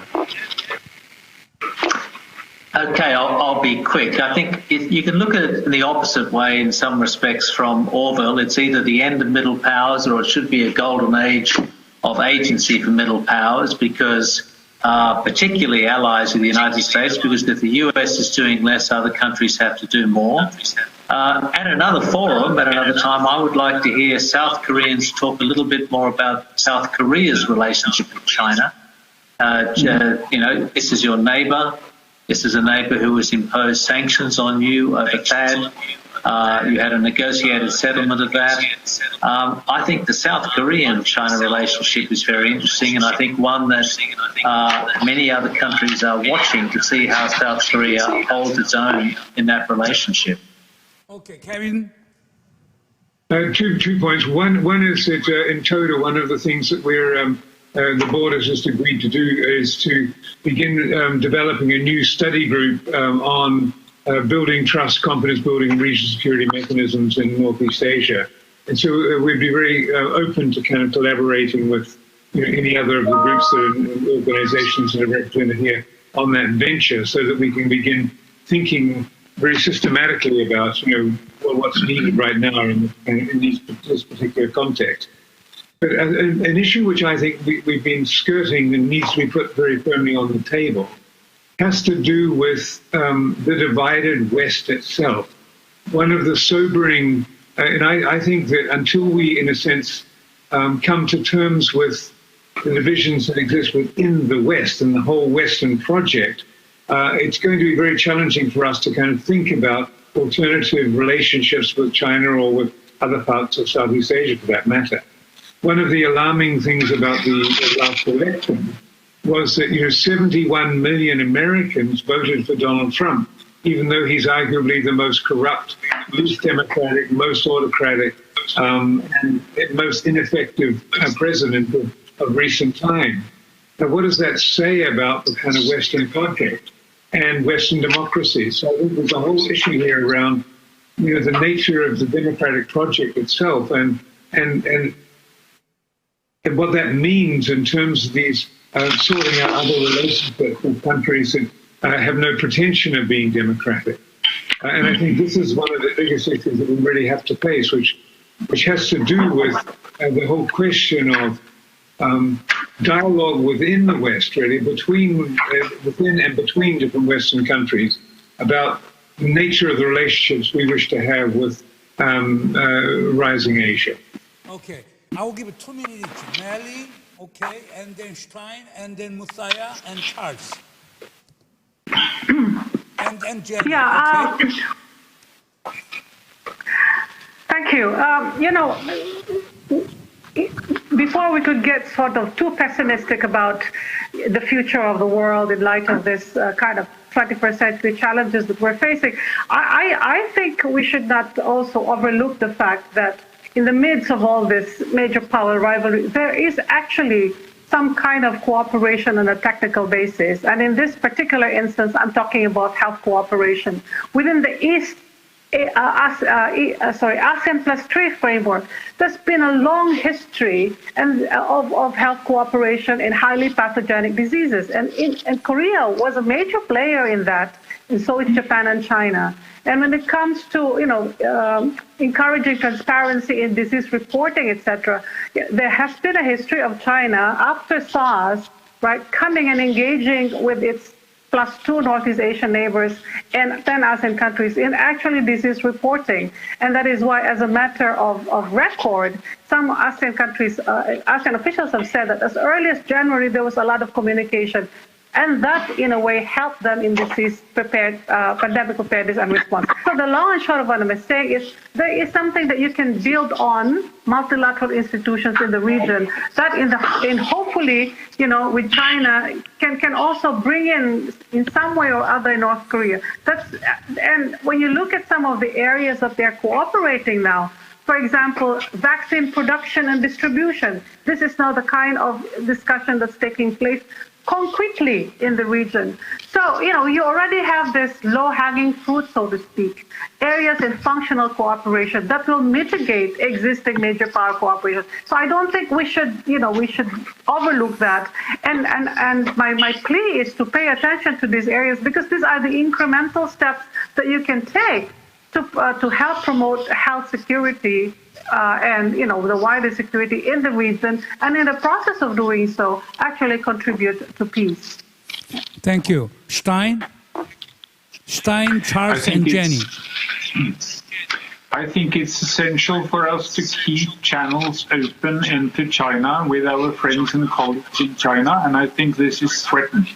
Okay, I'll be quick. I think you can look at it in the opposite way in some respects from Orwell. It's either the end of middle powers or it should be a golden age of agency for middle powers, because particularly allies with the United States, because if the US is doing less, other countries have to do more. At another forum, at another time, I would like to hear South Koreans talk a little bit more about South Korea's relationship with China. This is your neighbor. This is a neighbor who has imposed sanctions on you over THAAD. You had a negotiated settlement of that. I think the South Korean-China relationship is very interesting, and I think one that many other countries are watching to see how South Korea holds its own in that relationship. Okay, Kevin? 2 points. One is that in total, one of the things that the board has just agreed to do is to begin developing a new study group on building trust, confidence building, and regional security mechanisms in Northeast Asia. And so we'd be very open to kind of collaborating with any other of the groups and organizations that are represented here on that venture, so that we can begin thinking very systematically about what's needed right now in this particular context. But an issue which I think we've been skirting and needs to be put very firmly on the table has to do with the divided West itself. One of the sobering, and I think that until we, in a sense, come to terms with the divisions that exist within the West and the whole Western project, it's going to be very challenging for us to kind of think about alternative relationships with China or with other parts of Southeast Asia, for that matter. One of the alarming things about the last election was that 71 million Americans voted for Donald Trump, even though he's arguably the most corrupt, least democratic, most autocratic, and most ineffective president of recent time. Now, what does that say about the kind of Western project and Western democracy? So I think there's a whole issue here around the nature of the democratic project itself and what that means in terms of these sorting out other relationships with countries that have no pretension of being democratic. And I think this is one of the biggest issues that we really have to face, which has to do with the whole question of dialogue within the West, really, within and between different Western countries about the nature of the relationships we wish to have with rising Asia. Okay. I will give 2 minutes to Melly, okay, and then Stein, and then Musaya and Charles. and Jenny, okay? Thank you. Before we could get sort of too pessimistic about the future of the world in light of this kind of 21st century challenges that we're facing. I think we should not also overlook the fact that in the midst of all this major power rivalry, there is actually some kind of cooperation on a technical basis. And in this particular instance, I'm talking about health cooperation. Within the East, ASEAN plus 3 framework, there's been a long history of health cooperation in highly pathogenic diseases. And Korea was a major player in that, and so is Japan and China. And when it comes to, encouraging transparency in disease reporting, etc., there has been a history of China after SARS, right, coming and engaging with its +2 Northeast Asian neighbors and 10 ASEAN countries in actually disease reporting. And that is why, as a matter of record, some ASEAN countries, ASEAN officials have said that as early as January, there was a lot of communication. And that, in a way, helped them in disease pandemic preparedness and response. So the long and short of what I'm saying is there is something that you can build on multilateral institutions in the region that in hopefully, with China can also bring in some way or other North Korea. And when you look at some of the areas that they're cooperating now, for example, vaccine production and distribution, this is now the kind of discussion that's taking place concretely in the region. So, you already have this low-hanging fruit, so to speak, areas in functional cooperation that will mitigate existing major power cooperation. So I don't think we should overlook that. And my plea is to pay attention to these areas because these are the incremental steps that you can take to help promote health security and the wider security in the region, and in the process of doing so, actually contribute to peace. Thank you. Stein, Charles, and Jenny. I think it's essential for us to keep channels open into China with our friends and colleagues in China, and I think this is threatened.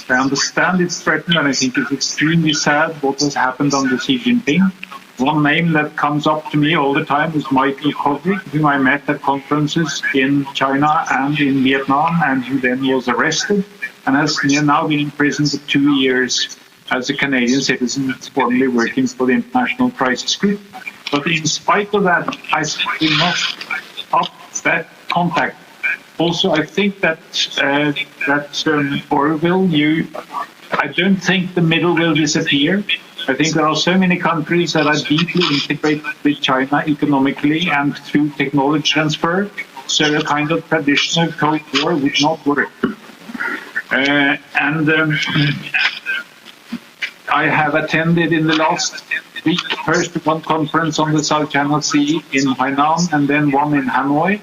I understand it's threatened, and I think it's extremely sad what has happened under Xi Jinping. One name that comes up to me all the time is Michael Kovrig, whom I met at conferences in China and in Vietnam, and who then was arrested and has now been in prison for 2 years as a Canadian citizen formerly working for the International Crisis Group. But in spite of that, I will not up that contact. Also, I think that Orville, I don't think the middle will disappear. I think there are so many countries that are deeply integrated with China economically and through technology transfer, so a kind of traditional Cold War would not work. I have attended in the last week first one conference on the South China Sea in Hainan and then one in Hanoi.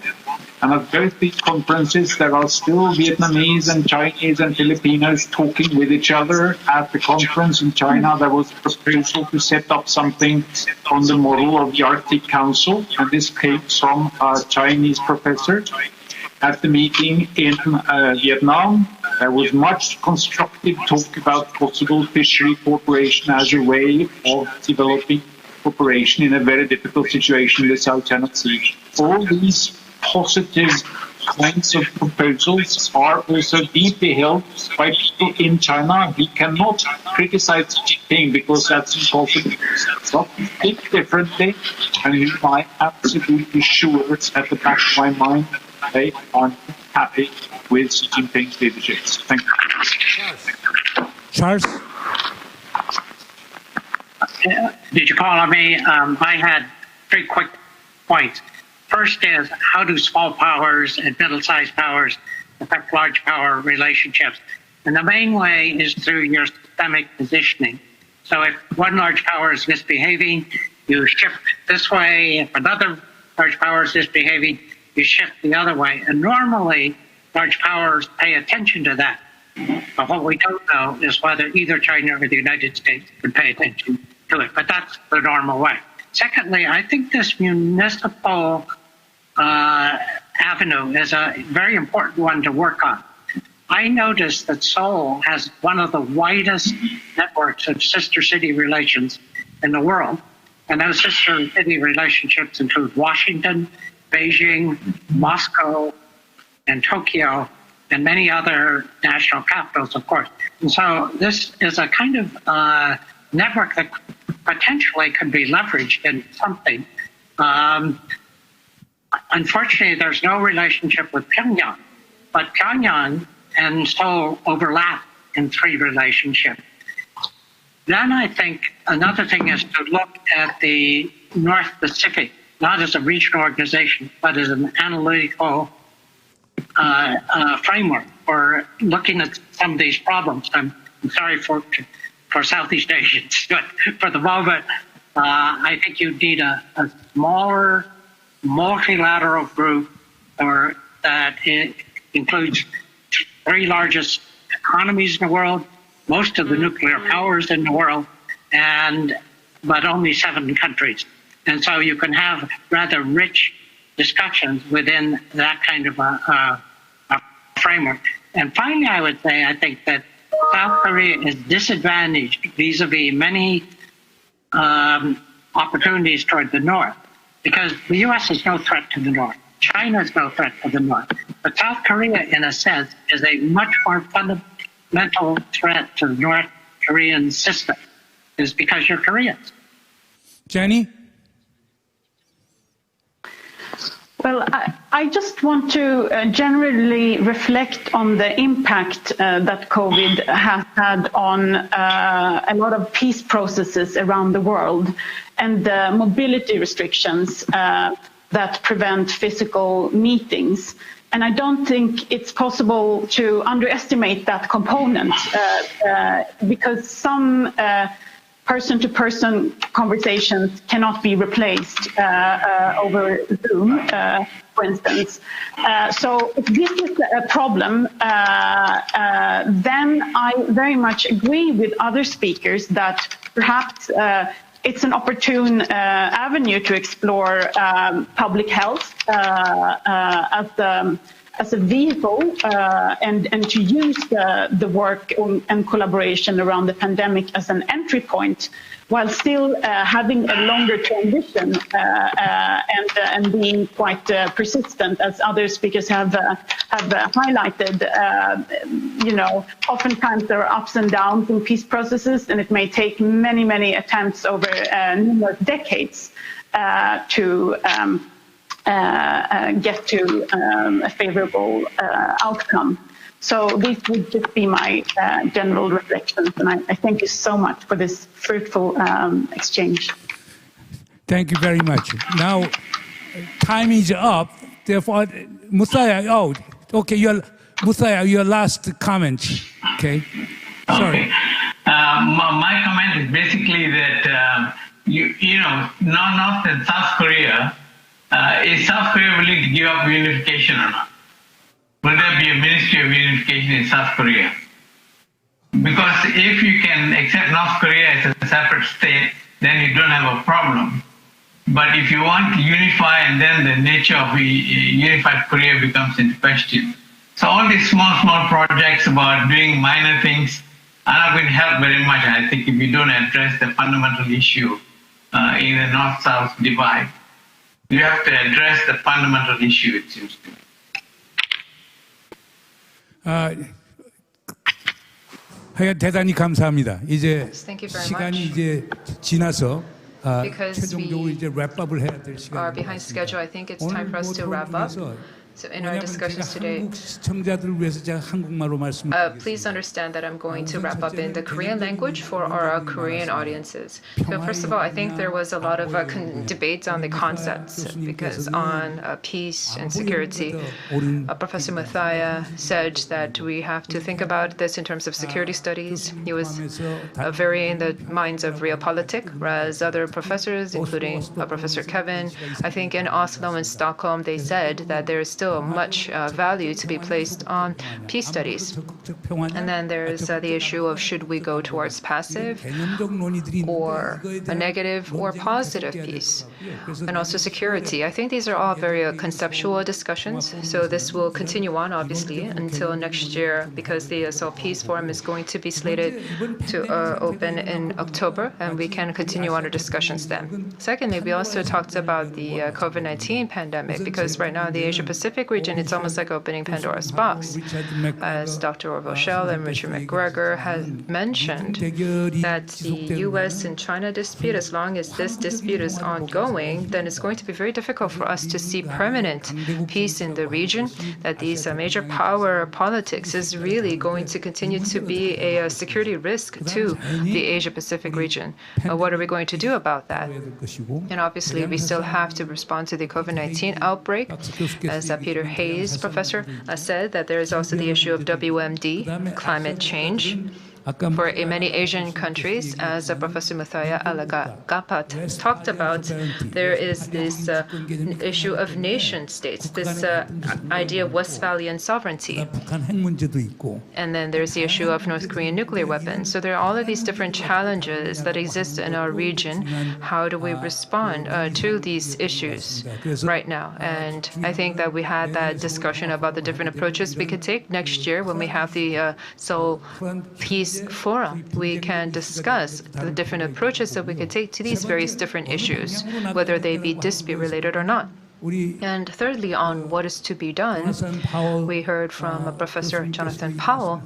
And at both these conferences, there are still Vietnamese and Chinese and Filipinos talking with each other. At the conference in China, there was a proposal to set up something on the model of the Arctic Council, and this came from a Chinese professor. At the meeting in Vietnam, there was much constructive talk about possible fishery cooperation as a way of developing cooperation in a very difficult situation in the South China Sea. All these positive kinds of proposals are also deeply held by people in China. We cannot criticize Xi Jinping because that's impossible. But think differently, and you might absolutely sure at the back of my mind they are happy with Xi Jinping's leadership. Thank you. Charles? Did you call on me? I had 3 quick points. First is, how do small powers and middle-sized powers affect large power relationships? And the main way is through your systemic positioning. So if one large power is misbehaving, you shift this way. If another large power is misbehaving, you shift the other way. And normally, large powers pay attention to that. But what we don't know is whether either China or the United States would pay attention to it. But that's the normal way. Secondly, I think this municipal avenue is a very important one to work on. I noticed that Seoul has one of the widest networks of sister city relations in the world. And those sister city relationships include Washington, Beijing, Moscow, and Tokyo. and many other national capitals, of course. And so this is a kind of network that potentially could be leveraged in something. Unfortunately, there's no relationship with Pyongyang, but Pyongyang and Seoul overlap in 3 relationships. Then I think another thing is to look at the North Pacific, not as a regional organization, but as an analytical framework for looking at some of these problems. I'm sorry for Southeast Asians, but for the moment, I think you need a smaller multilateral group that includes 3 largest economies in the world, most of the nuclear powers in the world, but only 7 countries. And so you can have rather rich discussions within that kind of a framework. And finally, I would say, I think that South Korea is disadvantaged vis-a-vis many opportunities toward the North, because the U.S. is no threat to the North. China is no threat to the North. But South Korea, in a sense, is a much more fundamental threat to the North Korean system, is because you're Koreans. Jenny? Well, I just want to generally reflect on the impact that COVID has had on a lot of peace processes around the world, and the mobility restrictions that prevent physical meetings. And I don't think it's possible to underestimate that component because some person-to-person conversations cannot be replaced over Zoom, for instance. So if this is a problem, then I very much agree with other speakers that perhaps it's an opportune avenue to explore public health as a vehicle and to use the work and collaboration around the pandemic as an entry point, while still having a longer transition and being quite persistent, as other speakers have highlighted. Oftentimes there are ups and downs in peace processes, and it may take many, many attempts over numerous decades to get to a favorable outcome. So these would just be my general reflections, and I thank you so much for this fruitful exchange. Thank you very much. Now, time is up. Therefore, Musaya, okay, your last comment. Okay. Sorry. Okay. My comment is basically that North and South Korea. Is South Korea willing to give up unification or not? Will there be a Ministry of Unification in South Korea? Because if you can accept North Korea as a separate state, then you don't have a problem. But if you want to unify, and then the nature of a unified Korea becomes in question. So all these small projects about doing minor things are not going to help very much, I think, if you don't address the fundamental issue in the North-South divide. You have to address the fundamental issue, it seems to me. 대단히 감사합니다. 이제 Thank you very 시간이 much. 이제 지나서 Because 최종적으로 이제 랩업을 해야 될 시간이 are behind schedule, I think it's time for us to wrap up. So in our discussions today, please understand that I'm going to wrap up in the Korean language for our Korean audiences. So first of all, I think there was a lot of debates on the concepts, because on peace and security, Professor Mathaya said that we have to think about this in terms of security studies. He was very in the minds of realpolitik, whereas other professors, including Professor Kevin, I think in Oslo and Stockholm, they said that there is still much value to be placed on peace studies. And then there's the issue of should we go towards passive or a negative or positive peace, and also security. I think these are all very conceptual discussions. So this will continue on, obviously, until next year, because the Seoul Peace Forum is going to be slated to open in October, and we can continue on our discussions then. Secondly, we also talked about the COVID-19 pandemic, because right now the Asia Pacific Asia-Pacific region, it's almost like opening Pandora's box. As Dr. Orville Schell and Richard McGregor have mentioned, that the U.S. and China dispute, as long as this dispute is ongoing, then it's going to be very difficult for us to see permanent peace in the region, that these major power politics is really going to continue to be a security risk to the Asia-Pacific region. What are we going to do about that? And obviously, we still have to respond to the COVID-19 outbreak. As Peter Hayes, professor, said, that there is also the issue of WMD, climate change. For many Asian countries, as Professor Muthaya Alagapat talked about, there is this issue of nation states, this idea of Westphalian sovereignty. And then there's the issue of North Korean nuclear weapons. So there are all of these different challenges that exist in our region. How do we respond to these issues right now? And I think that we had that discussion about the different approaches we could take next year when we have the Seoul Peace Forum. We can discuss the different approaches that we could take to these various different issues, whether they be dispute-related or not. And thirdly, on what is to be done, we heard from Professor Jonathan Powell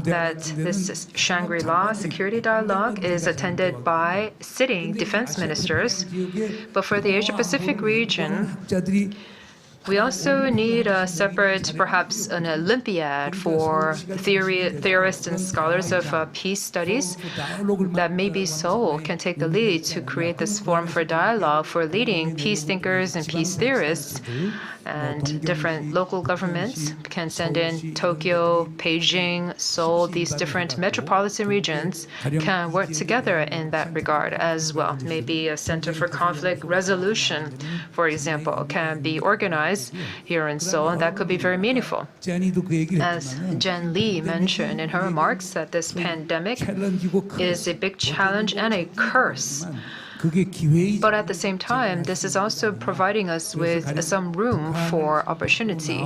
that this Shangri-La Security Dialogue is attended by sitting defense ministers. But for the Asia-Pacific region, we also need a separate, perhaps an Olympiad for theorists and scholars of peace studies, that maybe Seoul can take the lead to create this forum for dialogue for leading peace thinkers and peace theorists. And different local governments can send in Tokyo, Beijing, Seoul, these different metropolitan regions can work together in that regard as well. Maybe a Center for Conflict Resolution, for example, can be organized here in Seoul, and that could be very meaningful. As Jen Lee mentioned in her remarks, that this pandemic is a big challenge and a curse. But at the same time, this is also providing us with some room for opportunity,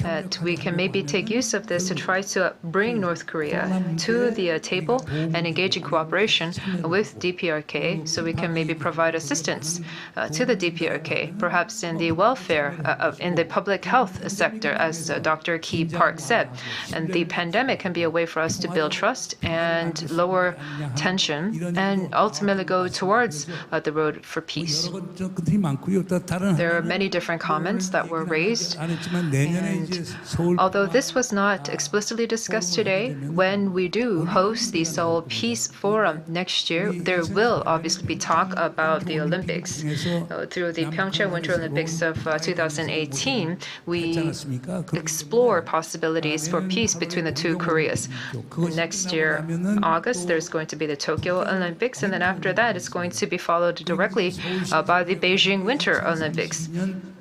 that we can maybe take use of this to try to bring North Korea to the table and engage in cooperation with DPRK, so we can maybe provide assistance to the DPRK, perhaps in the welfare, in the public health sector, as Dr. Kee Park said. And the pandemic can be a way for us to build trust and lower tension and ultimately go towards the road for peace. There are many different comments that were raised, and although this was not explicitly discussed today, when we do host the Seoul Peace Forum next year, there will obviously be talk about the Olympics. Through the Pyeongchang Winter Olympics of 2018, we explore possibilities for peace between the two Koreas. Next year, August, there's going to be the Tokyo Olympics, and then after that, it's going to be followed directly by the Beijing Winter Olympics.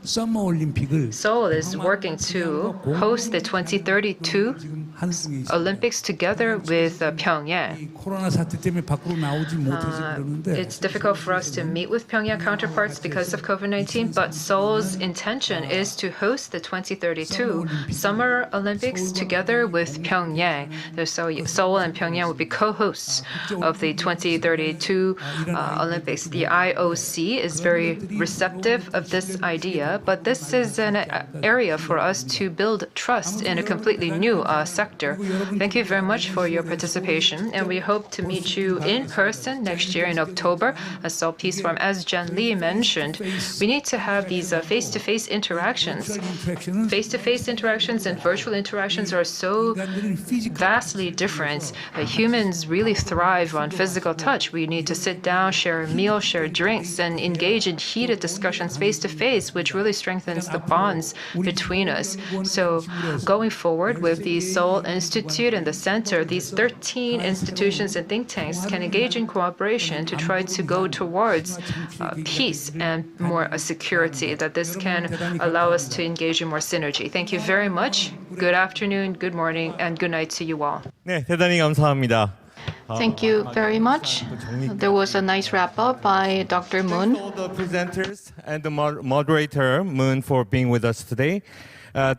Seoul is working to host the 2032 Olympics together with Pyongyang. It's difficult for us to meet with Pyongyang counterparts because of COVID-19, but Seoul's intention is to host the 2032 Summer Olympics together with Pyongyang. Seoul and Pyongyang will be co-hosts of the 2032 Olympics. The IOC is very receptive of this idea, but this is an area for us to build trust in a completely new sector. Thank you very much for your participation, and we hope to meet you in person next year in October at Seoul Peace Forum. As Jen Lee mentioned, we need to have these face-to-face interactions. Face-to-face interactions and virtual interactions are so vastly different. Humans really thrive on physical touch. We need to sit down, share a meal, share drinks, and engage in heated discussions face-to-face, which really strengthens the bonds between us. So going forward with the Seoul Institute and the Center, these 13 institutions and think tanks can engage in cooperation to try to go towards peace and more security, that this can allow us to engage in more synergy. Thank you very much. Good afternoon, good morning, and good night to you all. 네, 대단히 감사합니다. Thank you very much. There was a nice wrap-up by Dr. Moon. All the presenters and the moderator, Moon, for being with us today.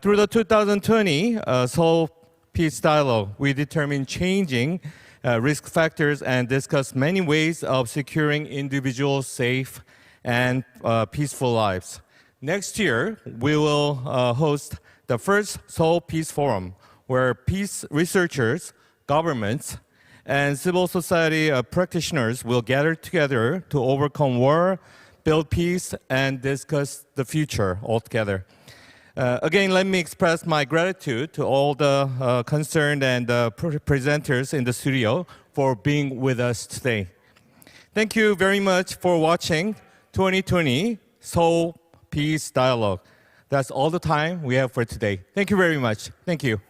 Through the 2020 Seoul Peace Dialogue, we determined changing risk factors and discussed many ways of securing individuals' safe and peaceful lives. Next year, we will host the first Seoul Peace Forum, where peace researchers, governments, and civil society practitioners will gather together to overcome war, build peace, and discuss the future altogether. Again, let me express my gratitude to all the concerned and presenters in the studio for being with us today. Thank you very much for watching 2020 Seoul Peace Dialogue. That's all the time we have for today. Thank you very much. Thank you.